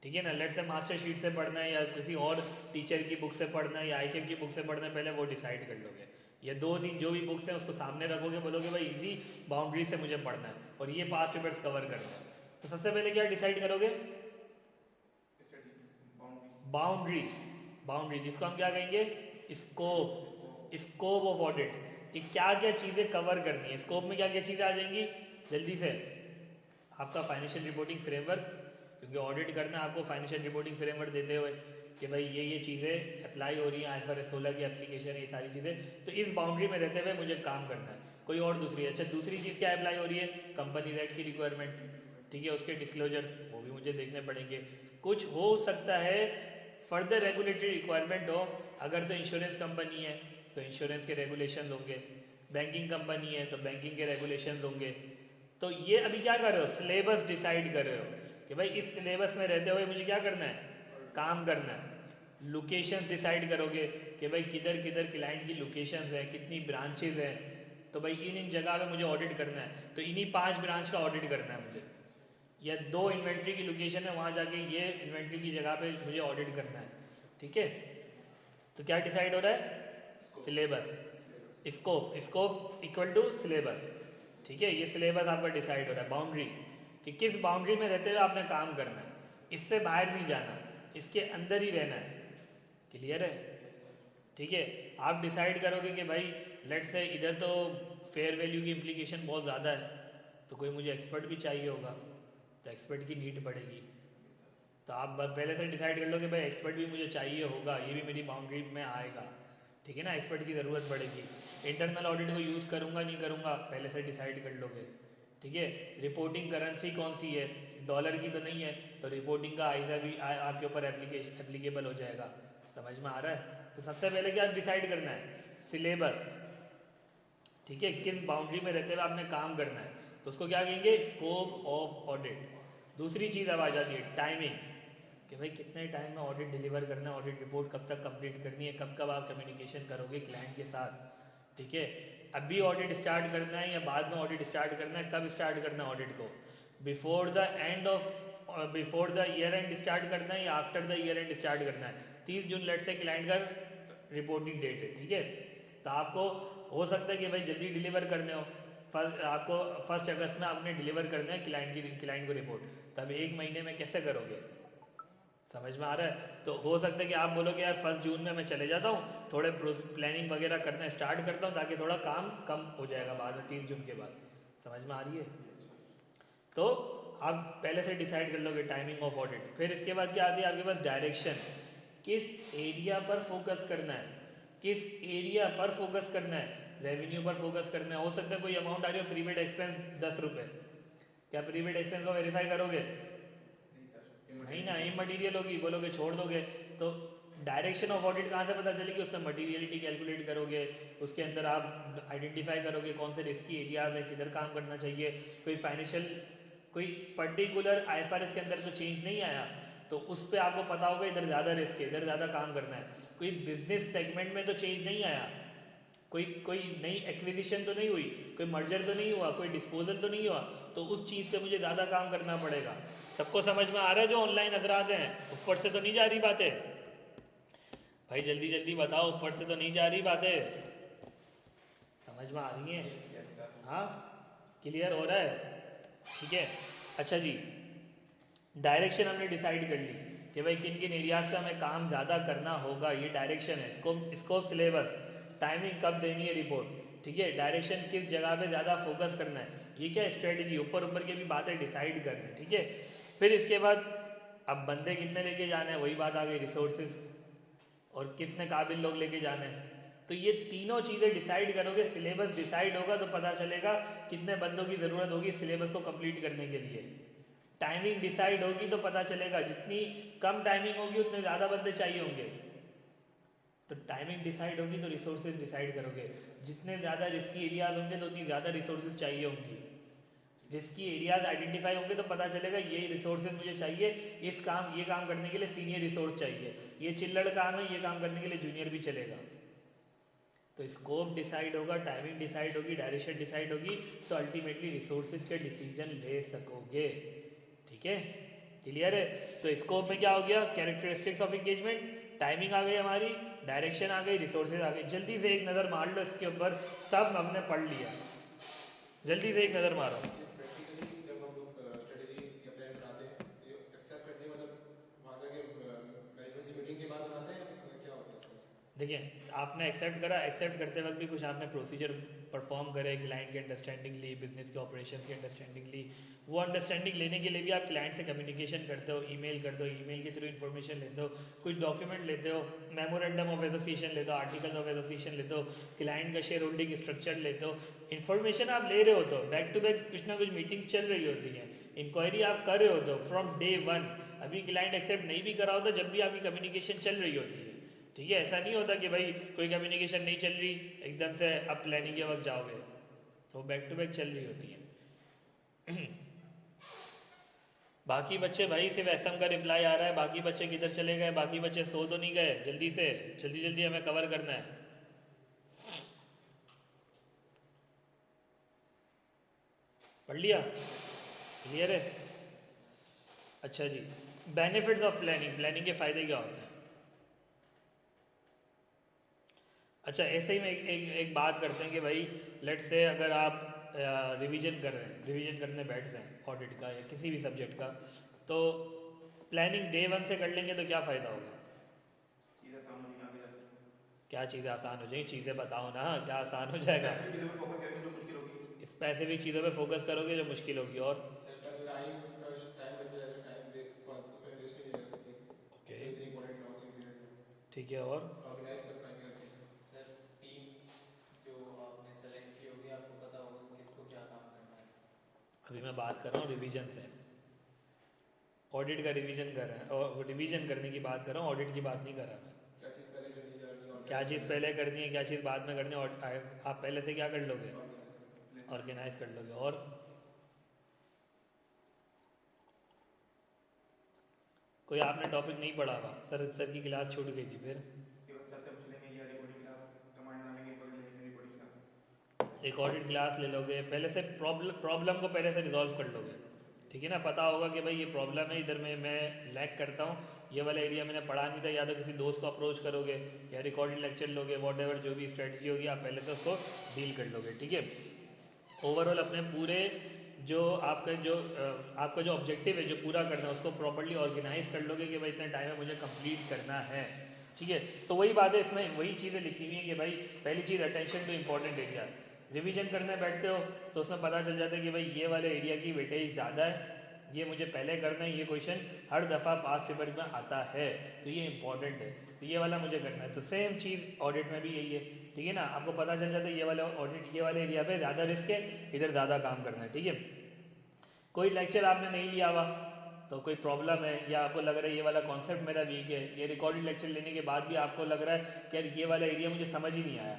[SPEAKER 1] ठीक है ना। लेट से मास्टर शीट से पढ़ना है या किसी और टीचर की बुक से पढ़ना है या आईकेएम की बुक से पढ़ना है, पहले वो डिसाइड कर लोगे। या 2-3 जो भी बुक्स हैं उसको सामने रखोगे, बोलोगे भाई इसी बाउंड्री से मुझे पढ़ना है और ये पास्ट पेपर्स कवर करना है। तो सबसे पहले क्या डिसाइड करोगे? बाउंड्री, जिसको हम क्या कहेंगे? स्कोप ऑफ ऑडिट, कि क्या क्या चीज़ें कवर करनी है। स्कोप में क्या क्या चीज़ें आ जाएंगी जल्दी से? आपका फाइनेंशियल रिपोर्टिंग फ्रेमवर्क, क्योंकि ऑडिट करना है आपको फाइनेंशियल रिपोर्टिंग फ्रेमवर्क देते हुए कि भाई ये चीज़ें अप्लाई हो रही हैं, IFRS 16 की एप्लीकेशन है, ये सारी चीज़ें, तो इस बाउंड्री में रहते हुए मुझे काम करना है। कोई और दूसरी, अच्छा दूसरी चीज़ क्या अप्लाई हो रही है? कंपनी एक्ट की रिक्वायरमेंट, ठीक है, उसके डिस्क्लोजर्स वो भी मुझे देखने पड़ेंगे। कुछ हो सकता है फर्दर रेगुलेटरी रिक्वायरमेंट हो, अगर तो इंश्योरेंस कंपनी है तो इंश्योरेंस के रेगुलेशन होंगे, बैंकिंग कंपनी है तो बैंकिंग के रेगुलेशन होंगे। तो ये अभी क्या कर रहे हो? सिलेबस डिसाइड कर रहे हो कि भाई इस सिलेबस में रहते हुए मुझे क्या करना है? काम करना है। लोकेशन डिसाइड करोगे कि भाई किधर किधर क्लाइंट की लोकेशंस है, कितनी ब्रांचेज हैं, तो भाई इन जगह पे मुझे ऑडिट करना है, तो इन्हीं 5 ब्रांच का ऑडिट करना है मुझे, या 2 इन्वेंट्री की लोकेशन है वहाँ जाके ये इन्वेंट्री की जगह पे मुझे ऑडिट करना है, ठीक है। तो क्या डिसाइड हो रहा है? Syllabus, scope equal to syllabus, ठीक है। ये सिलेबस आपका डिसाइड हो रहा है। बाउंड्री, कि किस बाउंड्री में रहते हुए आपने काम करना है, इससे बाहर नहीं जाना, इसके अंदर ही रहना है। क्लियर है? ठीक है। आप डिसाइड करोगे कि भाई लेट से इधर तो फेयर वैल्यू की इम्प्लीकेशन बहुत ज़्यादा है, तो कोई मुझे एक्सपर्ट भी चाहिए होगा, तो एक्सपर्ट की नीड पड़ेगी, तो आप पहले से डिसाइड कर लो कि भाई एक्सपर्ट भी मुझे चाहिए होगा, ये भी मेरी बाउंड्री में आएगा, ठीक है ना। एक्सपर्ट की ज़रूरत पड़ेगी। इंटरनल ऑडिट को यूज़ करूँगा नहीं करूँगा पहले से डिसाइड कर लोगे, ठीक है। रिपोर्टिंग करेंसी कौन सी है? डॉलर की तो नहीं है, तो रिपोर्टिंग का आइजा भी आपके ऊपर एप्लीकेबल हो जाएगा। समझ में आ रहा है? तो सबसे पहले क्या डिसाइड करना है? सिलेबस, ठीक है, किस बाउंड्री में रहते हुए आपने काम करना है, तो उसको क्या कहेंगे? Scope of audit. दूसरी चीज़ अब आ जाती है टाइमिंग, कि भाई कितने टाइम में ऑडिट डिलीवर करना है, ऑडिट रिपोर्ट कब तक कंप्लीट करनी है, कब कब आप कम्युनिकेशन करोगे क्लाइंट के साथ, ठीक है। अभी ऑडिट स्टार्ट करना है या बाद में ऑडिट स्टार्ट करना है, कब स्टार्ट करना है ऑडिट को? Before the year and start करना है या after the year and start करना है? 30 जून लेट से क्लाइंट का रिपोर्टिंग डेट है, ठीक है। तो आपको हो सकता है कि भाई जल्दी डिलीवर करने हो, आपको 1 अगस्त में आपने डिलीवर करना है क्लाइंट को रिपोर्ट, तब 1 महीने में कैसे करोगे? समझ में आ रहा है? तो हो सकता है कि आप बोलोगे यार 1 जून में मैं चले जाता हूँ, थोड़े प्लानिंग वगैरह करना स्टार्ट करता हूँ ताकि थोड़ा काम कम हो जाएगा बाद में 30 जून के बाद। समझ में आ रही है? तो आप पहले से डिसाइड कर लोगे टाइमिंग ऑफ ऑडिट। फिर इसके बाद क्या आती है आपके पास? डायरेक्शन, किस एरिया पर फोकस करना है, किस एरिया पर फोकस करना है? रेवेन्यू पर फोकस करना है। हो सकता है कोई अमाउंट आ रही हो, प्रीपेड एक्सपेंस 10 रुपये, क्या प्रीपेड एक्सपेंस को वेरीफाई करोगे? नहीं ना, इमटेरियल होगी, बोलोगे छोड़ दोगे। तो डायरेक्शन ऑफ ऑडिट कहाँ से पता चलेगी? उसमें मटीरियलिटी कैलकुलेट करोगे, उसके अंदर आप आइडेंटिफाई करोगे कौन से रिस्की एरियाज हैं, किधर काम करना चाहिए। कोई फाइनेंशियल कोई पर्टिकुलर आईएफआरएस के अंदर तो चेंज नहीं आया, तो उस पर आपको पता होगा इधर ज़्यादा रिस्क है, इधर ज़्यादा काम करना है। कोई बिजनेस सेगमेंट में तो चेंज नहीं आया, कोई कोई नई एक्विजिशन तो नहीं हुई, कोई मर्जर तो नहीं हुआ, कोई डिस्पोजल तो नहीं हुआ, तो उस चीज़ पे मुझे ज़्यादा काम करना पड़ेगा। सबको समझ में आ रहा है जो ऑनलाइन हजरात हैं? ऊपर से तो नहीं जा रही बातें भाई? जल्दी जल्दी बताओ, ऊपर से तो नहीं जा रही बातें? समझ में आ रही हैं? हाँ, क्लियर हो रहा है? ठीक है, अच्छा जी, डायरेक्शन हमने डिसाइड कर ली कि भाई किन किन एरियाज पे हमें काम ज़्यादा करना होगा, ये डायरेक्शन है। स्कोप सिलेबस, टाइमिंग कब देनी है रिपोर्ट, ठीक है, डायरेक्शन किस जगह पे ज़्यादा फोकस करना है, ये क्या स्ट्रेटजी, ऊपर ऊपर की भी बातें डिसाइड कर रहे हैं, ठीक है। फिर इसके बाद अब बंदे कितने लेके जाने हैं, वही बात आ गई, रिसोर्सेज, और कितने काबिल लोग लेके जाने हैं। तो ये तीनों चीज़ें डिसाइड करोगे, सिलेबस डिसाइड होगा तो पता चलेगा कितने बंदों की ज़रूरत होगी सिलेबस को कंप्लीट करने के लिए। टाइमिंग डिसाइड होगी तो पता चलेगा जितनी कम टाइमिंग होगी उतने ज़्यादा बंदे चाहिए होंगे। तो टाइमिंग डिसाइड होगी तो रिसोर्सेज डिसाइड करोगे, जितने ज़्यादा रिस्की एरियाज होंगे तो उतनी ज़्यादा रिसोर्सेज चाहिए होंगी। रिस्की एरियाज आइडेंटिफाई होंगे तो पता चलेगा ये रिसोर्सेज मुझे चाहिए, ये काम करने के लिए सीनियर रिसोर्स चाहिए, ये चिल्लड़ काम है, ये काम करने के लिए जूनियर भी चलेगा। तो स्कोप डिसाइड होगा, टाइमिंग डिसाइड होगी, डायरेक्शन डिसाइड होगी, तो अल्टीमेटली रिसोर्सेज के डिसीजन ले सकोगे, ठीक है, क्लियर है। तो स्कोप में क्या हो गया, कैरेक्टरिस्टिक्स ऑफ एंगेजमेंट, टाइमिंग आ गई हमारी, डायरेक्शन आ गई, रिसोर्सेज आ गई। जल्दी से एक नज़र मार लो इसके ऊपर, सब हमने पढ़ लिया, जल्दी से एक नज़र मारो।
[SPEAKER 3] प्रैक्टिकली जब हम लोग स्ट्रेटजी या प्लान बनाते हैं, ये एक्सेप्ट करने मतलब वहाँ जाके मैनेजमेंट से मीटिंग के बाद बनाते हैं, क्या होता है इसमें?
[SPEAKER 1] देखिए, आपने एक्सेप्ट करा, एक्सेप्ट करते वक्त भी कुछ आपने प्रोसीजर परफॉर्म करे, क्लाइंट की अंडरस्टैंडिंग ली, बिजनेस के ऑपरेशंस की अंडरस्टैंडिंग ली। वो अंडरस्टैंडिंग लेने के लिए भी आप क्लाइंट से कम्युनिकेशन करते हो, ईमेल करते हो, ईमेल के थ्रू इन्फॉर्मेशन लेते हो, कुछ डॉक्यूमेंट लेते हो, मेमोरेंडम ऑफ एसोसिएशन लेते हो, आर्टिकल ऑफ एसोसिएशन लेते हो, क्लाइंट का शेयर होल्डिंग स्ट्रक्चर लेते हो, इन्फॉर्मेशन आप ले रहे हो, तो बैक टू बैक कुछ ना कुछ मीटिंग्स चल रही होती हैं, इंक्वायरी आप कर रहे हो, तो फ्रॉम डे वन। अभी क्लाइंट एक्सेप्ट नहीं भी करा होता, जब भी आपकी कम्युनिकेशन चल रही होती है, ठीक है। ऐसा नहीं होता कि भाई कोई कम्युनिकेशन नहीं चल रही एकदम से अब प्लानिंग के वक्त जाओगे, तो बैक टू बैक चल रही होती है। बाकी बच्चे भाई सिर्फ एसएम का रिप्लाई आ रहा है, बाकी बच्चे किधर चले गए, बाकी बच्चे सो तो नहीं गए? जल्दी से जल्दी जल्दी हमें कवर करना है। पढ़ लिया, क्लियर है? अच्छा जी, बेनिफिट्स ऑफ प्लानिंग, प्लानिंग के फायदे क्या होते हैं? अच्छा, ऐसे ही में एक बात करते हैं कि भाई लेट्स से अगर आप रिवीजन कर रहे हैं, रिवीजन करने बैठ रहे हैं ऑडिट का या किसी भी सब्जेक्ट का, तो प्लानिंग डे वन से कर लेंगे तो क्या फ़ायदा होगा?
[SPEAKER 2] चीज़ें आसान होगी आगे जाके।
[SPEAKER 1] क्या चीज़ें आसान हो जाएंगी? चीज़ें बताओ ना, क्या आसान हो जाएगा?
[SPEAKER 2] स्पेसिफिक चीज़ों पर फोकस करेंगे जो मुश्किल होगी।
[SPEAKER 1] स्पेसिफिक चीज़ों पे फोकस करोगे जो मुश्किल होगी, और
[SPEAKER 3] टाइम बच जाएगा, उसमें वेस्ट नहीं जाएगा किसी
[SPEAKER 1] ओके,
[SPEAKER 3] इतनी इंपॉर्टेंट ना हो सकती
[SPEAKER 1] ठीक है, और
[SPEAKER 3] ऑर्गेनाइज कर पाएंगे हर चीज़ को।
[SPEAKER 4] सर टीम जो आपने सेलेक्ट की होगी, आपको पता होगा किसको क्या काम करना है।
[SPEAKER 1] अभी मैं बात कर रहा हूँ रिवीजन से, ऑडिट का रिवीजन कर रहा है, और रिवीजन करने की बात कर रहा हूँ, ऑडिट की बात नहीं कर रहा मैं।
[SPEAKER 3] क्या चीज़ पहले करनी है,
[SPEAKER 1] क्या चीज़ पहले करनी है, क्या चीज़ बाद में करनी है, और आप पहले से क्या कर लोगे? ऑर्गेनाइज कर लोगे। और कोई आपने टॉपिक नहीं पढ़ा हुआ, सर की क्लास छूट गई थी, फिर
[SPEAKER 2] केवल सर से पूछ लेंगे या रिकॉर्डिंग क्लास कमांड डालेंगे, रिकॉर्डिंग क्लास।
[SPEAKER 1] एक ऑडिट क्लास ले लोगे, पहले से प्रॉब्लम को पहले से रिजॉल्व कर लोगे, ठीक है ना। पता होगा कि भाई ये प्रॉब्लम है, इधर में मैं लैग करता हूँ, ये वाला एरिया मैंने पढ़ा नहीं था, या तो किसी दोस्त को अप्रोच करोगे या रिकॉर्डेड लेक्चर लोगे, वॉट जो भी स्ट्रेटजी होगी आप पहले से उसको डील कर लोगे, ठीक है। ओवरऑल अपने पूरे जो आपका जो ऑब्जेक्टिव है जो पूरा करना है उसको प्रॉपर्ली ऑर्गेनाइज कर लोगे कि भाई इतना टाइम है मुझे कंप्लीट करना है, ठीक है। तो वही बात है, इसमें वही चीज़ें लिखी हुई हैं कि भाई पहली चीज़ attention to important areas. Revision करने बैठते हो तो उसमें पता चल जाता है कि भाई ये वाले एरिया की वेटेज ज़्यादा है, ये मुझे पहले करना है, ये क्वेश्चन हर दफ़ा पास्ट पेपर में आता है तो ये इंपॉर्टेंट है, तो ये वाला मुझे करना है। तो सेम चीज़ ऑडिट में भी यही है, ठीक है ना। आपको पता चल जाता है ये वाला ऑडिट, ये वाले एरिया पे ज़्यादा रिस्क है, इधर ज़्यादा काम करना है, ठीक है। कोई लेक्चर आपने नहीं लिया हुआ तो कोई प्रॉब्लम है, या आपको लग रहा है ये वाला कॉन्सेप्ट मेरा वीक है, ये रिकॉर्डेड लेक्चर लेने के बाद भी आपको लग रहा है कि यार ये वाला एरिया मुझे समझ ही नहीं आया,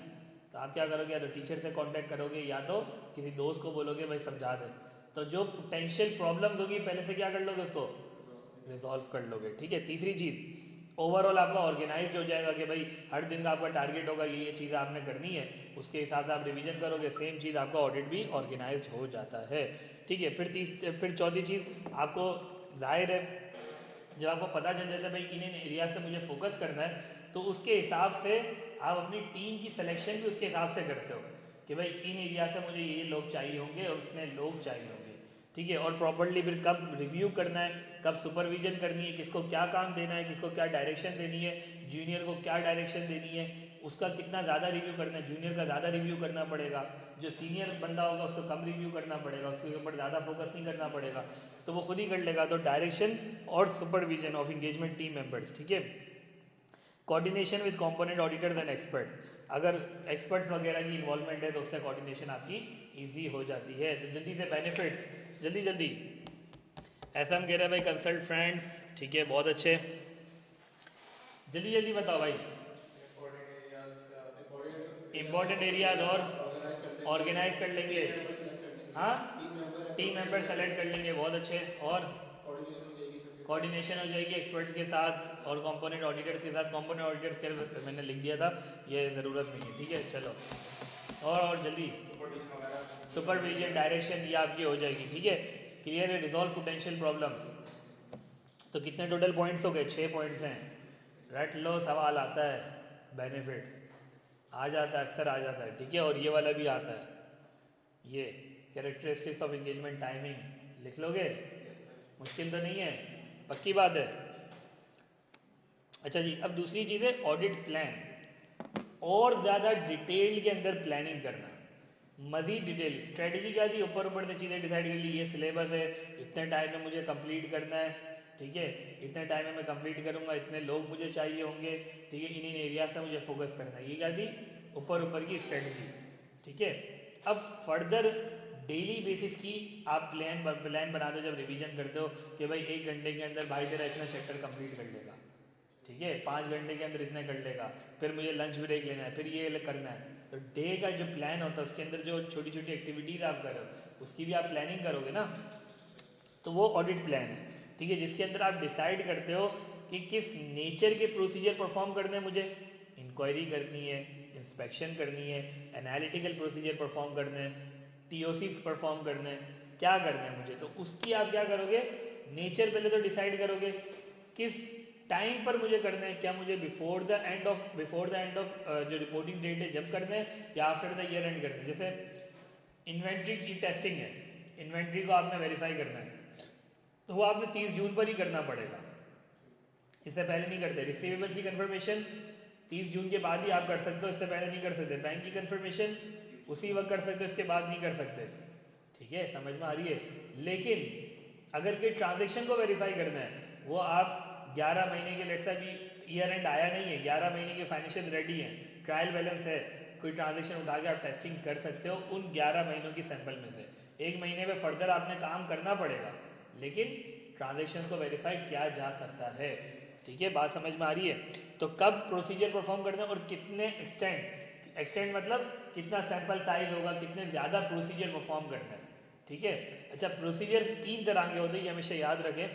[SPEAKER 1] तो आप क्या करोगे, या तो टीचर से कांटेक्ट करोगे या तो किसी दोस्त को बोलोगे भाई समझा दे। तो जो पोटेंशियल प्रॉब्लम्स होगी पहले से क्या कर लोगे, उसको रिजॉल्व कर लोगे। ठीक है। तीसरी चीज़, ओवरऑल आपका ऑर्गेनाइज हो जाएगा कि भाई हर दिन का आपका टारगेट होगा, ये चीज़ आपने करनी है, उसके हिसाब से आप रिवीजन करोगे, सेम चीज़ आपका ऑडिट भी ऑर्गेनाइज हो जाता है। ठीक है। फिर चौथी चीज़, आपको जाहिर है जब आपको पता चल जाता है भाई इन एरियाज से मुझे फोकस करना है, तो उसके हिसाब से आप अपनी टीम की सिलेक्शन भी उसके हिसाब से करते हो कि भाई इन एरिया से मुझे ये लोग चाहिए होंगे और उतने लोग चाहिए होंगे। ठीक है। और प्रॉपर्ली फिर कब रिव्यू करना है, कब सुपरविजन करनी है, किसको क्या काम देना है, किसको क्या डायरेक्शन देनी है, जूनियर को क्या डायरेक्शन देनी है, उसका कितना ज़्यादा रिव्यू करना है, जूनियर का ज़्यादा रिव्यू करना पड़ेगा, जो सीनियर बंदा होगा उसको कम रिव्यू करना पड़ेगा, उसके ऊपर ज़्यादा फोकस नहीं करना पड़ेगा, तो वो खुद ही कर लेगा। तो डायरेक्शन और supervision of engagement team members. ठीक है। Coordination with component auditors and experts, अगर एक्सपर्ट्स वगैरह की इन्वॉल्वमेंट है तो उससे कोऑर्डिनेशन आपकी ईजी हो जाती है। तो जल्दी से बेनिफिट्स, जल्दी ऐसा हम कह रहे हैं भाई, कंसल्ट फ्रेंड्स। ठीक है, बहुत अच्छे, जल्दी बताओ भाई। इम्पोर्टेंट एरियाज और ऑर्गेनाइज कर लेंगे, हाँ टीम मेंबर सेलेक्ट कर लेंगे, बहुत अच्छे। और कोऑर्डिनेशन हो जाएगी एक्सपर्ट्स के साथ और कंपोनेंट ऑडिटर्स के साथ। कंपोनेंट ऑडिटर्स के मैंने लिख दिया था, ये ज़रूरत नहीं है। ठीक है, चलो और जल्दी सुपरविजन डायरेक्शन ये आपकी हो जाएगी। ठीक है, क्लियर है। रिजॉल्व पोटेंशियल प्रॉब्लम्स, तो कितने टोटल पॉइंट्स हो गए, 6 पॉइंट्स हैं। रट लो, सवाल आता है, बेनिफिट्स आ जाता है, अक्सर आ जाता है। ठीक है, और ये वाला भी आता है, ये कैरेक्टरिस्टिक्स ऑफ एंगेजमेंट टाइमिंग लिख लोगे, मुश्किल तो नहीं है, पक्की बात है। अच्छा जी, अब दूसरी चीज़ है ऑडिट प्लान, और ज़्यादा डिटेल के अंदर प्लानिंग करना, मज़ीद डिटेल। स्ट्रेटजी क्या थी, ऊपर से चीज़ें डिसाइड कर ली, ये सिलेबस है, इतने टाइम में मुझे कंप्लीट करना है। ठीक है, इतने टाइम में मैं कंप्लीट करूँगा, इतने लोग मुझे चाहिए होंगे। ठीक है, इन एरिया से मुझे फोकस करना है, ये क्या थी, ऊपर की स्ट्रेटजी। ठीक है, अब फर्दर डेली बेसिस की आप प्लान बनाते हो जब रिवीजन करते हो कि भाई 1 घंटे के अंदर भाई तेरा इतना चैप्टर कंप्लीट कर लेगा। ठीक है, 5 घंटे के अंदर इतना कर लेगा, फिर मुझे लंच ब्रेक लेना है, फिर ये करना है। तो डे का जो प्लान होता है उसके अंदर जो छोटी छोटी एक्टिविटीज़ आप करो उसकी भी आप प्लानिंग करोगे ना, तो वो ऑडिट प्लान है। ठीक है, जिसके अंदर आप डिसाइड करते हो कि किस नेचर के प्रोसीजर परफॉर्म करने हैं मुझे, इंक्वायरी करनी है, इंस्पेक्शन करनी है, एनालिटिकल प्रोसीजर परफॉर्म करने हैं, टीओसीज परफॉर्म करने हैं, क्या करना है मुझे। तो उसकी आप क्या करोगे, नेचर पहले तो डिसाइड करोगे किस टाइम पर मुझे करना है, क्या मुझे बिफोर द एंड ऑफ जो रिपोर्टिंग डेट है जब करना है, या आफ्टर द ईयर एंड करना है। जैसे इन्वेंट्री की टेस्टिंग है, इन्वेंट्री को आपने वेरीफाई करना है, तो वो आपने 30 जून पर ही करना पड़ेगा, इससे पहले नहीं करते। रिसीवेबल्स की कंफर्मेशन 30 जून के बाद ही आप कर सकते हो, इससे पहले नहीं कर सकते। बैंक की कंफर्मेशन उसी वक्त कर सकते हो, इसके बाद नहीं कर सकते। ठीक है, समझ में आ रही है। लेकिन अगर कोई ट्रांजेक्शन को वेरीफाई करना है, वो आप 11 महीने के, लेट्स से अभी ईयर एंड आया नहीं है, 11 महीने के फाइनेंशियल रेडी हैं, ट्रायल बैलेंस है, कोई ट्रांजेक्शन उठा के आप टेस्टिंग कर सकते हो उन 11 महीनों की सैंपल में से। 1 महीने में फर्दर आपने काम करना पड़ेगा, लेकिन ट्रांजेक्शन्स को वेरीफाई किया जा सकता है। ठीक है, बात समझ में आ रही है। तो कब प्रोसीजर परफॉर्म करना है और कितने एक्सटेंड मतलब कितना सैंपल साइज होगा, कितने ज़्यादा प्रोसीजर परफॉर्म करना है। ठीक है, अच्छा प्रोसीजर 3 तरह के होते हैं, ये हमेशा याद रखें।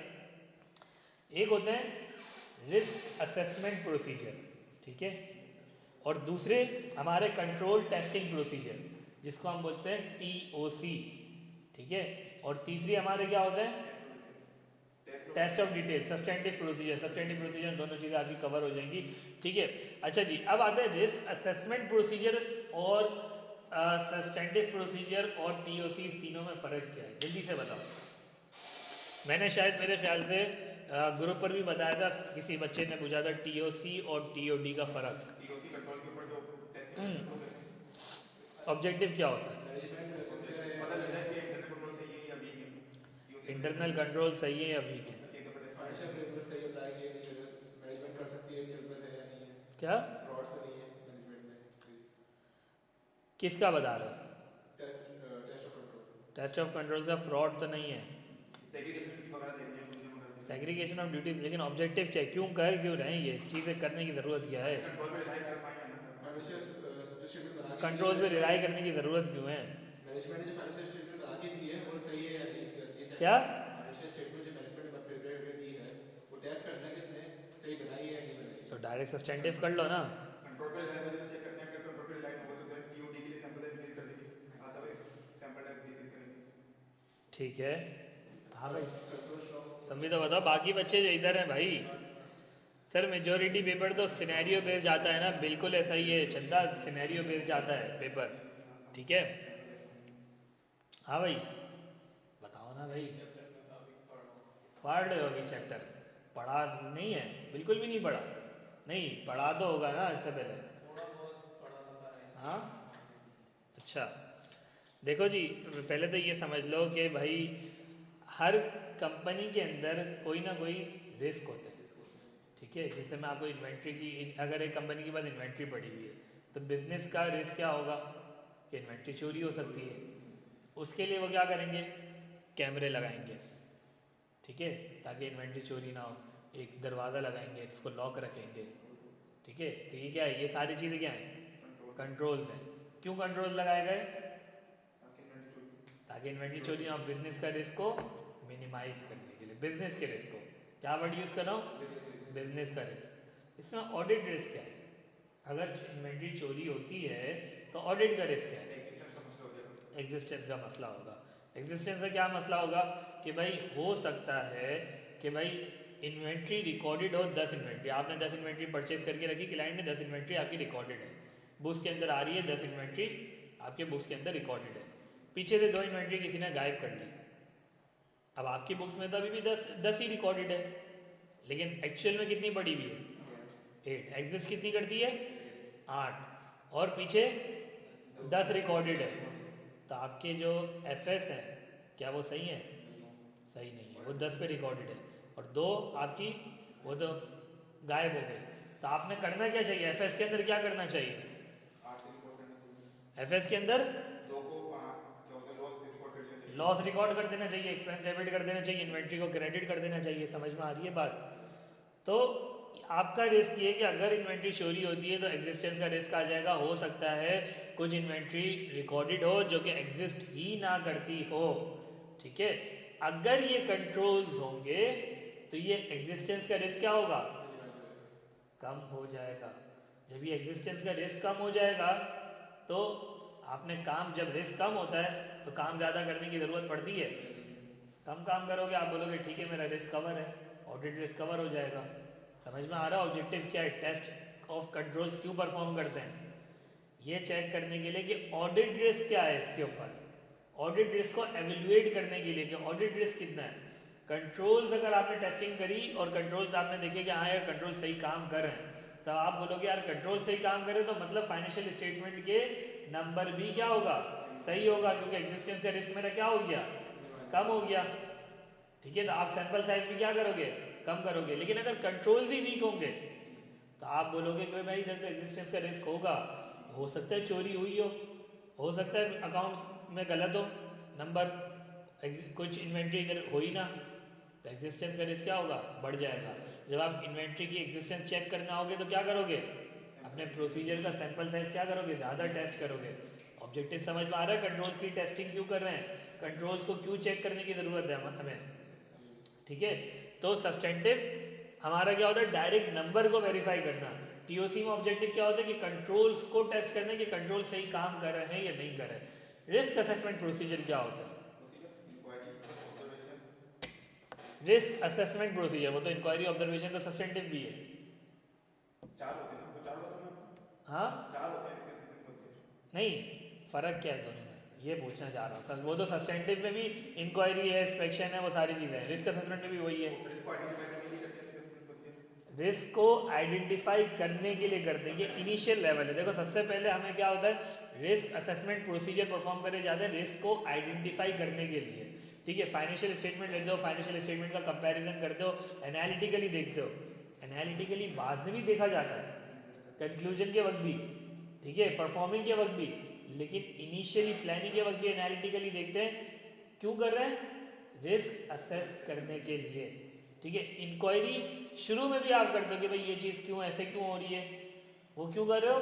[SPEAKER 1] एक होते हैं रिस्क असेसमेंट प्रोसीजर, ठीक है, और दूसरे हमारे कंट्रोल टेस्टिंग प्रोसीजर जिसको हम बोलते हैं टीओसी। ठीक है, और तीसरी हमारे क्या होते हैं, test of detail, substantive procedure. दोनों चीज़ें आपकी कवर हो जाएंगी। ठीक है, अच्छा जी, अब आता है रिस्क असेसमेंट प्रोसीजर और सब्सटेंटिव प्रोसीजर और टीओसी, इस तीनों में फ़र्क क्या है, जल्दी से बताओ। मैंने शायद मेरे ख्याल से ग्रुप पर भी बताया था, किसी बच्चे ने पूछा था टीओसी और टीओडी का फ़र्क।
[SPEAKER 2] टीओसी कंट्रोल के ऊपर जो टेस्ट
[SPEAKER 1] ऑब्जेक्टिव क्या होता है,
[SPEAKER 2] पता चल जाए कि इंटरनल कंट्रोल सही है या वीक है।
[SPEAKER 1] इंटरनल कंट्रोल सही है या वीक है,
[SPEAKER 3] फाइनेंशियल फ्रेमवर्क सही अप्लाई किया नहीं कर रहा, मैनेजमेंट कर सकती है, जरूरत है या नहीं है,
[SPEAKER 1] क्या
[SPEAKER 3] फ्रॉड तो नहीं है मैनेजमेंट में।
[SPEAKER 1] किसका बता रहे हो,
[SPEAKER 3] test of control,
[SPEAKER 1] test of control का फ्रॉड तो नहीं है।
[SPEAKER 2] सेग्रीगेशन वगैरह देखनी है मुझे वगैरह
[SPEAKER 1] सेग्रीगेशन ऑफ ड्यूटीज, लेकिन ऑब्जेक्टिव क्या है, क्यों कर क्यों रहे हैं ये चीज़ें, करने की ज़रूरत क्या है,
[SPEAKER 2] कंट्रोल पे रिलाई कर पाएंगे ना
[SPEAKER 3] फाइनेंशियल जो स्टेटमेंट बना के
[SPEAKER 1] कंट्रोल पे रिलाई करने की ज़रूरत क्यों है?
[SPEAKER 3] मैनेजमेंट ने जो फाइनेंशियल स्टेटमेंट बना के दी है वो सही है या नहीं, ये चाहिए।
[SPEAKER 1] क्या?
[SPEAKER 3] फाइनेंशियल स्टेटमेंट जो मैनेजमेंट ने प्रिपेयर करके दी है वो टेस्ट करना है कि इसने सही बनाई है या नहीं बनाई।
[SPEAKER 1] तो डायरेक्ट सब्सटेंटिव कर लो ना।
[SPEAKER 2] कंट्रोल पे रिलाई वाले चेक करते हैं, अगर कंट्रोल पे रिलाई होगा तो फिर टीओडी के लिए सैंपल इंक्रीज कर देंगे, अदरवाइज सैंपल टाइप डिक्रीज करेंगे।
[SPEAKER 1] ठीक है, हाँ भाई
[SPEAKER 3] कंट्रोल स्ट्रॉन्ग
[SPEAKER 1] तुम भी तो बताओ, बाकी बच्चे जो इधर हैं भाई। सर मेजोरिटी पेपर तो सिनेरियो बेस्ड जाता है ना, बिल्कुल ऐसा ही है चंदा, सिनेरियो बेस्ड जाता है पेपर, ठीक है। हाँ भाई बताओ ना भाई, पढ़ रहे हो अभी चैप्टर? पढ़ा नहीं है, बिल्कुल भी नहीं पढ़ा, नहीं पढ़ा तो होगा ना इससे पहले।
[SPEAKER 4] थोड़ा बहुत पढ़ा था ऐसे।
[SPEAKER 1] हाँ अच्छा, देखो जी पहले तो ये समझ लो कि भाई हर कंपनी के अंदर कोई ना कोई रिस्क होता है, ठीक है। जैसे मैं आपको इन्वेंट्री की, अगर एक कंपनी के पास इन्वेंट्री पड़ी हुई है तो बिजनेस का रिस्क क्या होगा कि इन्वेंट्री चोरी हो सकती है। उसके लिए वो क्या करेंगे, कैमरे लगाएंगे, ठीक है, ताकि इन्वेंट्री चोरी ना हो। एक दरवाज़ा लगाएंगे, इसको लॉक रखेंगे, ठीक है। तो ये क्या है, ये सारी चीज़ें क्या हैं, कंट्रोल्स हैं। क्यों कंट्रोल लगाए गए, ताकि इन्वेंट्री चोरी ना हो, बिजनेस का रिस्क को मिनिमाइज करने के लिए। बिजनेस के रिस्क को क्या वर्ड यूज़ कर रहा हूँ, बिजनेस का रिस्क। इसमें ऑडिट रिस्क क्या है, अगर इन्वेंट्री चोरी होती है तो ऑडिट का रिस्क क्या है, एग्जिस्टेंस का मसला होगा। एग्जिस्टेंस का क्या मसला होगा कि भाई हो सकता है कि भाई इन्वेंट्री रिकॉर्डेड हो 10 इन्वेंट्री, आपने 10 इन्वेंट्री परचेज करके रखी, क्लाइंट ने 10 इन्वेंट्री आपकी रिकॉर्डेड है, बुक्स के अंदर आ रही है 10 इन्वेंट्री आपके बुक्स के अंदर रिकॉर्डेड है। पीछे से 2 इन्वेंट्री किसी ने गायब कर ली, अब आपकी बुक्स में तो अभी भी 10 ही रिकॉर्डेड है, लेकिन एक्चुअल में कितनी पड़ी हुई है, 8। एग्जिस्ट कितनी करती है, 8, और पीछे 10 रिकॉर्डेड है। तो आपके जो एफएस हैं क्या वो सही है, सही नहीं है, वो 10 पे रिकॉर्डेड है, और 2 आपकी वो तो गायब हो गई। तो आपने करना क्या चाहिए, एफएस के अंदर क्या करना चाहिए, एफएस के अंदर लॉस रिकॉर्ड कर देना चाहिए, एक्सपेंस डेबिट कर देना चाहिए, इन्वेंट्री को क्रेडिट कर देना चाहिए। समझ में आ रही है बात? तो आपका रिस्क ये कि अगर इन्वेंट्री चोरी होती है तो एग्जिस्टेंस का रिस्क आ जाएगा। हो सकता है कुछ इन्वेंट्री रिकॉर्डेड हो जो कि एग्जिस्ट ही ना करती हो, ठीक है। अगर ये कंट्रोल्स होंगे तो ये एग्जिस्टेंस का रिस्क क्या होगा, कम हो जाएगा। जब ये एग्जिस्टेंस का रिस्क कम हो जाएगा तो आपने काम, जब रिस्क कम होता है तो काम ज़्यादा करने की ज़रूरत पड़ती है। कम काम करोगे, आप बोलोगे ठीक है मेरा रिस्क कवर है, ऑडिट रिस्क कवर हो जाएगा। समझ में आ रहा है ऑब्जेक्टिव क्या है, टेस्ट ऑफ कंट्रोल्स क्यों परफॉर्म करते हैं, ये चेक करने के लिए कि ऑडिट रिस्क क्या है इसके ऊपर, ऑडिट रिस्क को एवेल्युएट करने के लिए कि ऑडिट रिस्क कितना है। कंट्रोल्स अगर आपने टेस्टिंग करी और कंट्रोल्स आपने देखे कि हाँ यार कंट्रोल सही काम कर रहे हैं, तो आप बोलोगे यार कंट्रोल सही काम करे तो मतलब फाइनेंशियल स्टेटमेंट के नंबर भी क्या होगा, सही होगा, क्योंकि एग्जिस्टेंस का रिस्क मेरा क्या हो गया, कम हो गया, ठीक है। तो आप सैंपल साइज भी क्या करोगे, कम करोगे। लेकिन अगर कंट्रोल्स ही वीक होंगे तो आप बोलोगे कि भाई इधर तो एग्जिस्टेंस का रिस्क होगा, हो सकता है चोरी हुई हो सकता है अकाउंट्स में गलत हो नंबर, कुछ इन्वेंट्री इधर हो ही ना, तो एग्जिस्टेंस का रिस्क क्या होगा, बढ़ जाएगा। जब आप इन्वेंट्री की एग्जिस्टेंस चेक करना होगे तो क्या करोगे, अपने प्रोसीजर का सैंपल साइज क्या करोगे, ज़्यादा टेस्ट करोगे। ऑब्जेक्टिव समझ में आ रहा है, कंट्रोल्स की टेस्टिंग क्यों कर रहे हैं, कंट्रोल्स को क्यों चेक करने की ज़रूरत है हमें, ठीक है। तो सब्सटेंटिव हमारा क्या होता है, डायरेक्ट नंबर को वेरीफाई करना। टीओसी में ऑब्जेक्टिव क्या होता है कि कंट्रोल्स को टेस्ट करना कि कंट्रोल सही काम कर रहे हैं या नहीं कर रहे। रिस्क असेसमेंट प्रोसीजर क्या होता है, रिस्क असेसमेंट प्रोसीजर, वो तो इंक्वायरी ऑब्जर्वेशन तो सब्सटेंटिव भी है। हाँ नहीं, फर्क क्या है दोनों में, ये पूछना चाह रहा हूँ। वो तो सब्सटेंटिव में भी इंक्वायरी है, इंस्पेक्शन है, वो सारी चीज़ें हैं। रिस्क असेसमेंट में भी वही है, रिस्क को आइडेंटिफाई करने के लिए करते हैं, ये इनिशियल लेवल है। देखो सबसे पहले हमें क्या होता है, रिस्क असेसमेंट प्रोसीजर परफॉर्म करे जाते हैं रिस्क को आइडेंटिफाई करने के लिए, ठीक है। फाइनेंशियल स्टेटमेंट लेते हो, फाइनेंशियल स्टेटमेंट का कंपैरिजन करते हो, एनालिटिकली देखते हो, एनालिटिकली बाद में भी देखा जाता है, कंक्लूजन के वक्त भी, ठीक है, परफॉर्मिंग के वक्त भी, लेकिन इनिशियली प्लानिंग के वक्त भी एनालिटिकली देखते हैं। क्यों कर रहे हैं, रिस्क असेस करने के लिए, ठीक है। इंक्वायरी शुरू में भी आप करते हो कि भाई ये चीज़ क्यों ऐसे क्यों हो रही है, वो क्यों कर रहे हो,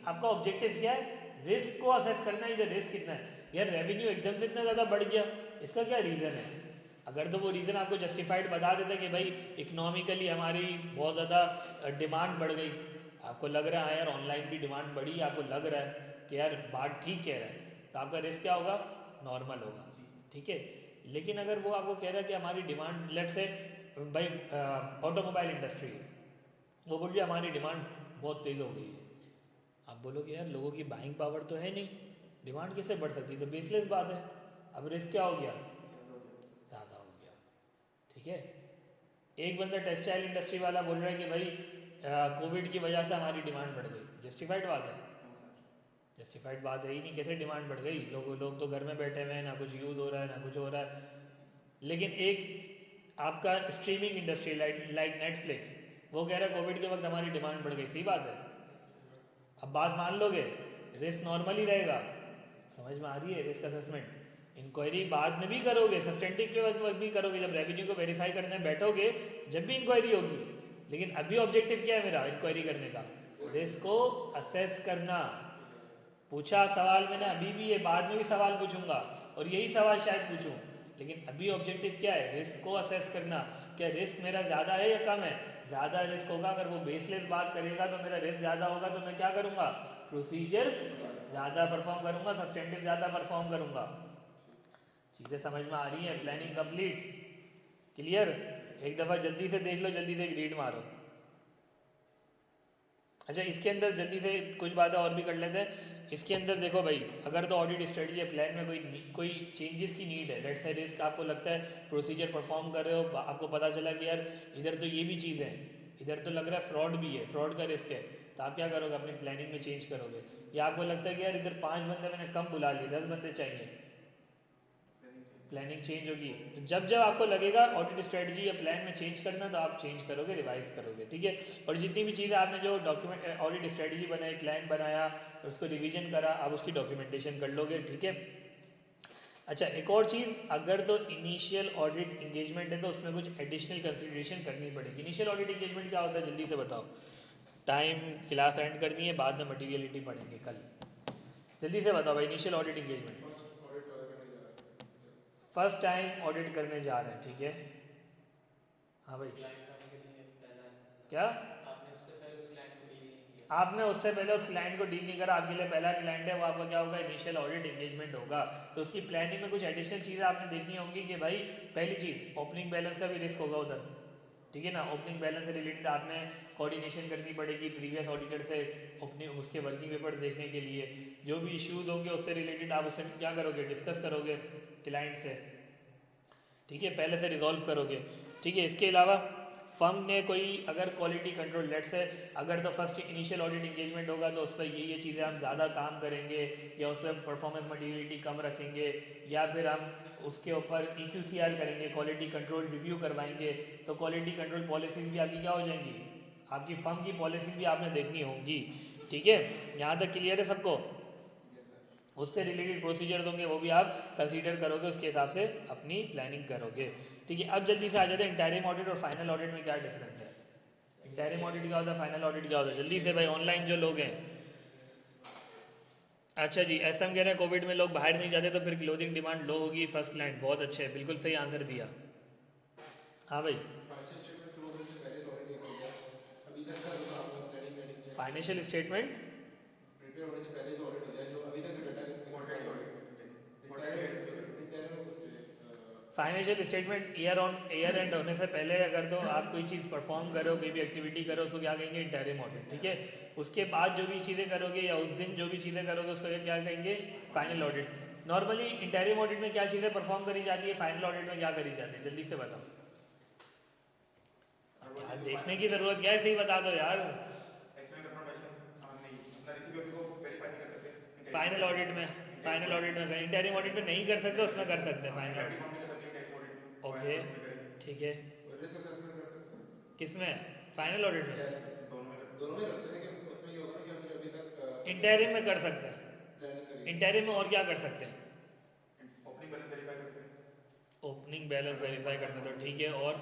[SPEAKER 1] आपका ऑब्जेक्टिव क्या है, रिस्क को असेस करना है, इधर रिस्क कितना है, यार रेवेन्यू एकदम से इतना ज़्यादा बढ़ गया, इसका क्या रीज़न है। अगर तो वो रीज़न आपको जस्टिफाइड बता देता कि भाई इकोनॉमिकली हमारी बहुत ज़्यादा डिमांड बढ़ गई, आपको लग रहा है यार ऑनलाइन भी डिमांड बढ़ी, आपको लग रहा है कि यार बात ठीक कह रहा है, तो आपका रिस्क क्या होगा, नॉर्मल होगा, ठीक है। लेकिन अगर वो आपको कह रहा है कि हमारी डिमांड, लेट से भाई ऑटोमोबाइल इंडस्ट्री है, वो बोल रही है हमारी डिमांड बहुत तेज़ हो गई है, आप बोलोगे यार लोगों की बाइंग पावर तो है नहीं, डिमांड कैसे बढ़ सकती है, तो बेसलेस बात है। अब रिस्क क्या हो गया, ज़्यादा हो गया, ठीक है। एक बंदा टेक्सटाइल इंडस्ट्री वाला बोल रहा है कि भाई कोविड की वजह से हमारी डिमांड बढ़ गई, जस्टिफाइड बात है, जस्टिफाइड बात है ही नहीं, कैसे डिमांड बढ़ गई, लोग तो घर में बैठे हुए हैं, ना कुछ यूज़ हो रहा है ना कुछ हो रहा है। लेकिन एक आपका स्ट्रीमिंग इंडस्ट्री लाइक नेटफ्लिक्स, वो कह रहा है कोविड के वक्त हमारी डिमांड बढ़ गई, सही बात है। अब बात मान लोगे, रिस्क नॉर्मल ही रहेगा, समझ में आ रही है रिस्क असेसमेंट। इंक्वायरी बाद में भी करोगे, सब्सटेंटिव के वक्त भी करोगे, जब रेवेन्यू को वेरीफाई करने बैठोगे जब भी इंक्वायरी होगी, लेकिन अभी ऑब्जेक्टिव क्या है मेरा इंक्वायरी करने का, रिस्क को असेस करना। पूछा सवाल मैंने अभी भी, ये बाद में भी सवाल पूछूंगा और यही सवाल शायद पूछूं, लेकिन अभी ऑब्जेक्टिव क्या है, रिस्क को असेस करना। क्या रिस्क मेरा ज़्यादा है या कम है, ज़्यादा रिस्क होगा, अगर वो बेसलेस बात करेगा तो मेरा रिस्क ज़्यादा होगा, तो मैं क्या करूँगा, प्रोसीजर्स ज़्यादा परफॉर्म करूँगा, सब्सटेंटिव ज़्यादा परफॉर्म करूँगा। चीज़ें समझ में आ रही हैं, प्लानिंग कंप्लीट, क्लियर। एक दफ़ा जल्दी से देख लो, जल्दी से एक रीड मारो। अच्छा, इसके अंदर जल्दी से कुछ बातें और भी कर लेते हैं। इसके अंदर देखो भाई, अगर तो ऑडिट स्ट्रेटजी या प्लान में कोई चेंजेस की नीड है, लेट्स से रिस्क आपको लगता है प्रोसीजर परफॉर्म कर रहे हो, आपको पता चला कि यार इधर तो ये भी चीज़ है, इधर तो लग रहा है फ्रॉड भी है, फ्रॉड का रिस्क है, तो आप क्या करोगे, अपनी प्लानिंग में चेंज करोगे। या आपको लगता है कि यार इधर 5 बंदे मैंने कम बुला लिए, 10 बंदे चाहिए, प्लानिंग चेंज होगी। तो जब जब आपको लगेगा ऑडिट स्ट्रेटजी या प्लान में चेंज करना, तो आप चेंज करोगे, रिवाइज करोगे, ठीक है। और जितनी भी चीज़ें आपने जो डॉक्यूमेंट ऑडिट स्ट्रेटजी बनाई, प्लान बनाया, उसको रिवीजन करा, आप उसकी डॉक्यूमेंटेशन कर लोगे, ठीक है। अच्छा, एक और चीज़, अगर तो इनिशियल ऑडिट इंगेजमेंट है तो उसमें कुछ एडिशनल कंसिडरेशन करनी पड़ेगी। इनिशियल ऑडिट इंगेजमेंट क्या होता है, जल्दी से बताओ, टाइम क्लास एंड कर दी है, बाद में मटीरियलिटी पढ़ेंगे कल, जल्दी से बताओ भाई, initial audit engagement, first time audit करने जा रहे हैं, ठीक है। हाँ भाई,
[SPEAKER 4] क्लाइंट आपके लिए पहला,
[SPEAKER 1] क्या
[SPEAKER 4] आपने उससे पहले उस क्लाइंट को डील नहीं किया,
[SPEAKER 1] आपने उससे पहले उस क्लाइंट को डील नहीं करा, आपके लिए पहला क्लाइंट है, वो आपका क्या होगा, इनिशियल ऑडिट एंगेजमेंट होगा। तो उसकी प्लानिंग में कुछ एडिशनल चीज़ें आपने देखनी होंगी कि भाई पहली चीज़, ओपनिंग बैलेंस का भी रिस्क होगा उधर, ठीक है ना। ओपनिंग बैलेंस से रिलेटेड आपने कोऑर्डिनेशन करनी पड़ेगी प्रीवियस ऑडिटर से, ओपनिंग उसके वर्किंग पेपर देखने के लिए, जो भी इश्यूज होंगे उससे रिलेटेड आप उससे क्या करोगे, डिस्कस करोगे क्लाइंट से, ठीक है, पहले से रिजॉल्व करोगे, ठीक है। इसके अलावा फर्म ने कोई अगर क्वालिटी कंट्रोल, लेट्स से अगर तो फर्स्ट इनिशियल ऑडिट इंगेजमेंट होगा तो उस पर ये चीज़ें हम ज़्यादा काम करेंगे, या उस पर परफॉर्मेंस मटीरियलिटी कम रखेंगे, या फिर हम उसके ऊपर EQCR करेंगे, क्वालिटी कंट्रोल रिव्यू करवाएंगे, तो क्वालिटी कंट्रोल पॉलिसीज भी आपकी क्या हो जाएंगी, आपकी फर्म की पॉलिसी भी आपने देखनी होंगी, ठीक है। यहाँ तक क्लियर है सबको, उससे रिलेटेड प्रोसीजर्स होंगे वो भी आप कंसीडर करोगे, उसके हिसाब से अपनी प्लानिंग करोगे, ठीक है। अब जल्दी से आ जाते हैं इंटरिम ऑडिट और फाइनल ऑडिट में क्या डिफरेंस है। इंटरिम ऑडिट क्या होता है, फाइनल ऑडिट क्या होता है, जल्दी से भाई, ऑनलाइन जो लोग हैं। अच्छा जी, ऐसा हम कह रहे हैं कोविड में लोग बाहर नहीं जाते तो फिर क्लोथिंग डिमांड लो होगी, फर्स्ट क्लाइंट, बहुत अच्छे है, बिल्कुल सही आंसर दिया। हाँ भाई,
[SPEAKER 3] फाइनेंशियल स्टेटमेंट क्लोज होने से पहले ऑडिट नहीं कर दिया, अभी तक का जो काम है planning check,
[SPEAKER 1] financial statement
[SPEAKER 3] prepare होने से पहले जो ऑडिट हो जाए, जो अभी तक जो डाटा
[SPEAKER 2] क्वार्टरली ऑडिट,
[SPEAKER 3] इंटरनल उस पे
[SPEAKER 1] फाइनेंशियल स्टेटमेंट ईयर एंड होने से पहले अगर तो आप कोई चीज़ परफॉर्म करो, कोई भी एक्टिविटी करो, उसको क्या कहेंगे, इंटरिम ऑडिट, ठीक है। उसके बाद जो भी चीज़ें करोगे या उस दिन जो भी चीज़ें करोगे उसको क्या कहेंगे, final audit. Normally interim audit में क्या चीज़ें परफॉर्म करी जाती है, फाइनल ऑडिट में क्या करी जाती है, जल्दी से बताओ। यार देखने की ज़रूरत क्या है, सही बता दो यार।
[SPEAKER 2] एक्सप्लेन इन्फॉर्मेशन हम नहीं अपना रिसीवर को वेरीफाई नहीं कर सकते,
[SPEAKER 1] फाइनल ऑडिट में इंटरिम ऑडिट में नहीं कर सकते, उसमें कर सकते हैं फाइनल ऑडिट, ओके, ठीक है।
[SPEAKER 3] रिस्क असेसमेंट कर सकते हैं,
[SPEAKER 1] किसमें, फाइनल ऑडिट में,
[SPEAKER 3] दोनों में करते हैं, लेकिन उसमें ये होगा ना कि हमने जो अभी तक
[SPEAKER 1] इंटरिम में कर सकते हैं,
[SPEAKER 3] प्लानिंग करी,
[SPEAKER 1] इंटरिम में और क्या कर सकते हैं,
[SPEAKER 2] ओपनिंग बैलेंस वेरीफाई कर सकते हैं,
[SPEAKER 1] ओपनिंग बैलेंस वेरीफाई कर सकते हो, ठीक है। और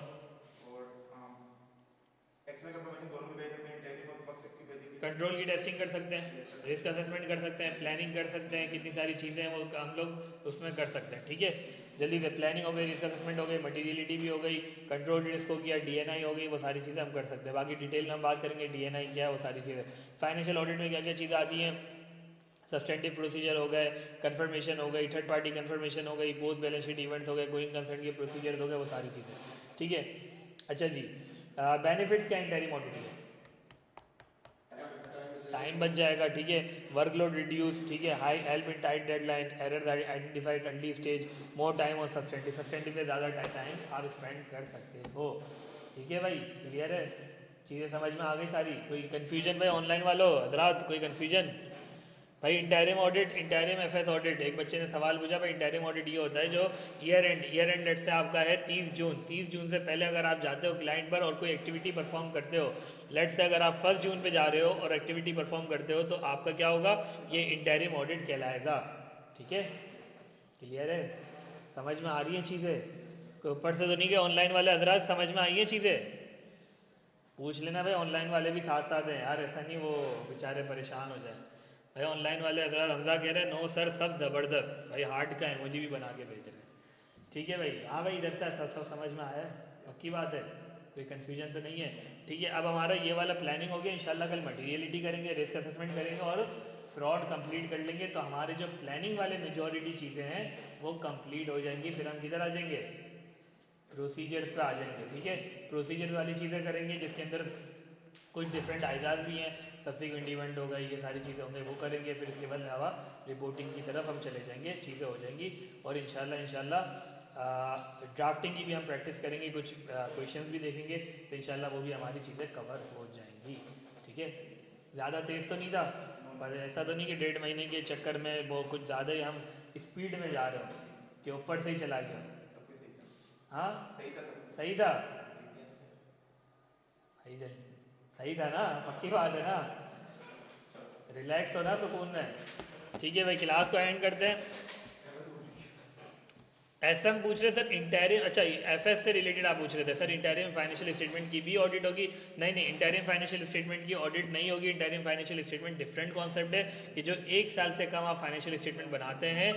[SPEAKER 2] एक्सपेंस कंफर्मेशन दोनों में भेज सकते हैं, टैली और बक्स की भेजेंगे।
[SPEAKER 1] कंट्रोल की टेस्टिंग कर सकते हैं, रिस्क असेसमेंट कर सकते हैं, प्लानिंग कर सकते हैं, कितनी सारी चीज़ें हैं वो हम लोग उसमें कर सकते हैं, ठीक है। जल्दी से प्लानिंग हो गई, रिस्क असेसमेंट हो गई, मटीरियलिटी भी हो गई, कंट्रोल रिस्क हो गया, डीएनआई हो गई, वो सारी चीज़ें हम कर सकते हैं। बाकी डिटेल में हम बात करेंगे डीएनआई क्या है, वो सारी चीज़ें। फाइनेंशियल ऑडिट में क्या क्या चीज़ें आती हैं, सब्सटेंटिव प्रोसीजर हो गए, कंफर्मेशन हो गई, थर्ड पार्टी कंफर्मेशन हो गई, पोस्ट बैलेंस शीट इवेंट्स हो गए, गोइंग कंसर्न के प्रोसीजर हो गए, वो सारी चीज़ें, ठीक है। अच्छा जी, बेनिफिट्स क्या इंटरिम ऑडिट के, टाइम बच जाएगा, ठीक है। वर्कलोड रिड्यूस, ठीक है। High help in tight deadline, errors identified early stage, more time on substantive, substantive पे ज़्यादा टाइम आप स्पेंड कर सकते हो, ठीक है भाई। क्लियर है, चीज़ें समझ में आ गई सारी? कोई कन्फ्यूजन भाई ऑनलाइन वालों हजरात, कोई कन्फ्यूजन भाई? Interim audit, interim FS audit, एक बच्चे ने सवाल पूछा भाई, इंटरिम ऑडिट ये होता है जो ईयर एंड लेट से आपका है 30 जून से पहले अगर आप जाते हो क्लाइंट पर और कोई एक्टिविटी परफॉर्म करते हो, लेट से अगर आप 1 जून पे जा रहे हो और एक्टिविटी परफॉर्म करते हो, तो आपका क्या होगा, ये इंटरिम ऑडिट कहलाएगा, ठीक है। क्लियर है, समझ में आ रही हैं चीज़ें? कोई ऊपर से तो नहीं कि ऑनलाइन वाले हजरात समझ में आई हैं चीज़ें? पूछ लेना भाई, ऑनलाइन वाले भी साथ साथ हैं यार, ऐसा नहीं वो बेचारे परेशान हो जाए भाई। ऑनलाइन वाले हजरात, हमजा कह रहे हैं नो सर सब ज़बरदस्त भाई, हार्ट का इमोजी भी बना के भेज रहे हैं, ठीक है भाई। हाँ भाई, इधर से सब समझ में आया है, पक्की बात है, कोई कन्फ्यूजन तो नहीं है, ठीक है। अब हमारा ये वाला प्लानिंग हो गया, इंशाल्लाह कल मटीरियलिटी करेंगे, रिस्क असेसमेंट करेंगे और फ्रॉड कंप्लीट कर लेंगे, तो हमारे जो प्लानिंग वाले मेजॉरिटी चीज़ें हैं वो कंप्लीट हो जाएंगी। फिर हम किधर आ जाएंगे, प्रोसीजर्स पे आ जाएंगे, ठीक है। प्रोसीजर वाली चीज़ें करेंगे जिसके अंदर कुछ डिफरेंट आइजाज भी हैं, सब्सिक्वेंट इवेंट होगा, ये सारी चीज़ें होंगे, वो करेंगे। फिर इसके अलावा रिपोर्टिंग की तरफ हम चले जाएंगे, चीज़ें हो जाएंगी। और इंशाल्लाह ड्राफ्टिंग की भी हम प्रैक्टिस करेंगे, कुछ क्वेश्चंस भी देखेंगे, तो इंशाल्लाह वो भी हमारी चीज़ें कवर हो जाएंगी, ठीक है। ज़्यादा तेज़ तो नहीं था, पर ऐसा तो नहीं कि 1.5 महीने के चक्कर में वो कुछ ज़्यादा ही हम स्पीड में जा रहे हो कि ऊपर से ही चला गया। हाँ सही था भाई, सही था ना, पक्की बात है ना, रिलैक्स हो ना सुकून में, ठीक है भाई। क्लास को एंड करते हैं। एसएम पूछ रहे सर इंटरिम, अच्छा एफएस से रिलेटेड आप पूछ रहे थे सर, इंटरिम फाइनेंशियल स्टेटमेंट की भी ऑडिट होगी? नहीं, इंटरिम फाइनेंशियल स्टेटमेंट की ऑडिट नहीं होगी। Interim financial statement different concept है कि जो 1 साल से कम आप फाइनेंशियल स्टेटमेंट बनाते हैं,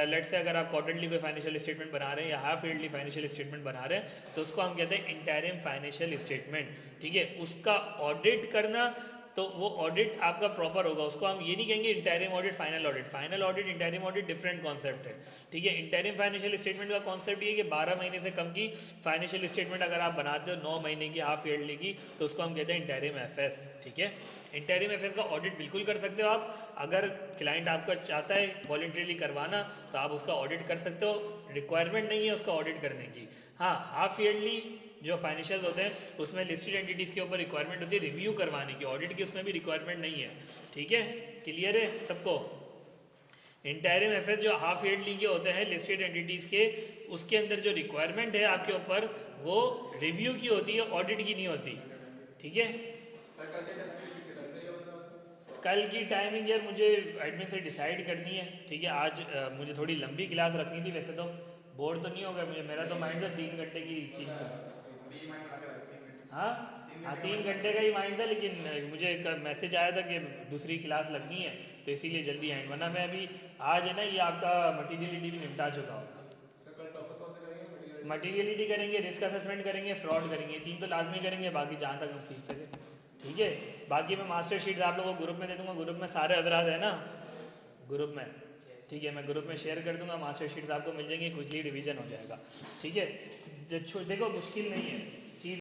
[SPEAKER 1] लेट से अगर आप क्वार्टरली कोई फाइनेंशियल स्टेटमेंट बना रहे हैं या हाफ ईयरली फाइनेंशियल स्टेटमेंट बना रहे हैं, तो उसको हम कहते हैं इंटरिम फाइनेंशियल स्टेटमेंट, ठीक है। उसका ऑडिट करना, तो वो ऑडिट आपका प्रॉपर होगा, उसको हम ये नहीं कहेंगे interim audit final audit. Final audit interim audit different concept है, ठीक है। इंटरिम फाइनेंशियल स्टेटमेंट का कॉन्सेप्ट ये है कि 12 महीने से कम की फाइनेंशियल स्टेटमेंट अगर आप बनाते हो 9 महीने की, हाफ ईयरली की, तो उसको हम कहते हैं इंटरिम एफएस, ठीक है। इंटरिम एफएस का ऑडिट बिल्कुल कर सकते हो आप, अगर क्लाइंट आपका चाहता है वॉलंटरीली करवाना तो आप उसका ऑडिट कर सकते हो, रिक्वायरमेंट नहीं है उसका ऑडिट करने की। हाँ, हाफ ईयरली जो फाइनेंशियल होते हैं उसमें लिस्टेड एंटिटीज़ के ऊपर रिक्वायरमेंट होती है रिव्यू करवाने की, ऑडिट की उसमें भी रिक्वायरमेंट नहीं है, ठीक है। क्लियर है सबको? इंटरिम एफएस जो हाफ ईयरली के होते हैं लिस्टेड एंटिटीज़ के, उसके अंदर जो रिक्वायरमेंट है आपके ऊपर वो रिव्यू की होती है, ऑडिट की नहीं होती, ठीक है। कल की टाइमिंग यार मुझे एडमिन से डिसाइड करनी है, ठीक है। आज मुझे थोड़ी लंबी क्लास रखनी थी, वैसे तो बोर तो नहीं होगा मुझे, मेरा तो माइंड था 3 घंटे की चीज़ था। हाँ हाँ, 3 घंटे का ही माइंड था, लेकिन मुझे एक मैसेज आया था कि दूसरी क्लास लगनी है, तो इसीलिए जल्दी एंड, वरना मैं अभी आज है ना ये आपका मटीरियलिटी भी निपटा चुका होता। मटीरियलिटी करेंगे, रिस्क असेसमेंट करेंगे, फ्रॉड करेंगे, 3 तो लाजमी करेंगे, बाकी जहाँ तक हम खींच सके, ठीक है। बाकी मैं मास्टर शीट्स आप लोगों को ग्रुप में दे दूँगा, ग्रुप में सारे हजरात है ना ग्रुप में, ठीक है। मैं ग्रुप में शेयर कर दूँगा, मास्टर शीट्स आपको मिल जाएंगी, क्विकली रिवीजन हो जाएगा, ठीक है। देखो मुश्किल नहीं है,